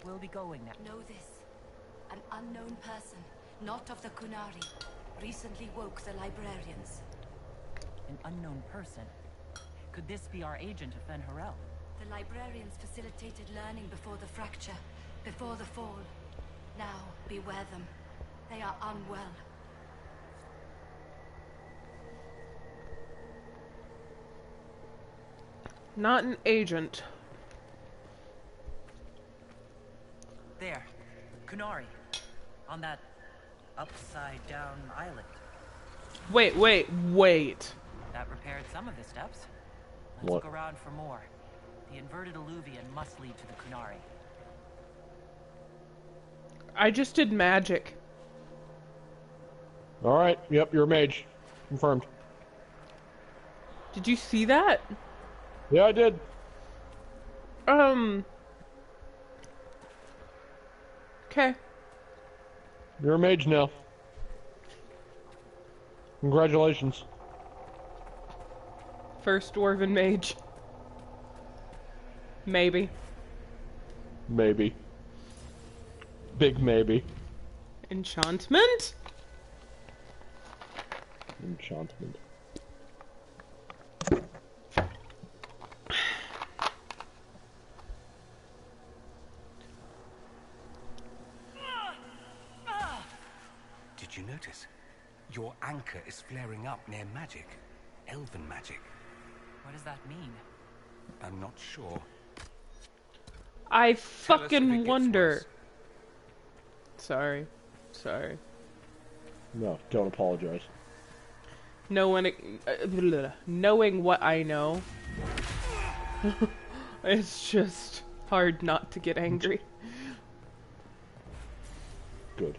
We'll be going now. Know this. An unknown person, not of the Kunari, recently woke the librarians. An unknown person? Could this be our agent of Ben Harel? The librarians facilitated learning before the fracture, before the fall. Now, beware them. They are unwell. Not an agent. There. Kunari. On that upside-down island. Wait. That repaired some of the steps. Let's What? look around for more. The inverted alluvion must lead to the Kunari. I just did magic. Alright, yep, you're a mage. Confirmed. Did you see that? Yeah, I did. Okay. You're a mage now. Congratulations. First dwarven mage. Maybe. Maybe. Big maybe. Enchantment? Enchantment. Did you notice? Your anchor is flaring up near magic. Elven magic. What does that mean? I'm not sure. I Tell us if it fucking gets wonder. worse. Sorry. Sorry. No, don't apologize. Knowing what I know, it's just hard not to get angry. Good.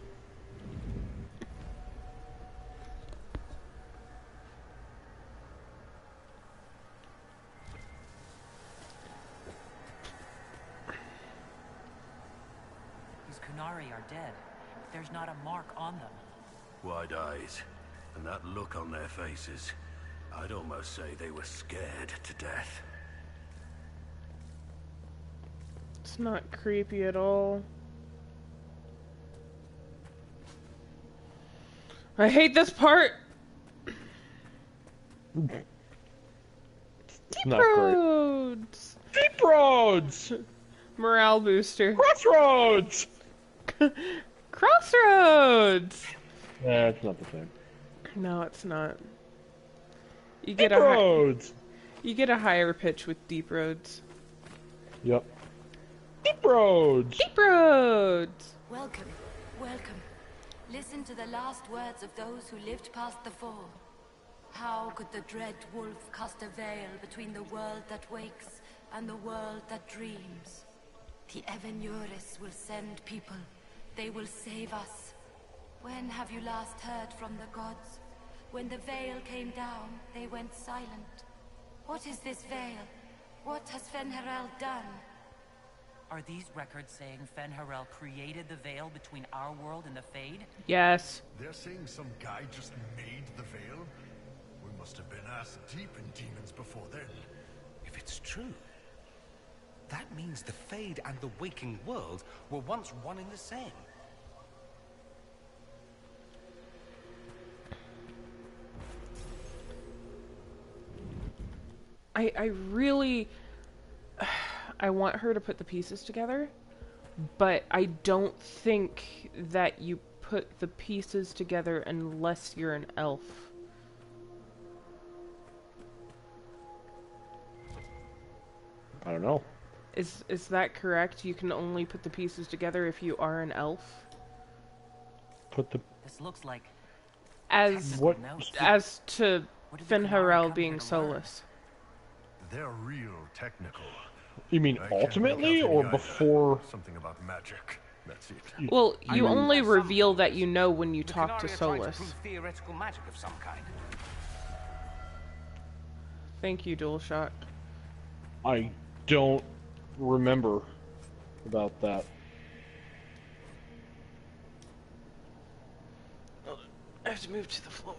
These Kunari are dead. There's not a mark on them. Wide eyes, and that look on their faces. I'd almost say they were scared to death. It's not creepy at all. I hate this part! Not Deep great. roads! Deep roads! Morale booster. Crossroads! Crossroads! It's not the same. No, it's not. You Deep get roads! You get a higher pitch with deep roads. Yep. Deep roads! Deep roads! Welcome, welcome. Listen to the last words of those who lived past the fall. How could the dread wolf cast a veil between the world that wakes and the world that dreams? The Evenuris will send people. They will save us. When have you last heard from the gods? When the veil came down, they went silent. What is this veil? What has Fen'Harel done? Are these records saying Fen'Harel created the veil between our world and the Fade? Yes. They're saying some guy just made the veil? We must have been ass deep in demons before then. If it's true, that means the Fade and the waking world were once one and the same. I really... I want her to put the pieces together, but I don't think that you put the pieces together unless you're an elf. I don't know. Is that correct? You can only put the pieces together if you are an elf? Put the... This looks like... As What? as to What did the Kunari Fen'Harel come being here to learn? soulless. They're real technical. You mean I can't ultimately, make out or any before? Something about magic. That's it. Well, I you mean- only reveal that you know when you The talk to Kunari are trying Solus. prove theoretical magic of some kind. Thank you, DualShock. I don't remember about that. I have to move to the floor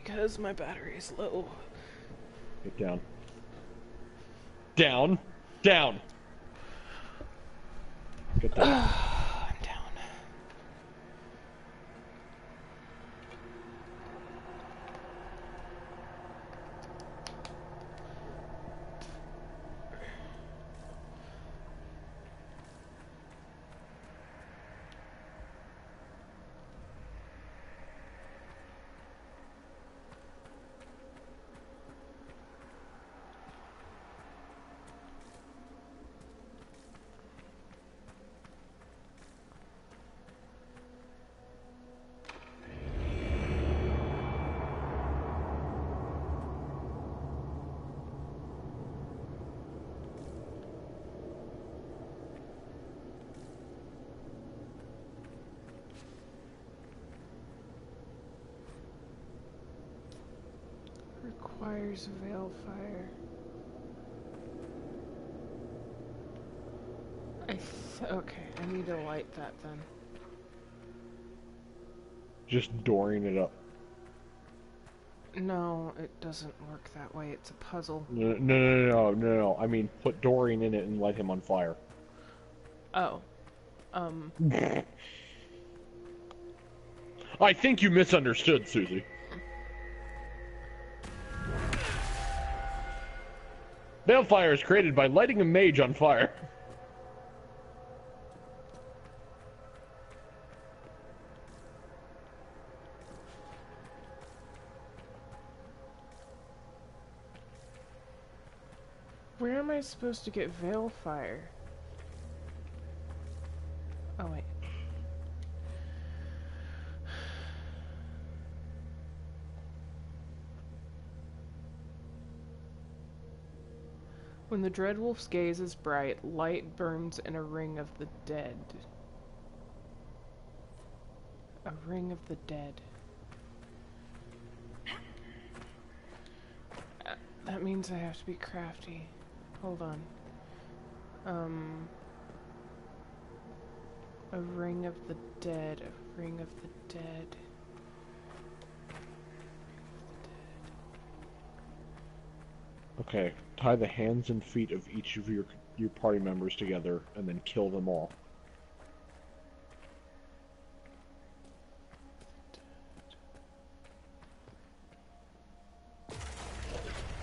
because my battery is low. Get down. Down. Down. Get down. I'm down. Requires veil fire. I Okay, I need to light that then. Just dooring it up. No, it doesn't work that way. It's a puzzle. No. I mean, put Dorian in it and light him on fire. Oh. I think you misunderstood, Suzie. Balefire is created by lighting a mage on fire. Where am I supposed to get Balefire? Oh, wait. When the Dreadwolf's gaze is bright, light burns in a ring of the dead. A ring of the dead. That means I have to be crafty. Hold on. A ring of the dead. A ring of the dead. Okay, tie the hands and feet of each of your party members together, and then kill them all.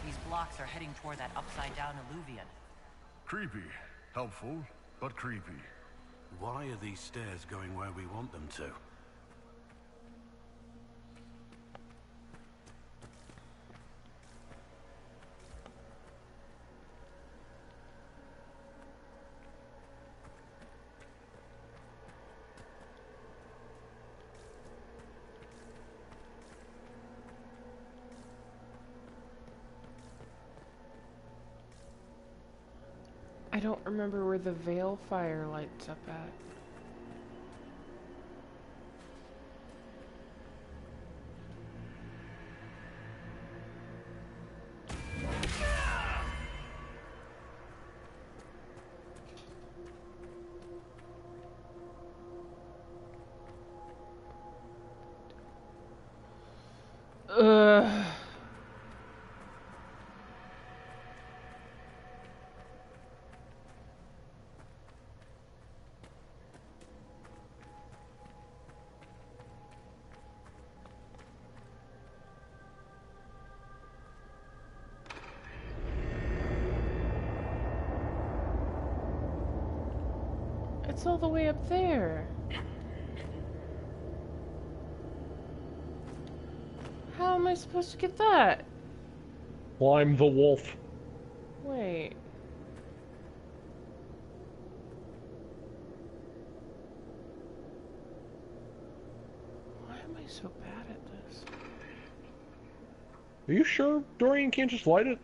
These blocks are heading toward that upside-down alluvion. Creepy. Helpful, but creepy. Why are these stairs going where we want them to? I don't remember where the Balefire lights up at. Ugh. It's all the way up there. How am I supposed to get that? Climb the wolf. Wait. Why am I so bad at this? Are you sure Dorian can't just light it?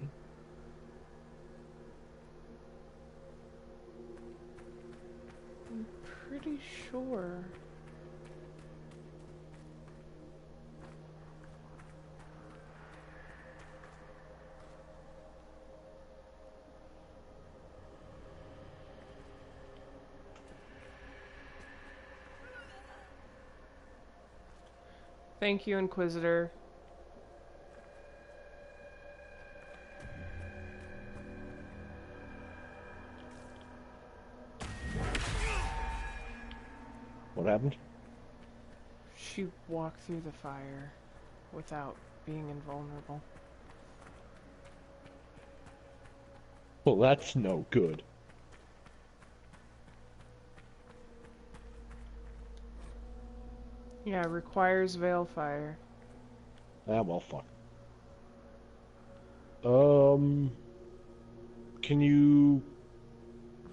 I'm pretty sure. Thank you, Inquisitor. What happened? She walked through the fire without being invulnerable. Well, that's no good. Yeah, requires Balefire. Ah, well, fuck. Can you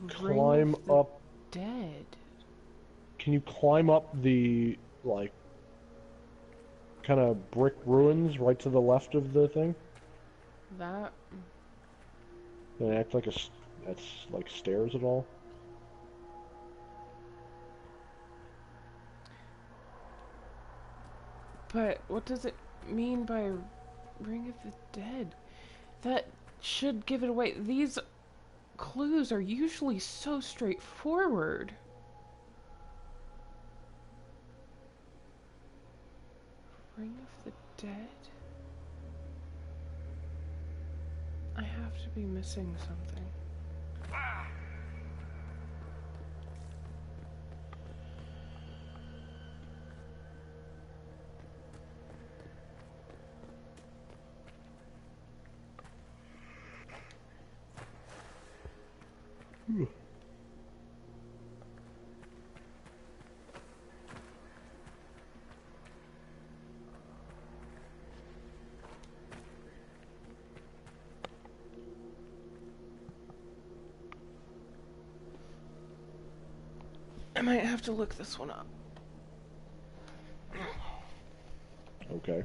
climb up? Dead. Can you climb up the, like, kind of brick ruins right to the left of the thing? That. And act like that's like stairs at all? But what does it mean by Ring of the Dead? That should give it away. These clues are usually so straightforward. Ring of the Dead? I have to be missing something. I might have to look this one up. Okay.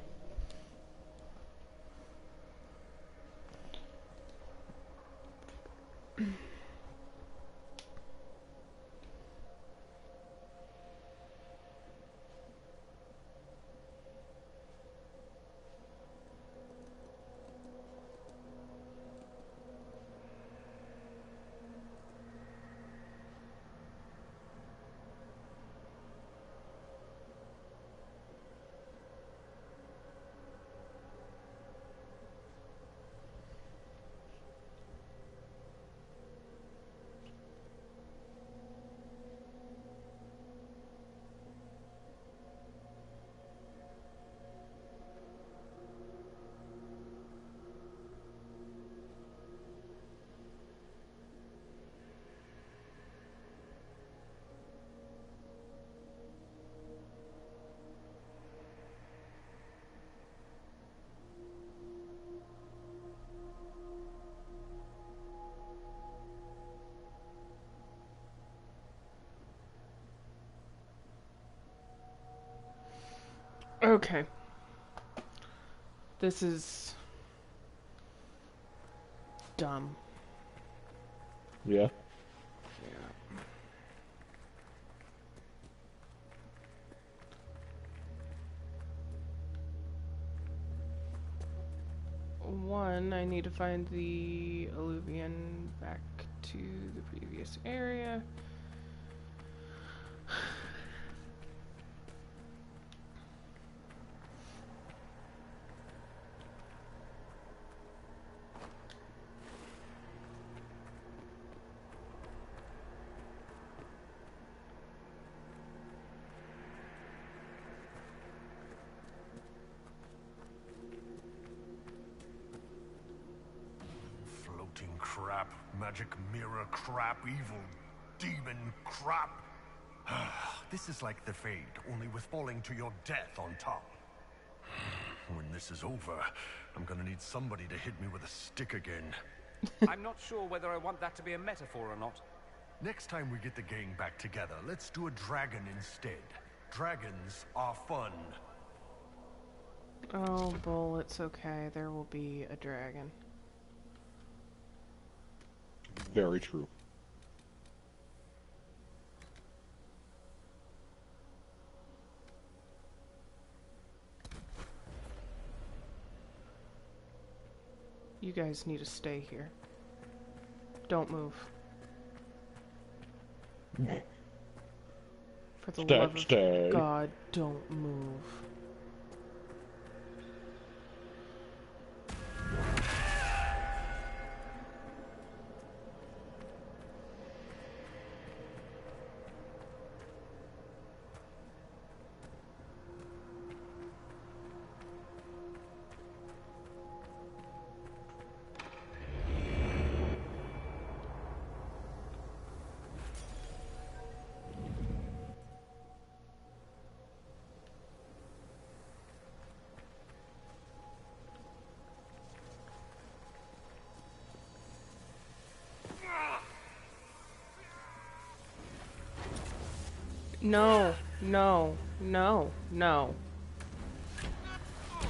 Okay. This is dumb. Yeah. One, I need to find the alluvion back to the previous area. Crap, magic mirror crap, evil demon crap. This is like the Fade, only with falling to your death on top. When this is over, I'm gonna need somebody to hit me with a stick again. I'm not sure whether I want that to be a metaphor or not. Next time we get the gang back together, let's do a dragon instead. Dragons are fun. Oh, Bull, it's okay. There will be a dragon. Very true. You guys need to stay here. Don't move. For the love of God, don't move. No, no, no, no.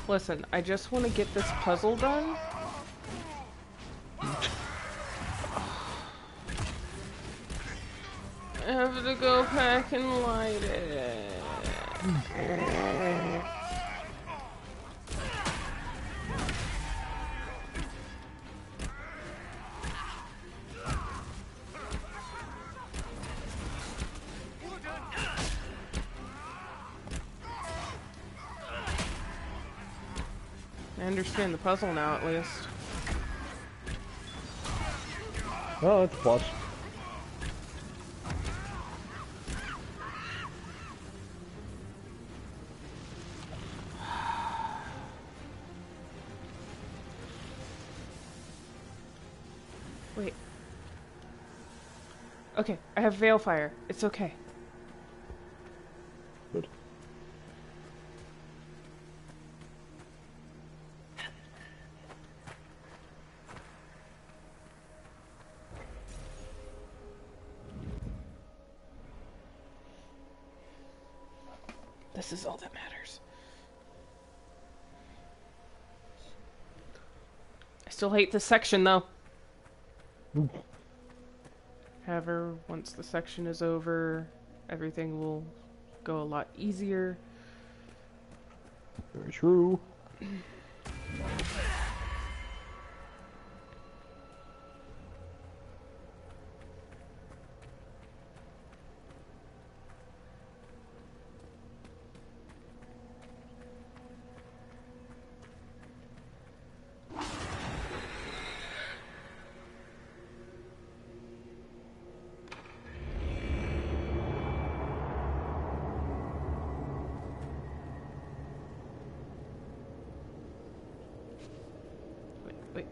Listen, I just want to get this puzzle done. I have to go back and light it. understand the puzzle now, at least. Oh, that's a plus. Wait. Okay, I have Veil Fire. It's okay. Good. This is all that matters. I still hate this section, though. However, once the section is over, everything will go a lot easier. Very true.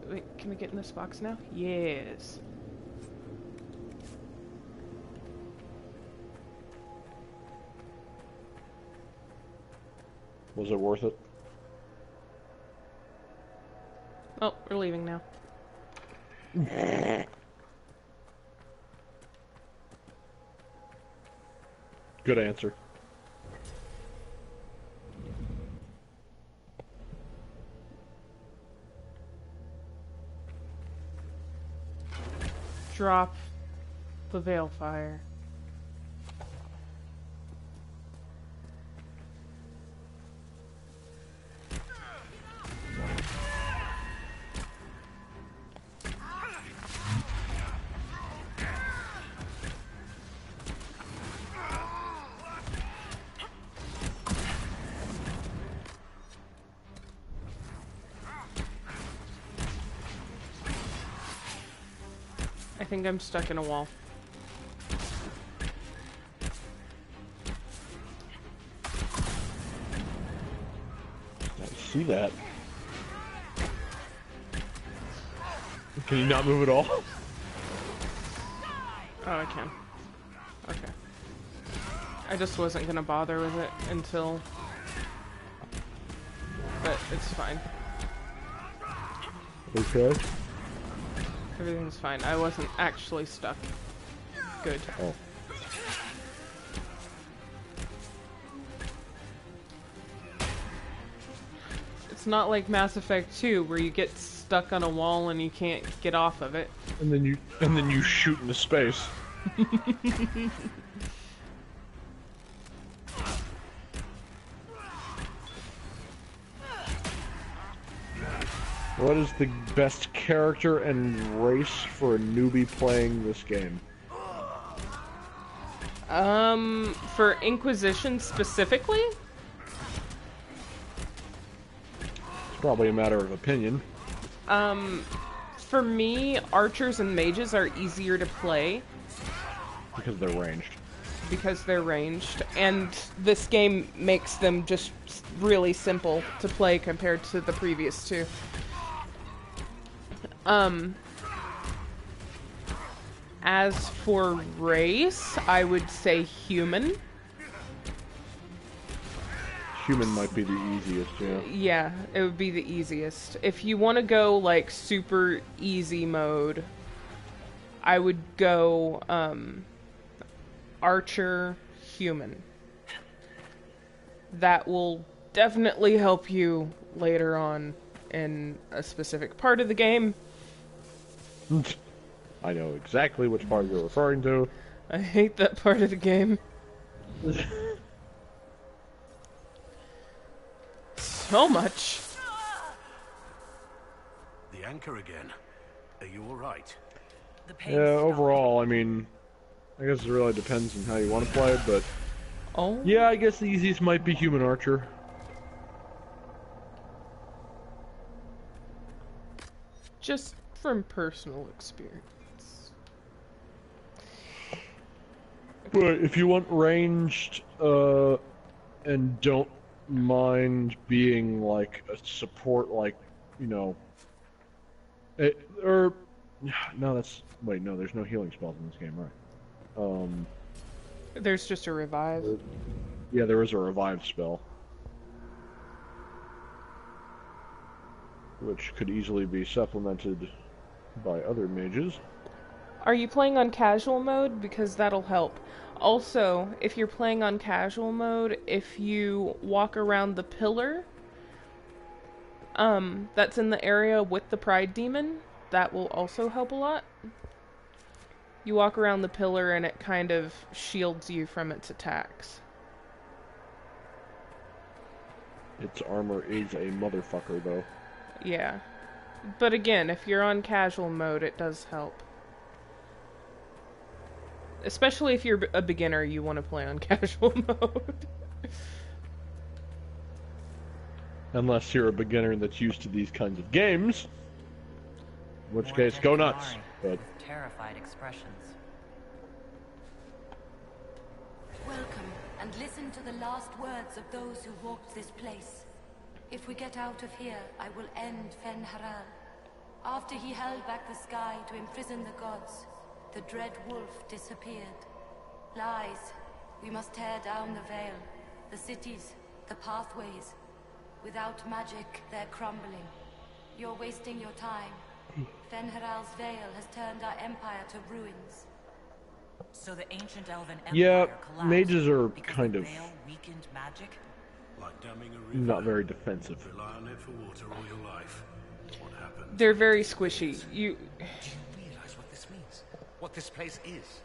Wait, can we get in this box now? Yes. Was it worth it? Oh, we're leaving now. Good answer. Drop the Veil Fire. I think I'm stuck in a wall. I see that. Can you not move at all? Oh, I can. Okay. I just wasn't gonna bother with it until... But it's fine. Okay. Everything's fine. I wasn't actually stuck. Good. Oh. It's not like Mass Effect 2 where you get stuck on a wall and you can't get off of it. And then you shoot into space. What is the best character and race for a newbie playing this game? For Inquisition specifically? It's probably a matter of opinion. For me, archers and mages are easier to play. Because they're ranged. Because they're ranged. And this game makes them just really simple to play compared to the previous two. As for race, I would say human. Human might be the easiest, yeah. Yeah, it would be the easiest. If you want to go, like, super easy mode, I would go, archer, human. That will definitely help you later on in a specific part of the game. I know exactly which part you're referring to. I hate that part of the game. So much. The anchor again. Are you alright? Yeah, overall, I mean, I guess it really depends on how you want to play it, but... Oh? Yeah, I guess the easiest might be human archer. Just from personal experience. But if you want ranged, and don't mind being like a support, like, you know, no, wait, no, there's no healing spells in this game, right? There's just a revive. Yeah, there is a revive spell, which could easily be supplemented by other mages. Are you playing on casual mode? Because that'll help. Also, if you're playing on casual mode, if you walk around the pillar, that's in the area with the Pride Demon, that will also help a lot. You walk around the pillar and it kind of shields you from its attacks. Its armor is a motherfucker, though. Yeah. But again, if you're on casual mode, it does help. Especially if you're a beginner, you want to play on casual mode. Unless you're a beginner that's used to these kinds of games. In which case, go nuts. But terrified expressions. Welcome, and listen to the last words of those who walked this place. If we get out of here, I will end Fen'Haral. After he held back the sky to imprison the gods, the dread wolf disappeared. Lies. We must tear down the veil, the cities, the pathways. Without magic, they're crumbling. You're wasting your time. Fen'Haral's veil has turned our empire to ruins. So the ancient elven yeah, empire collapsed mages are because kind the of veil weakened magic? Like damming a river. not very defensive. Rely on it for water all your life. What happened? They're very squishy. Do you realize what this means? What this place is?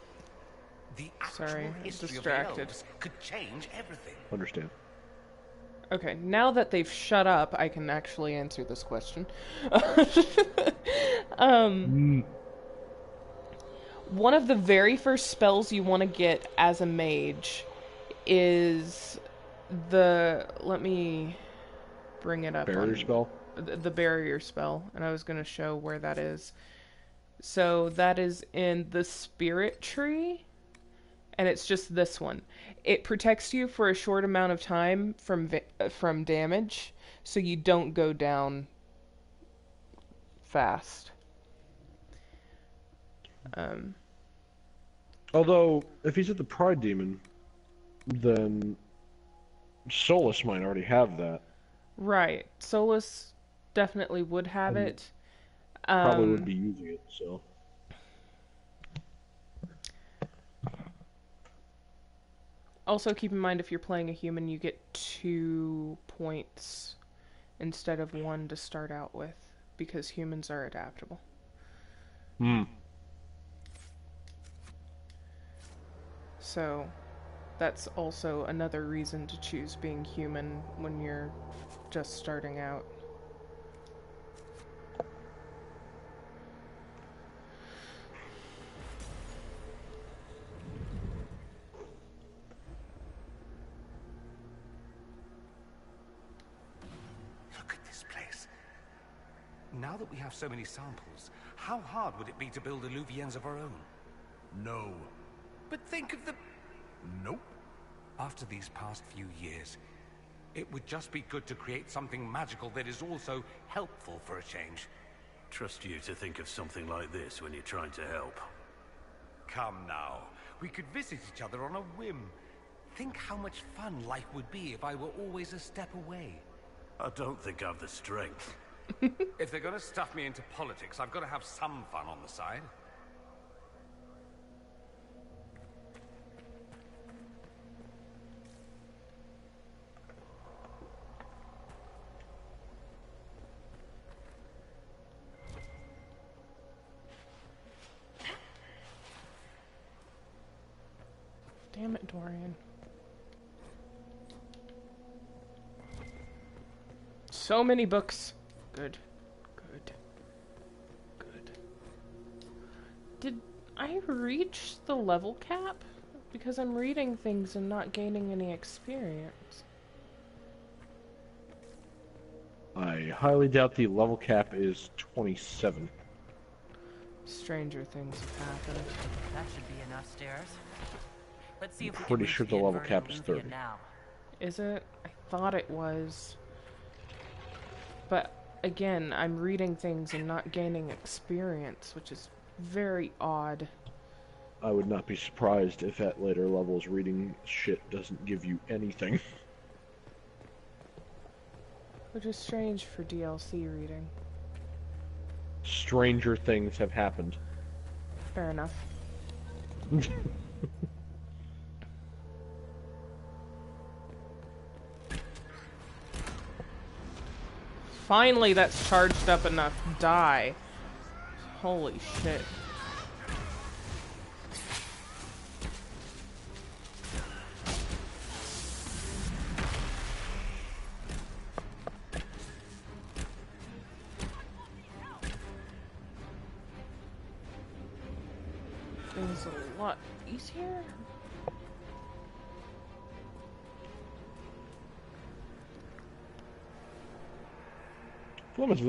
The actual history distracted. of the elves could change everything. Understand. Okay, now that they've shut up, I can actually answer this question. One of the very first spells you want to get as a mage is let me bring it up. Barrier spell? The barrier spell, and I was going to show where that is. So that is in the spirit tree, and it's just this one. It protects you for a short amount of time from damage, so you don't go down fast. Although, if he's at the Pride Demon, then Solus might already have that. Right. Solus definitely would have it. Probably would be using it, so. Also, keep in mind if you're playing a human, you get 2 points instead of 1 to start out with, because humans are adaptable. So, that's also another reason to choose being human when you're just starting out. Look at this place. Now that we have so many samples, how hard would it be to build Illuviens of our own? No. But think of the... Nope. After these past few years, it would just be good to create something magical that is also helpful for a change. Trust you to think of something like this when you're trying to help. Come now. We could visit each other on a whim. Think how much fun life would be if I were always a step away. I don't think I've the strength. If they're going to stuff me into politics, I've got to have some fun on the side. Damn it, Dorian. So many books. Good. Good. Good. Did I reach the level cap? Because I'm reading things and not gaining any experience. I highly doubt the level cap is 27. Stranger things have happened. That should be enough stairs. Let's see if we Pretty can sure reach the level inverted cap is Luthien 30. now. Is it? I thought it was. But again, I'm reading things and not gaining experience, which is very odd. I would not be surprised if at later levels reading shit doesn't give you anything. Which is strange for DLC reading. Stranger things have happened. Fair enough. Finally, that's charged up enough. Die. Holy shit. Things a lot easier. Flemeth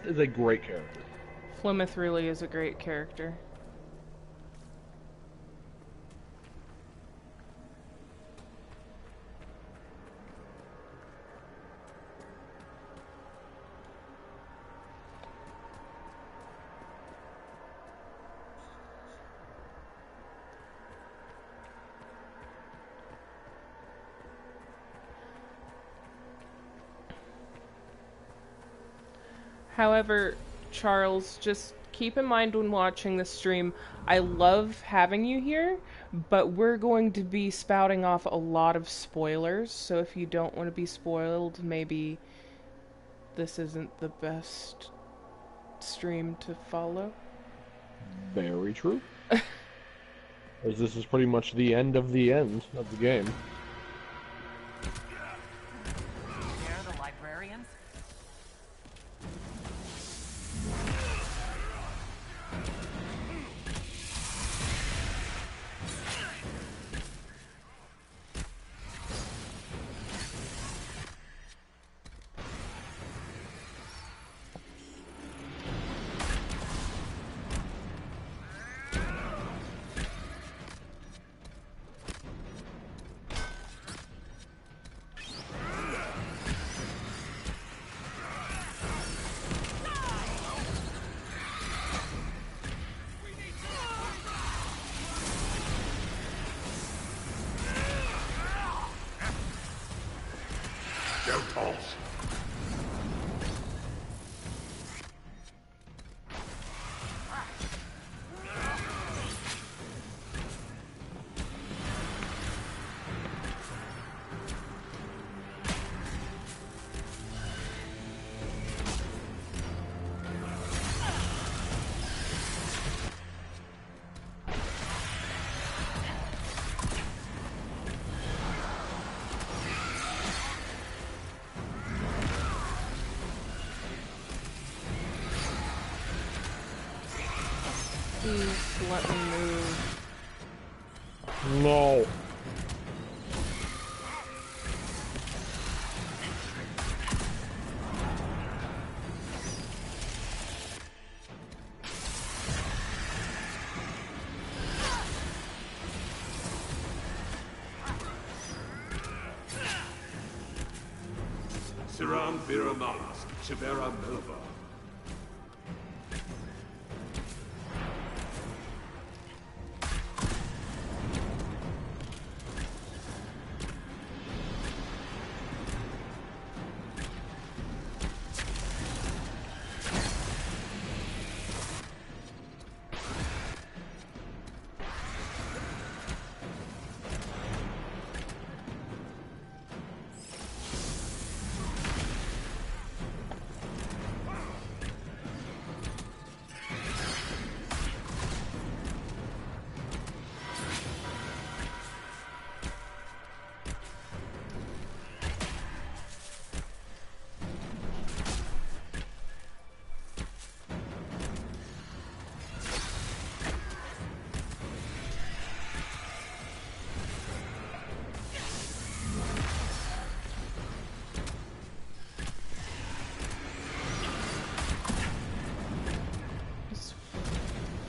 is a great character. Flemeth really is a great character. However, Charles, just keep in mind when watching this stream, I love having you here, but we're going to be spouting off a lot of spoilers, so if you don't want to be spoiled, maybe this isn't the best stream to follow. Very true. As this is pretty much the end of the game. They're the librarians? Please let me move. No. Siram Viramalas, Shivera Milva.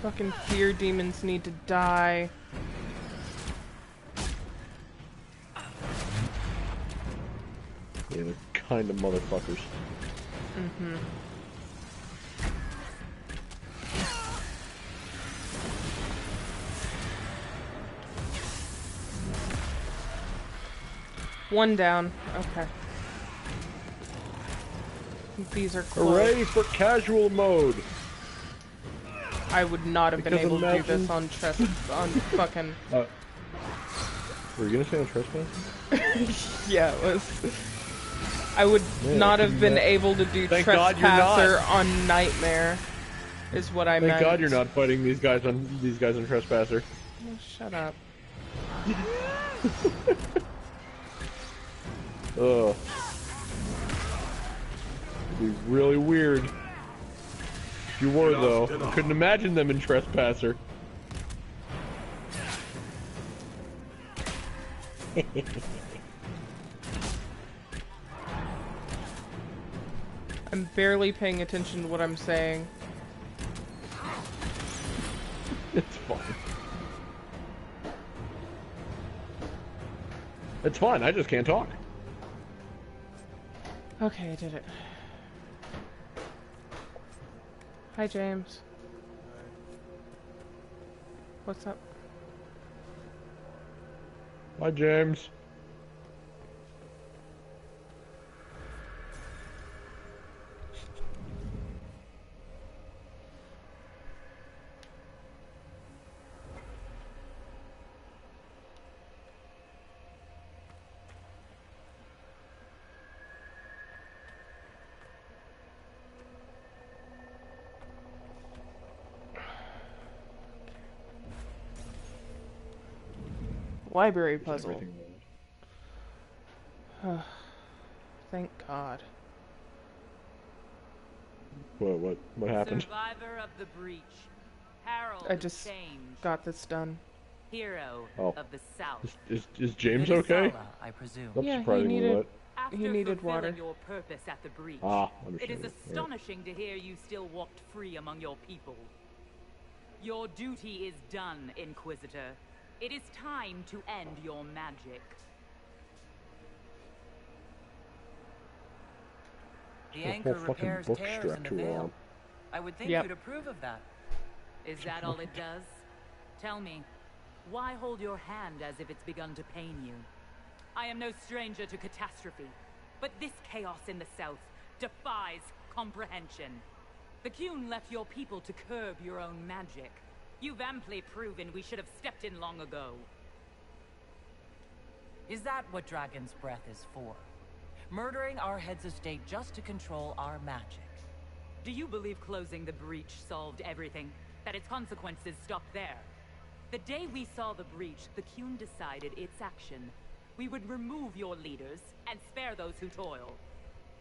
fucking fear demons need to die. Yeah, they're kind of motherfuckers. Mm-hmm. One down. Okay. These are close. Hooray for casual mode! I would not have been Because able to do this imagine- on fucking... Were you gonna say on Trespasser? Yeah, it was... I would Man, not I have couldn't been ma- able to do Thank God you're not. Trespasser on Nightmare, is what I meant. Thank God you're not fighting these guys on Trespasser. Oh, shut up. Ugh. It'd be really weird. If you were, though. I couldn't imagine them in Trespasser. I'm barely paying attention to what I'm saying. It's fine. It's fine, I just can't talk. Okay, I did it. Hi, James. What's up? Hi, James. Library puzzle. Thank God. What happened? Survivor of the breach. Harold I just Change. got this done. Hero Oh. of the South. Is James okay? Venezuela, I presume. That's Yeah, he surprisingly needed- wet. After He needed fulfilling water. your purpose at the breach, Ah, it is understandable. astonishing to hear you still walked free among your people. Your duty is done, Inquisitor. It is time to end your magic. The A whole anchor fucking repairs book tears in strapped the to her veil. arm. I would think Yep. you'd approve of that. Is that all it does? Tell me, why hold your hand as if it's begun to pain you? I am no stranger to catastrophe, but this chaos in the south defies comprehension. The Qun left your people to curb your own magic. You've amply proven we should have stepped in long ago. Is that what Dragon's Breath is for? Murdering our heads of state just to control our magic? Do you believe closing the breach solved everything? That its consequences stopped there? The day we saw the breach, the Qun decided its action. We would remove your leaders and spare those who toil.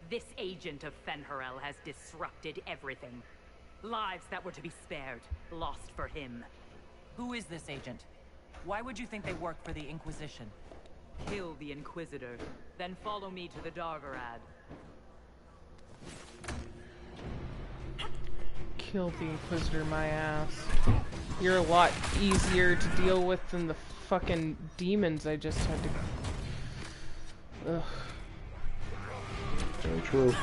This agent of Fen'Harel has disrupted everything. Lives that were to be spared, lost for him. Who is this agent? Why would you think they work for the Inquisition? Kill the Inquisitor, then follow me to the Dargarad. Kill the Inquisitor, my ass. You're a lot easier to deal with than the fucking demons I just had to... Ugh. Very true.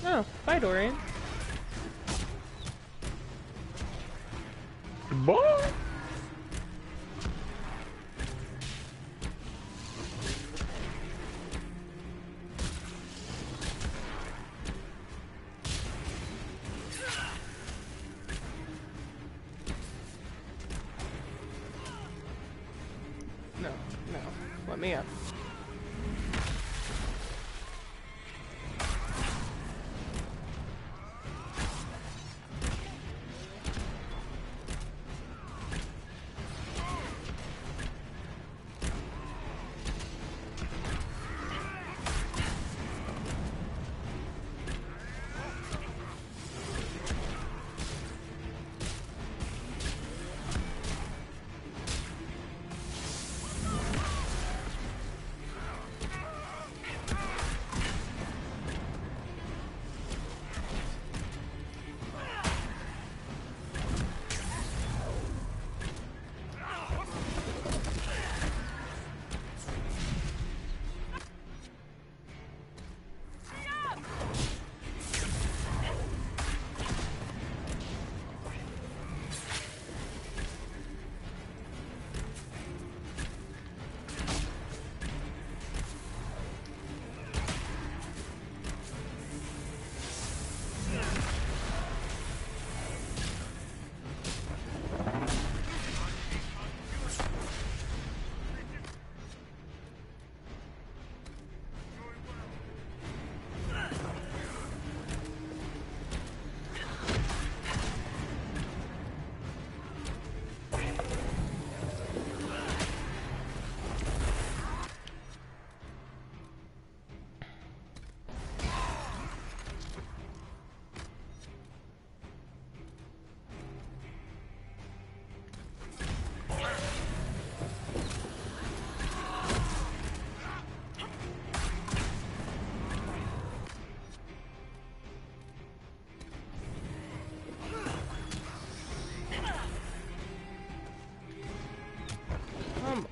Oh, bye, Dorian. Bye. No, let me up.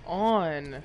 on?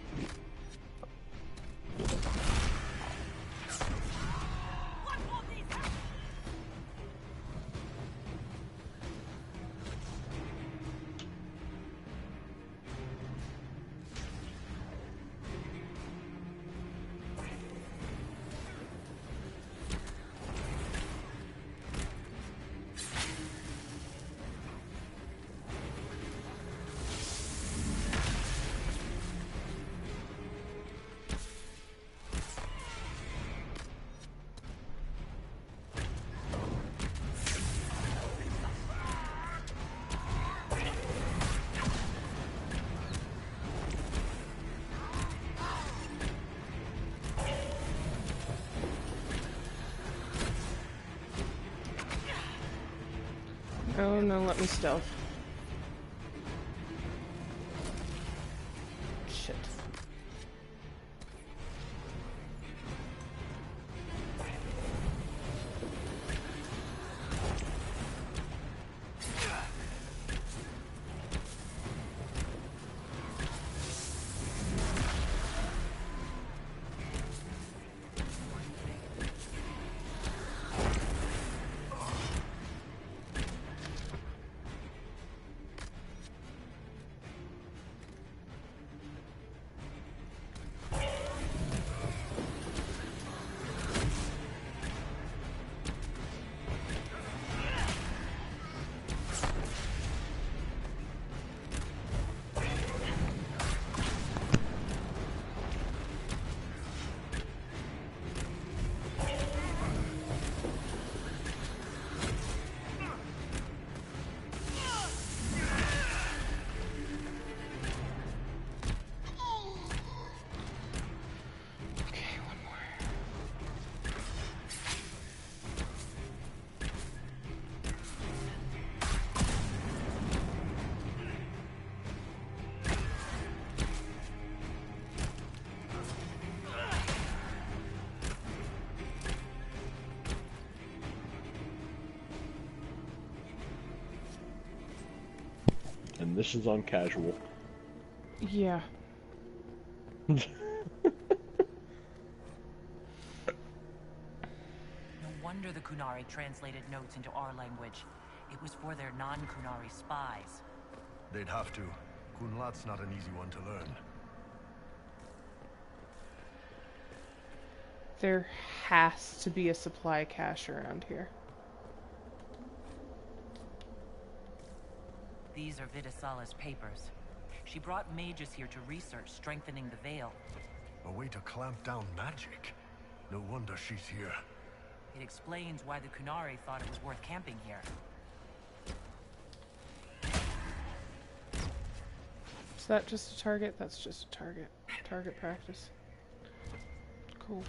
Oh no, let me stealth. Shit. And this is on casual. Yeah. No wonder the Kunari translated notes into our language. It was for their non-Kunari spies. They'd have to. Kunlat's not an easy one to learn. There has to be a supply cache around here. These are Vidasala's papers. She brought mages here to research strengthening the Veil. A way to clamp down magic. No wonder she's here. It explains why the Kunari thought it was worth camping here. Is that just a target? That's just a target. Target practice. Cool.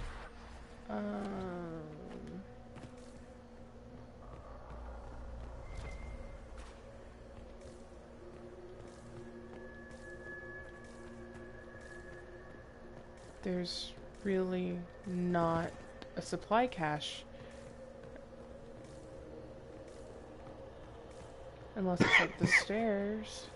There's really not a supply cache. Unless it's like the stairs.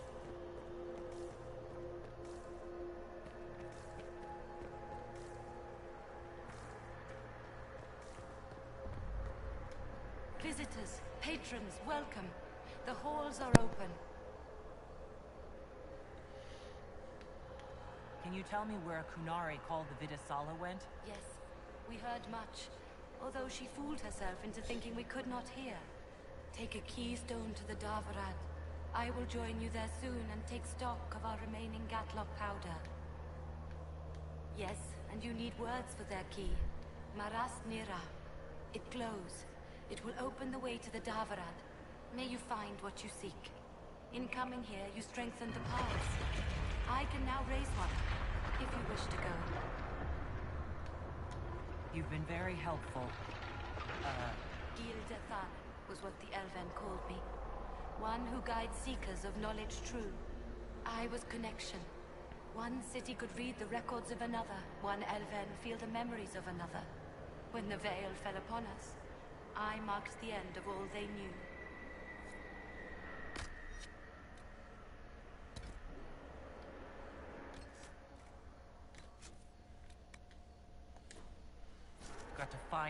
Visitors, patrons, welcome. The halls are open. Can you tell me where a Kunari called the Vidasala went? Yes, we heard much, although she fooled herself into thinking we could not hear. Take a keystone to the Davarad. I will join you there soon and take stock of our remaining Gatlock powder. Yes, and you need words for their key. Maras Nira. It glows. It will open the way to the Davarad. May you find what you seek. In coming here, you strengthen the powers. I can now raise one, if you wish to go. You've been very helpful. Gildethan was what the Elven called me. One who guides seekers of knowledge true. I was connection. One city could read the records of another. One Elven feel the memories of another. When the veil fell upon us, I marked the end of all they knew.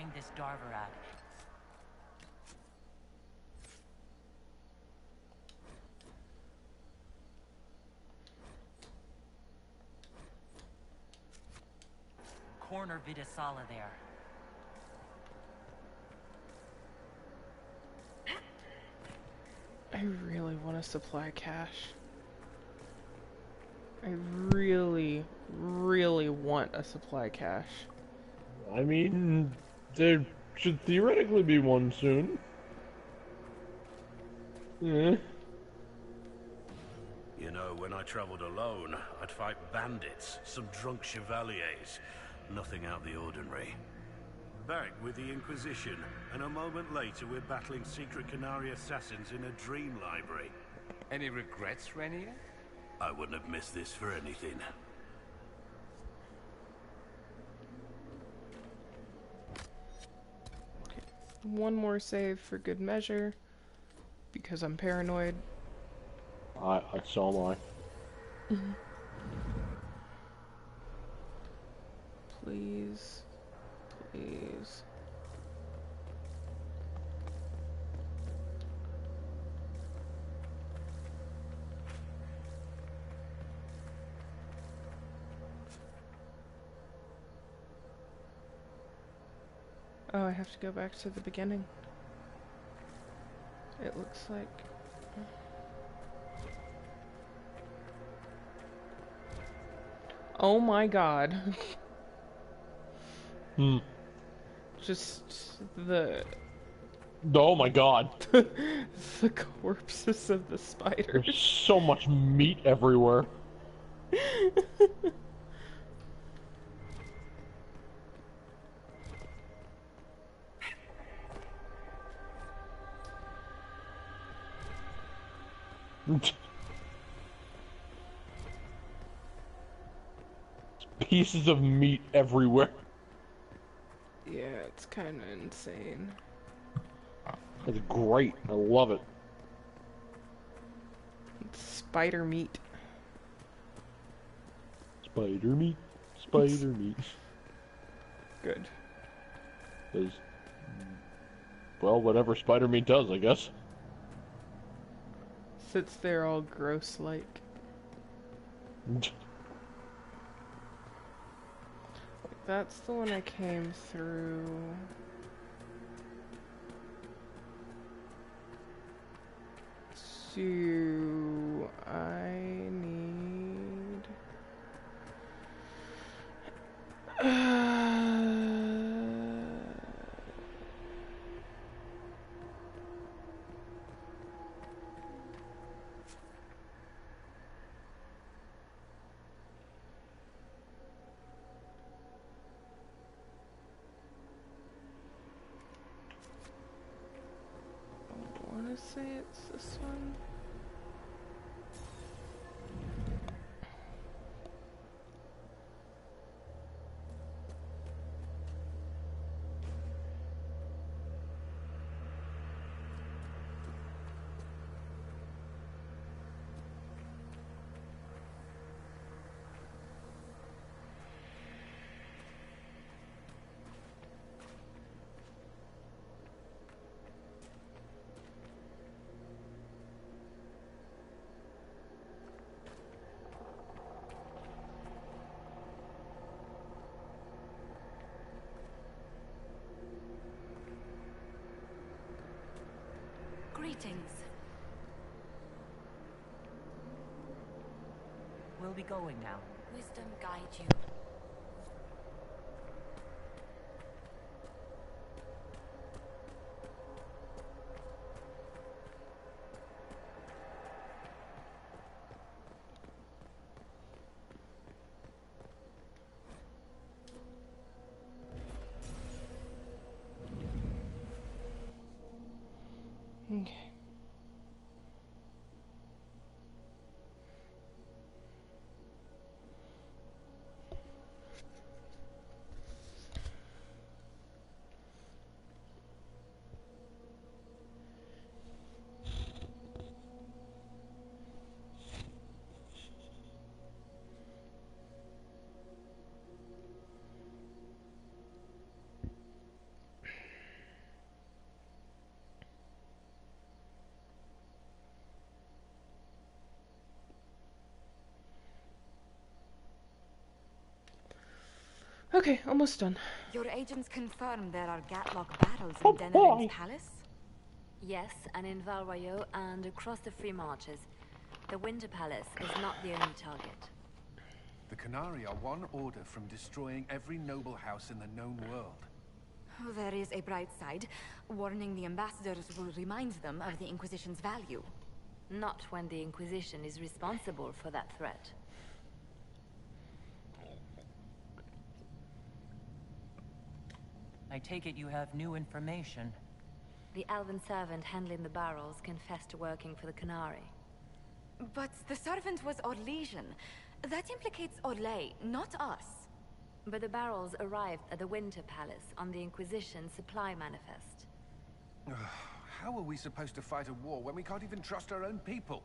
find this Darvarad. Corner Vidasala there. I really want to supply cache. I really, really want a supply cache. I mean, there should theoretically be one soon. Yeah. You know, when I traveled alone, I'd fight bandits, some drunk chevaliers. Nothing out of the ordinary. Back with the Inquisition, and a moment later we're battling secret Canary assassins in a dream library. Any regrets, Renier? I wouldn't have missed this for anything. One more save for good measure, because I'm paranoid. So am I. Please. Please. Oh, I have to go back to the beginning. It looks like... Oh my god. Just the... Oh my god. the corpses of the spiders. There's so much meat everywhere. Pieces of meat everywhere. Yeah, it's kind of insane. It's great. I love it. It's spider meat. Spider meat. Spider meat. Good. Because, well, whatever spider meat does, I guess. Sits there all gross-like. That's the one I came through. So I need... I want to say it's this one. Greetings. We'll be going now. Wisdom guide you. Okay. Okay, almost done. Your agents confirm there are Gatlock barrels in Denevin's palace? Yes, and in Val Royeaux and across the Free Marches. The Winter Palace is not the only target. The Canari are one order from destroying every noble house in the known world. Oh, there is a bright side. Warning the ambassadors will remind them of the Inquisition's value. Not when the Inquisition is responsible for that threat. I take it you have new information. The elven servant handling the barrels confessed to working for the Canari. But the servant was Orlesian. That implicates Orlais, not us. But the barrels arrived at the Winter Palace on the Inquisition supply manifest. How are we supposed to fight a war when we can't even trust our own people?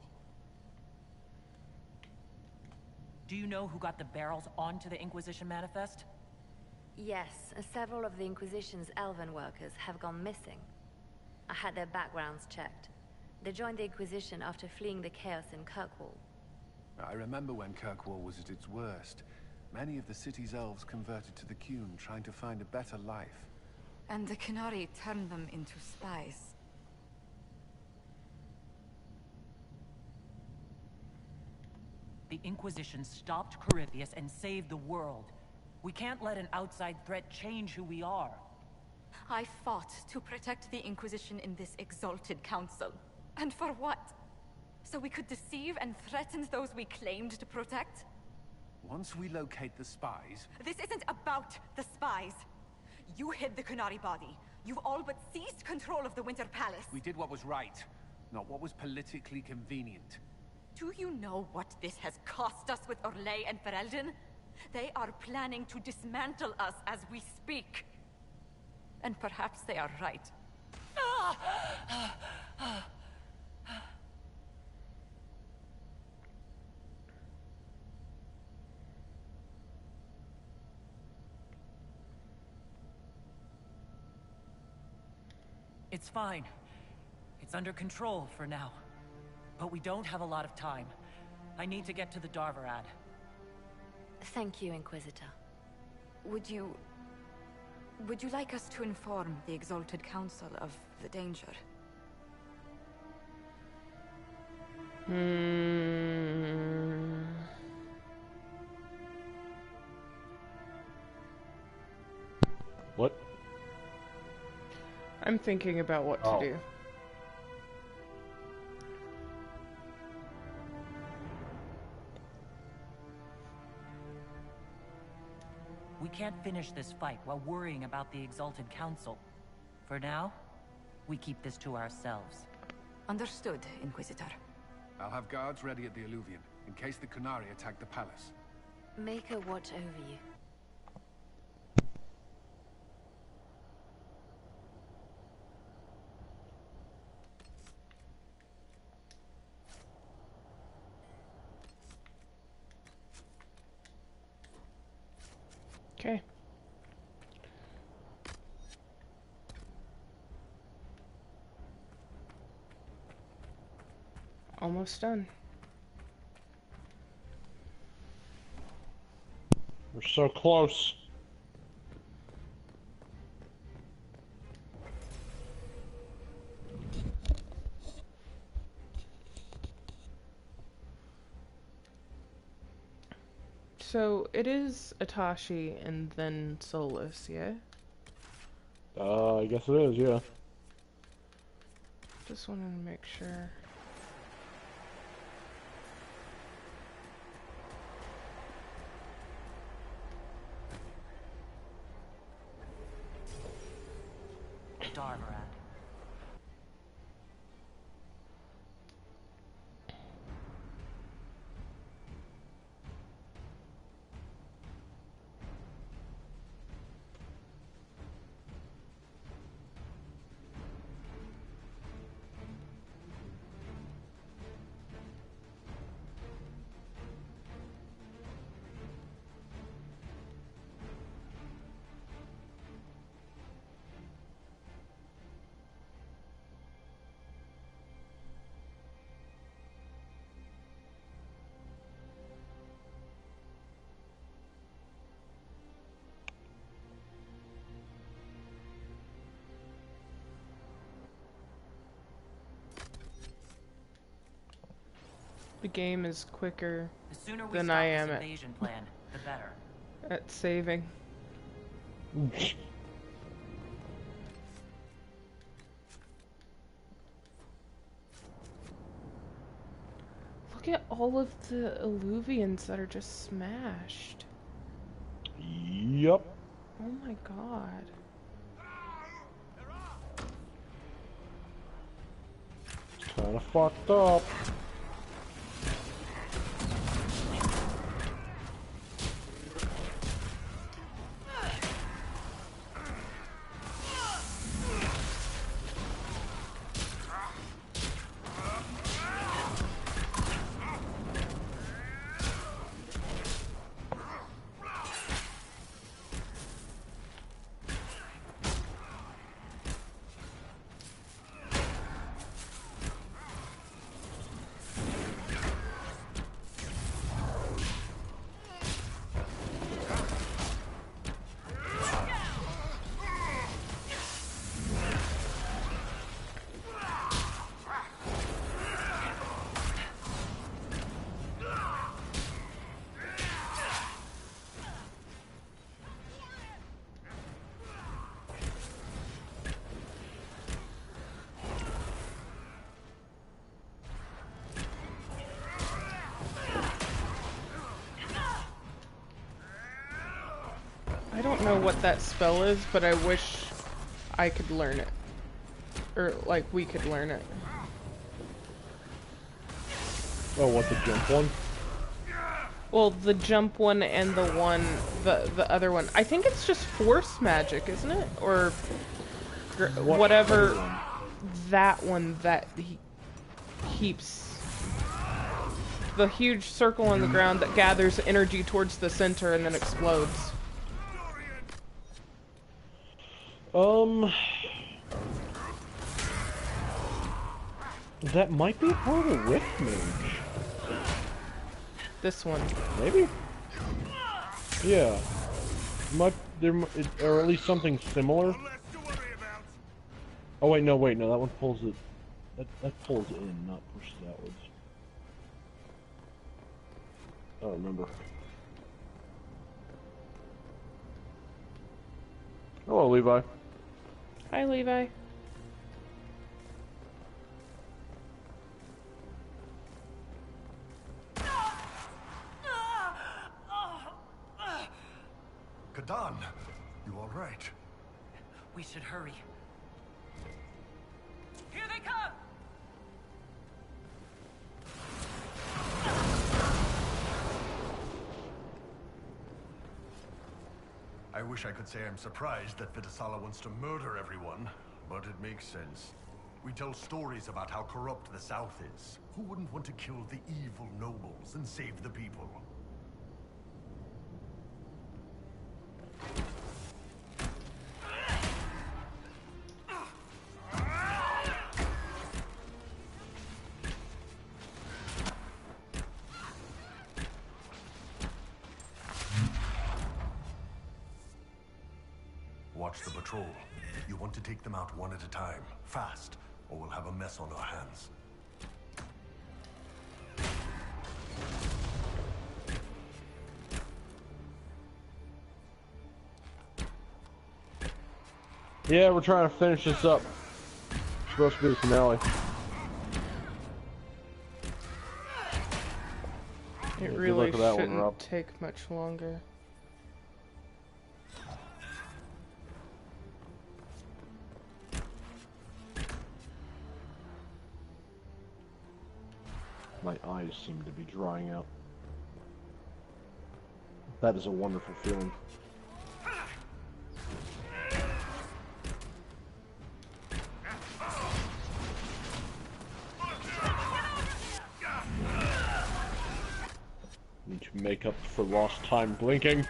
Do you know who got the barrels onto the Inquisition manifest? Yes, several of the Inquisition's elven workers have gone missing. I had their backgrounds checked. They joined the Inquisition after fleeing the chaos in Kirkwall. I remember when Kirkwall was at its worst. Many of the city's elves converted to the Qun, trying to find a better life. And the Canari turned them into spies. The Inquisition stopped Corypheus and saved the world. We can't let an outside threat change who we are. I fought to protect the Inquisition in this exalted council. And for what? So we could deceive and threaten those we claimed to protect? Once we locate the spies... This isn't about the spies. You hid the Canari body. You've all but seized control of the Winter Palace. We did what was right, not what was politically convenient. Do you know what this has cost us with Orlais and Ferelden? They are planning to dismantle us as we speak. And perhaps they are right. It's fine. It's under control for now. But we don't have a lot of time. I need to get to the Darvarad. Thank you, Inquisitor. Would you like us to inform the Exalted Council of the danger? What? I'm thinking about what to do. We can't finish this fight while worrying about the Exalted Council. For now, we keep this to ourselves. Understood, Inquisitor. I'll have guards ready at the Alluvion, in case the Canari attack the palace. Make her watch over you. Okay. Almost done. We're so close. So it is Atashi and then Solus, yeah? I guess it is, yeah. Just wanted to make sure. Darvarad. The game is quicker The sooner we than stop I this am at invasion plan, the better. saving. Look at all of the Illuvians that are just smashed. Yep. Oh my god. It's kind of fucked up. I don't know what that spell is, but I wish I could learn it. Or, like, we could learn it. Oh, what, the jump one? Well, the jump one and the one, the other one. I think it's just force magic, isn't it? Or whatever that one that he keeps. The huge circle on the ground that gathers energy towards the center and then explodes. That might be part of Rift Mage. This one. Maybe? Yeah. Or at least something similar. Oh wait, no, that one pulls it. That pulls in, not pushes outwards. I don't remember. Hello, Levi. Hi, Levi. Kadan, you all right? We should hurry. Here they come! I wish I could say I'm surprised that Vitasala wants to murder everyone, but it makes sense. We tell stories about how corrupt the South is. Who wouldn't want to kill the evil nobles and save the people? Watch the patrol. You want to take them out one at a time, fast, or we'll have a mess on our hands. Yeah, we're trying to finish this up. It's supposed to be the finale. It really shouldn't take much longer. My eyes seem to be drying out. That is a wonderful feeling. Need to make up for lost time blinking.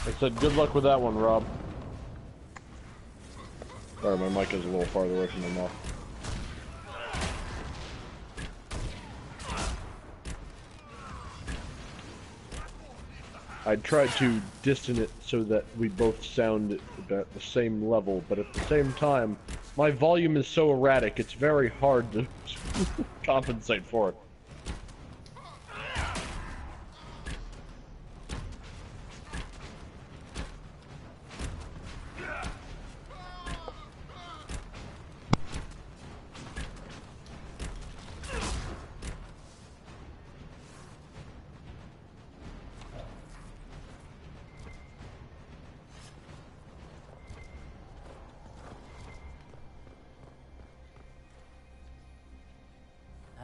I said good luck with that one, Rob. Sorry, my mic is a little farther away from my mouth. I tried to distance it so that we both sound at the same level, but at the same time, my volume is so erratic, it's very hard to compensate for it.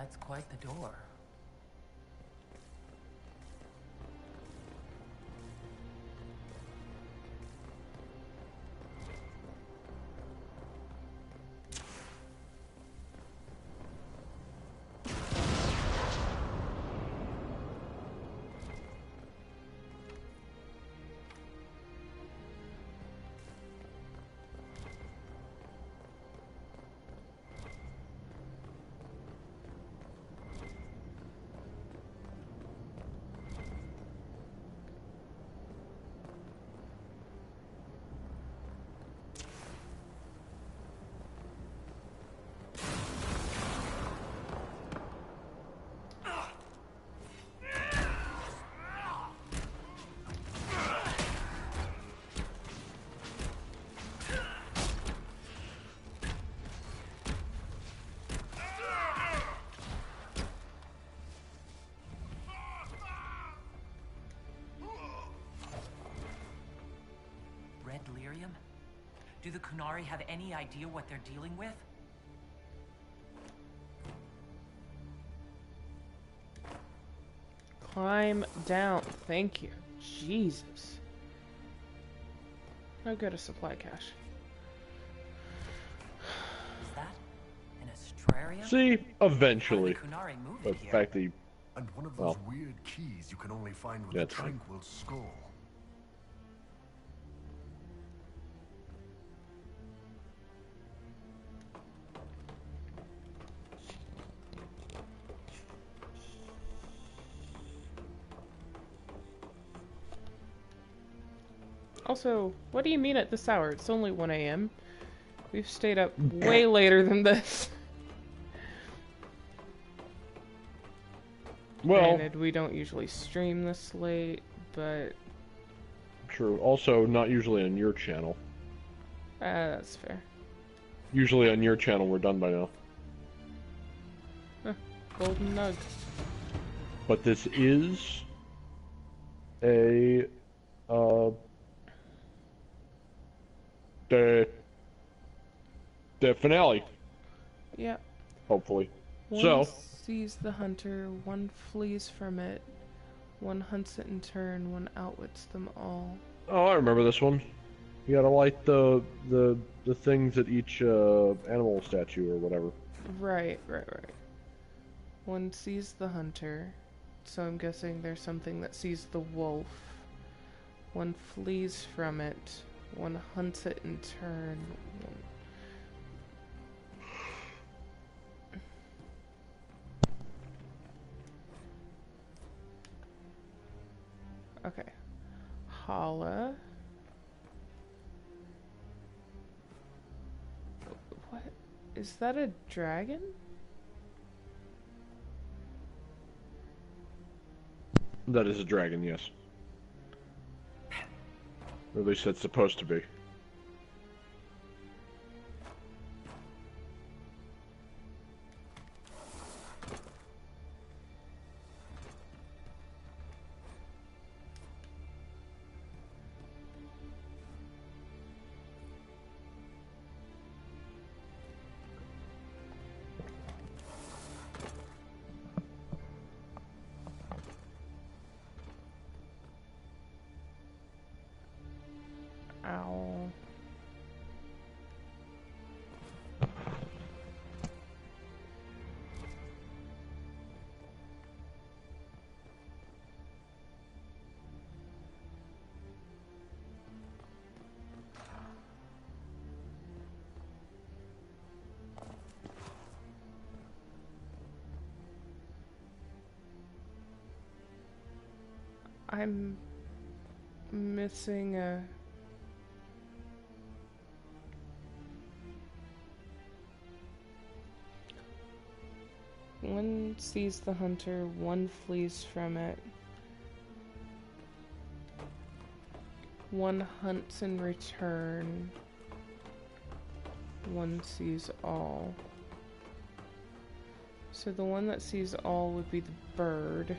That's quite the door. Delirium? Do the Kunari have any idea what they're dealing with? Climb down. Thank you. Jesus. I'll go to supply cache. Is that an astrarium? See, eventually. Kunari moved But here. the fact that he, And one of those weird keys you can only find with a That's right. tranquil skull. Also, what do you mean at this hour? It's only 1 a.m. We've stayed up way later than this. well, Granted, we don't usually stream this late, but... true. Also, not usually on your channel. that's fair. Usually on your channel, we're done by now. Huh, golden nug. But this is a the finale. Yep. Hopefully. One So sees the hunter, one flees from it, one hunts it in turn, one outwits them all. oh, I remember this one. You gotta light the things at each animal statue or whatever. Right. One sees the hunter, so I'm guessing there's something that sees the wolf. One flees from it, one hunts it in turn. Okay. Hala. What? Is that a dragon? That is a dragon, yes. Or at least it's supposed to be. Ow. I'm missing a... One sees the hunter, one flees from it. One hunts in return. One sees all. So the one that sees all would be the bird.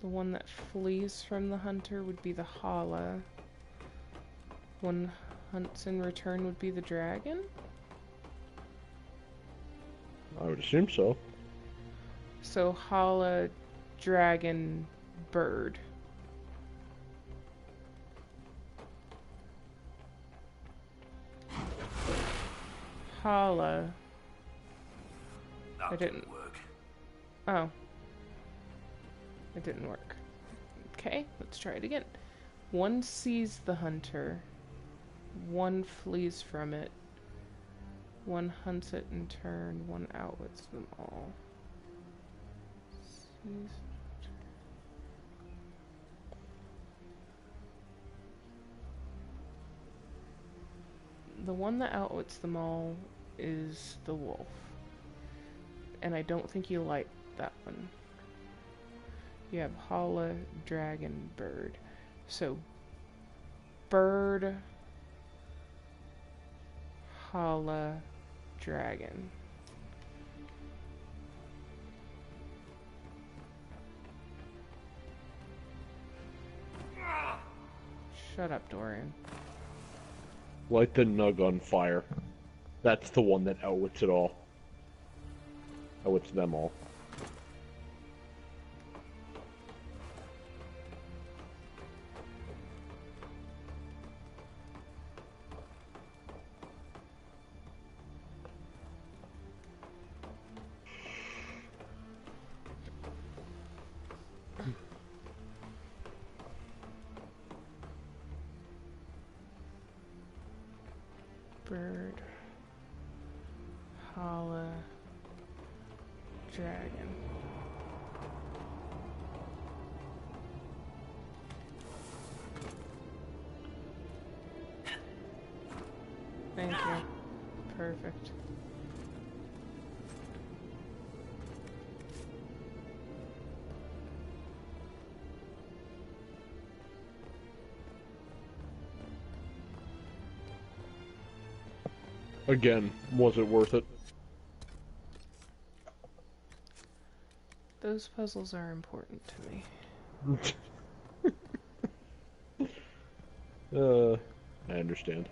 The one that flees from the hunter would be the Hala. One hunts in return would be the dragon? I would assume so. So Hala, dragon, bird. Hala. I didn't work. Oh. It didn't work. Okay, let's try it again. One sees the hunter. One flees from it. One hunts it in turn. One outwits them all. Sees. The one that outwits them all is the wolf. And I don't think you like that one. You have Hala, dragon, bird. So, bird, Hala, dragon. Shut up, Dorian. Light the nug on fire. That's the one that outwits it all. Outwits them all. Bird, Hala, dragon. Thank you. Perfect. Again, was it worth it? Those puzzles are important to me. I understand.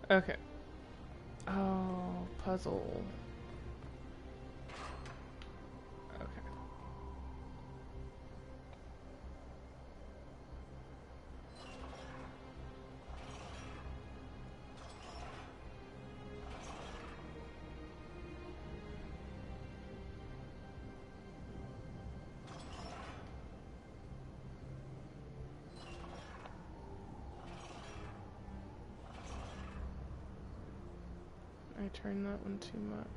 Okay. Oh, puzzle. Okay. I turned that one too much.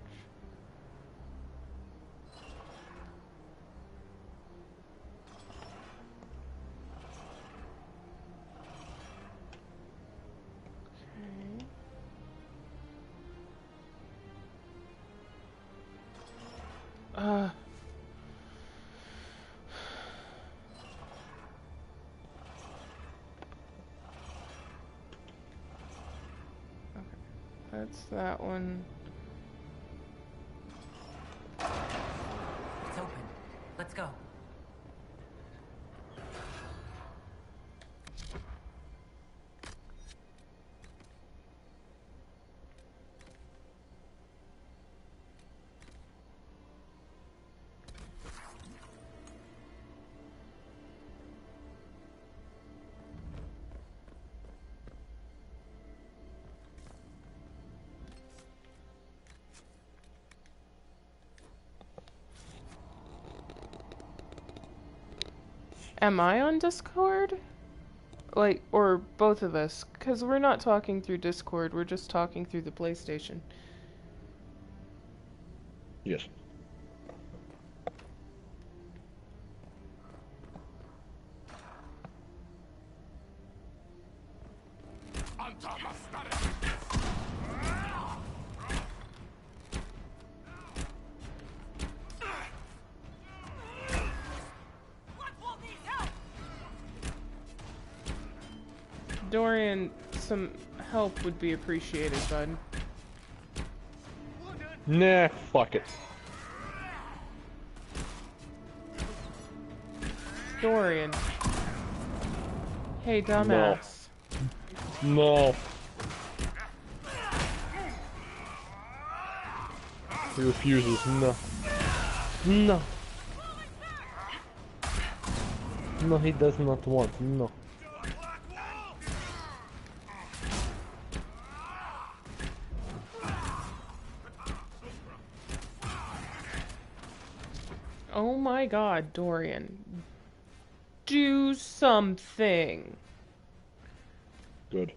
Okay. That's that one. It's open. Let's go. Am I on Discord? Like, or both of us? Because we're not talking through Discord, we're just talking through the PlayStation. Yes. Dorian, some help would be appreciated, bud. Nah, fuck it. Dorian. Hey, dumbass. No. He refuses. No. No. No, he does not want. No. Oh my god, Dorian. Do something. Good.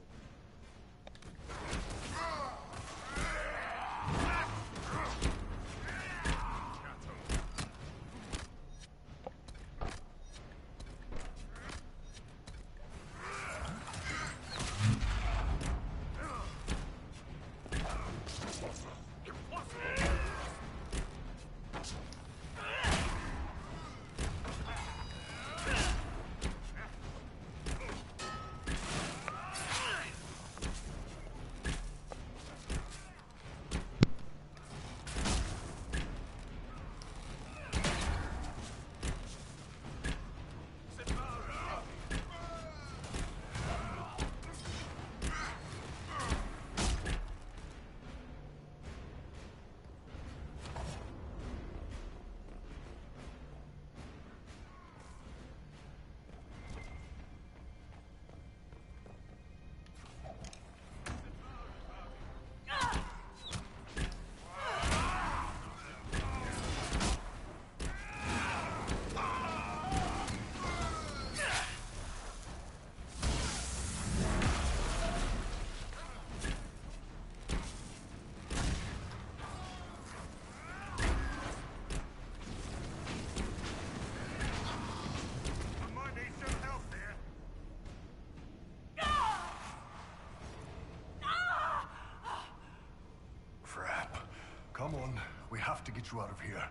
Come on, we have to get you out of here.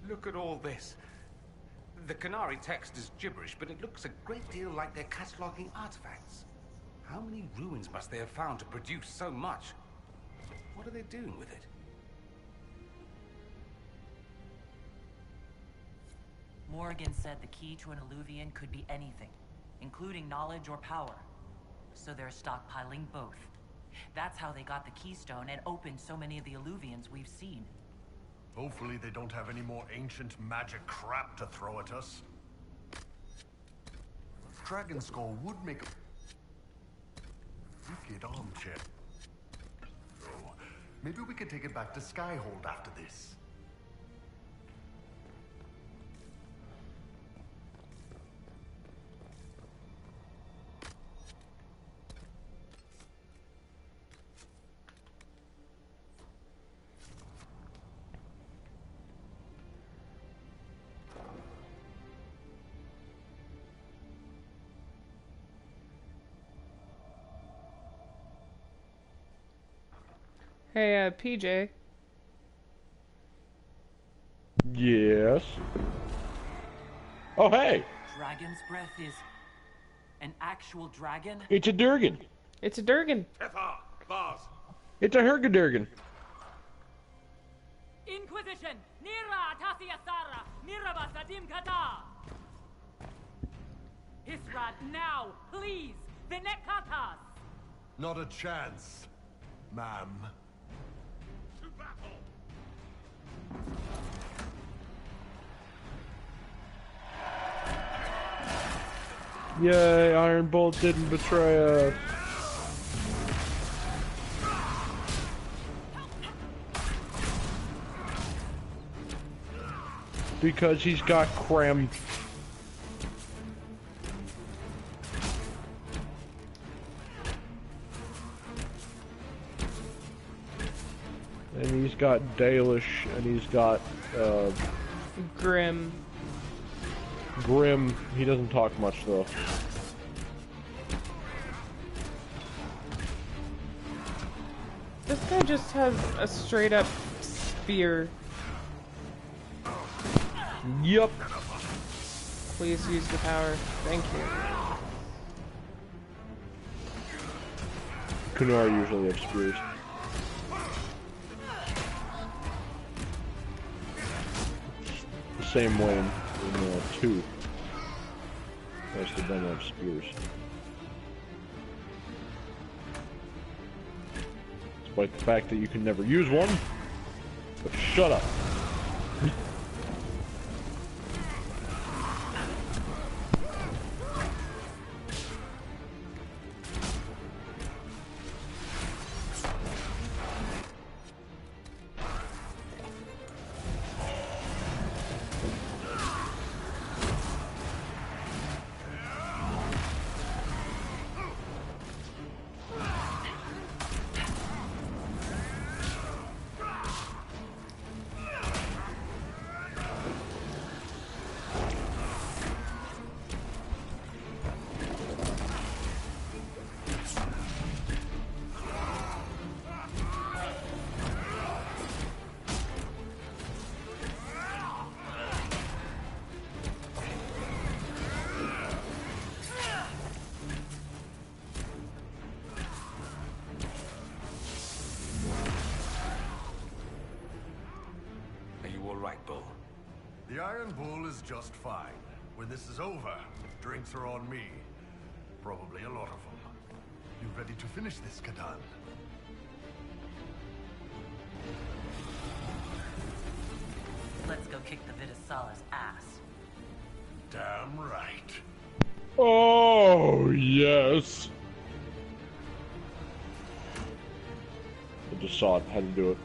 Look at all this. The Qunari text is gibberish, but it looks a great deal like they're cataloging artifacts. How many ruins must they have found to produce so much? What are they doing with it? Morgan said the key to an Illuvian could be anything, including knowledge or power. So they're stockpiling both. That's how they got the keystone and opened so many of the Illuvians we've seen. Hopefully they don't have any more ancient magic crap to throw at us. Dragon Skull would make a wicked armchair. So, maybe we could take it back to Skyhold after this. Hey, PJ. Yes. Oh, hey. Dragon's breath is an actual dragon? It's a Durgan. It's a Durgan. It's a Hergadurgan. Inquisition! Nira Tasiasara! Miraba Sadim Kata! Hisrat now, please! Vinekatas! Not a chance, ma'am. Yay, Iron Bolt didn't betray us. Because he's got cram. And he's got Dalish, and he's got, Grim. Grim. He doesn't talk much, though. This guy just has a straight up spear. Yup. Please use the power. Thank you. Kunar usually have spears. The same way in 2. Most of them have spears. Despite the fact that you can never use one. But shut up. The Iron Bull is just fine. When this is over, drinks are on me. Probably a lot of them. You ready to finish this, Kadan? Let's go kick the Vidasala's ass. Damn right. Oh, yes. I just saw it, how to do it.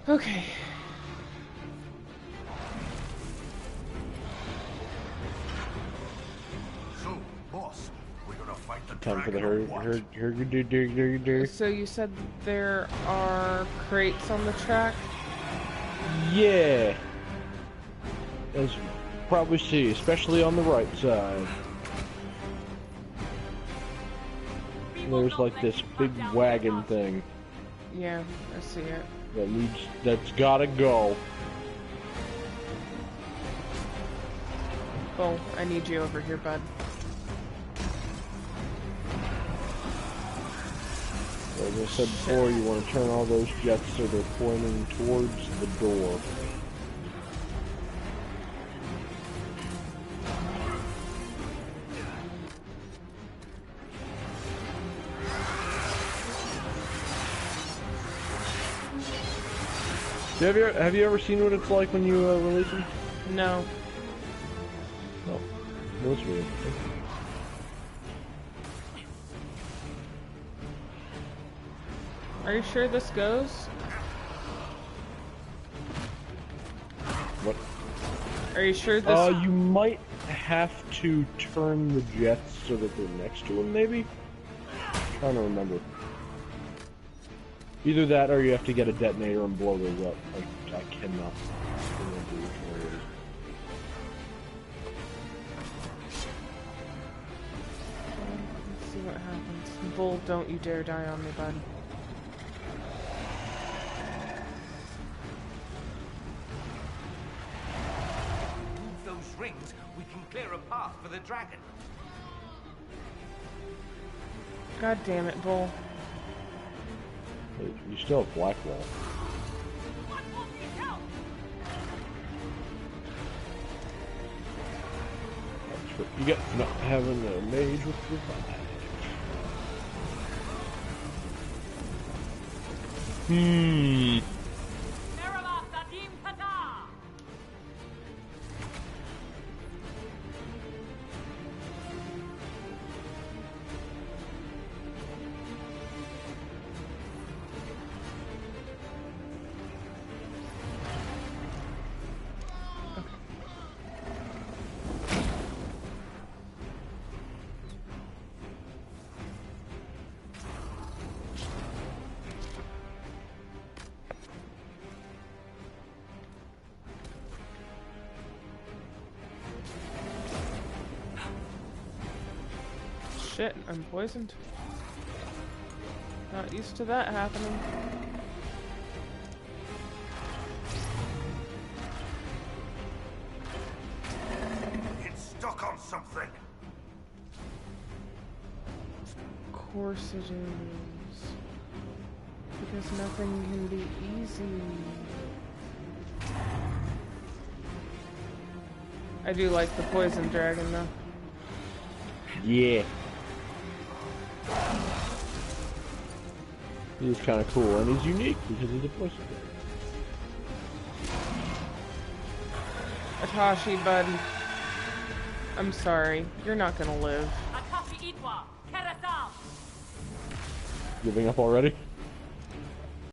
Okay. So, boss, we're gonna fight the Time for the So you said there are crates on the track? Yeah. As you probably see, especially on the right side. There's like this big wagon thing. Yeah, I see it. That's gotta go. Bull, I need you over here, bud. As I said before, you want to turn all those jets so they're pointing towards the door. Have you ever seen what it's like when you release them? No. No. No, it's really interesting. Are you sure this goes? What? Are you sure this... You might have to turn the jets so that they're next to him, maybe? I'm trying to remember. Either that or you have to get a detonator and blow those up. I cannot remember which one it is. Let's see what happens. Bull, don't you dare die on me, bud. Move those rings, we can clear a path for the dragon. God damn it, Bull. You still have Blackwall. That's what you get for not having a mage with revive. Shit, I'm poisoned. Not used to that happening. It's stuck on something. Of course it is. Because nothing can be easy. I do like the poison dragon though. Yeah. He's kind of cool, and he's unique because he's a poison dragon. Atashi, buddy. I'm sorry. You're not gonna live. Giving up already?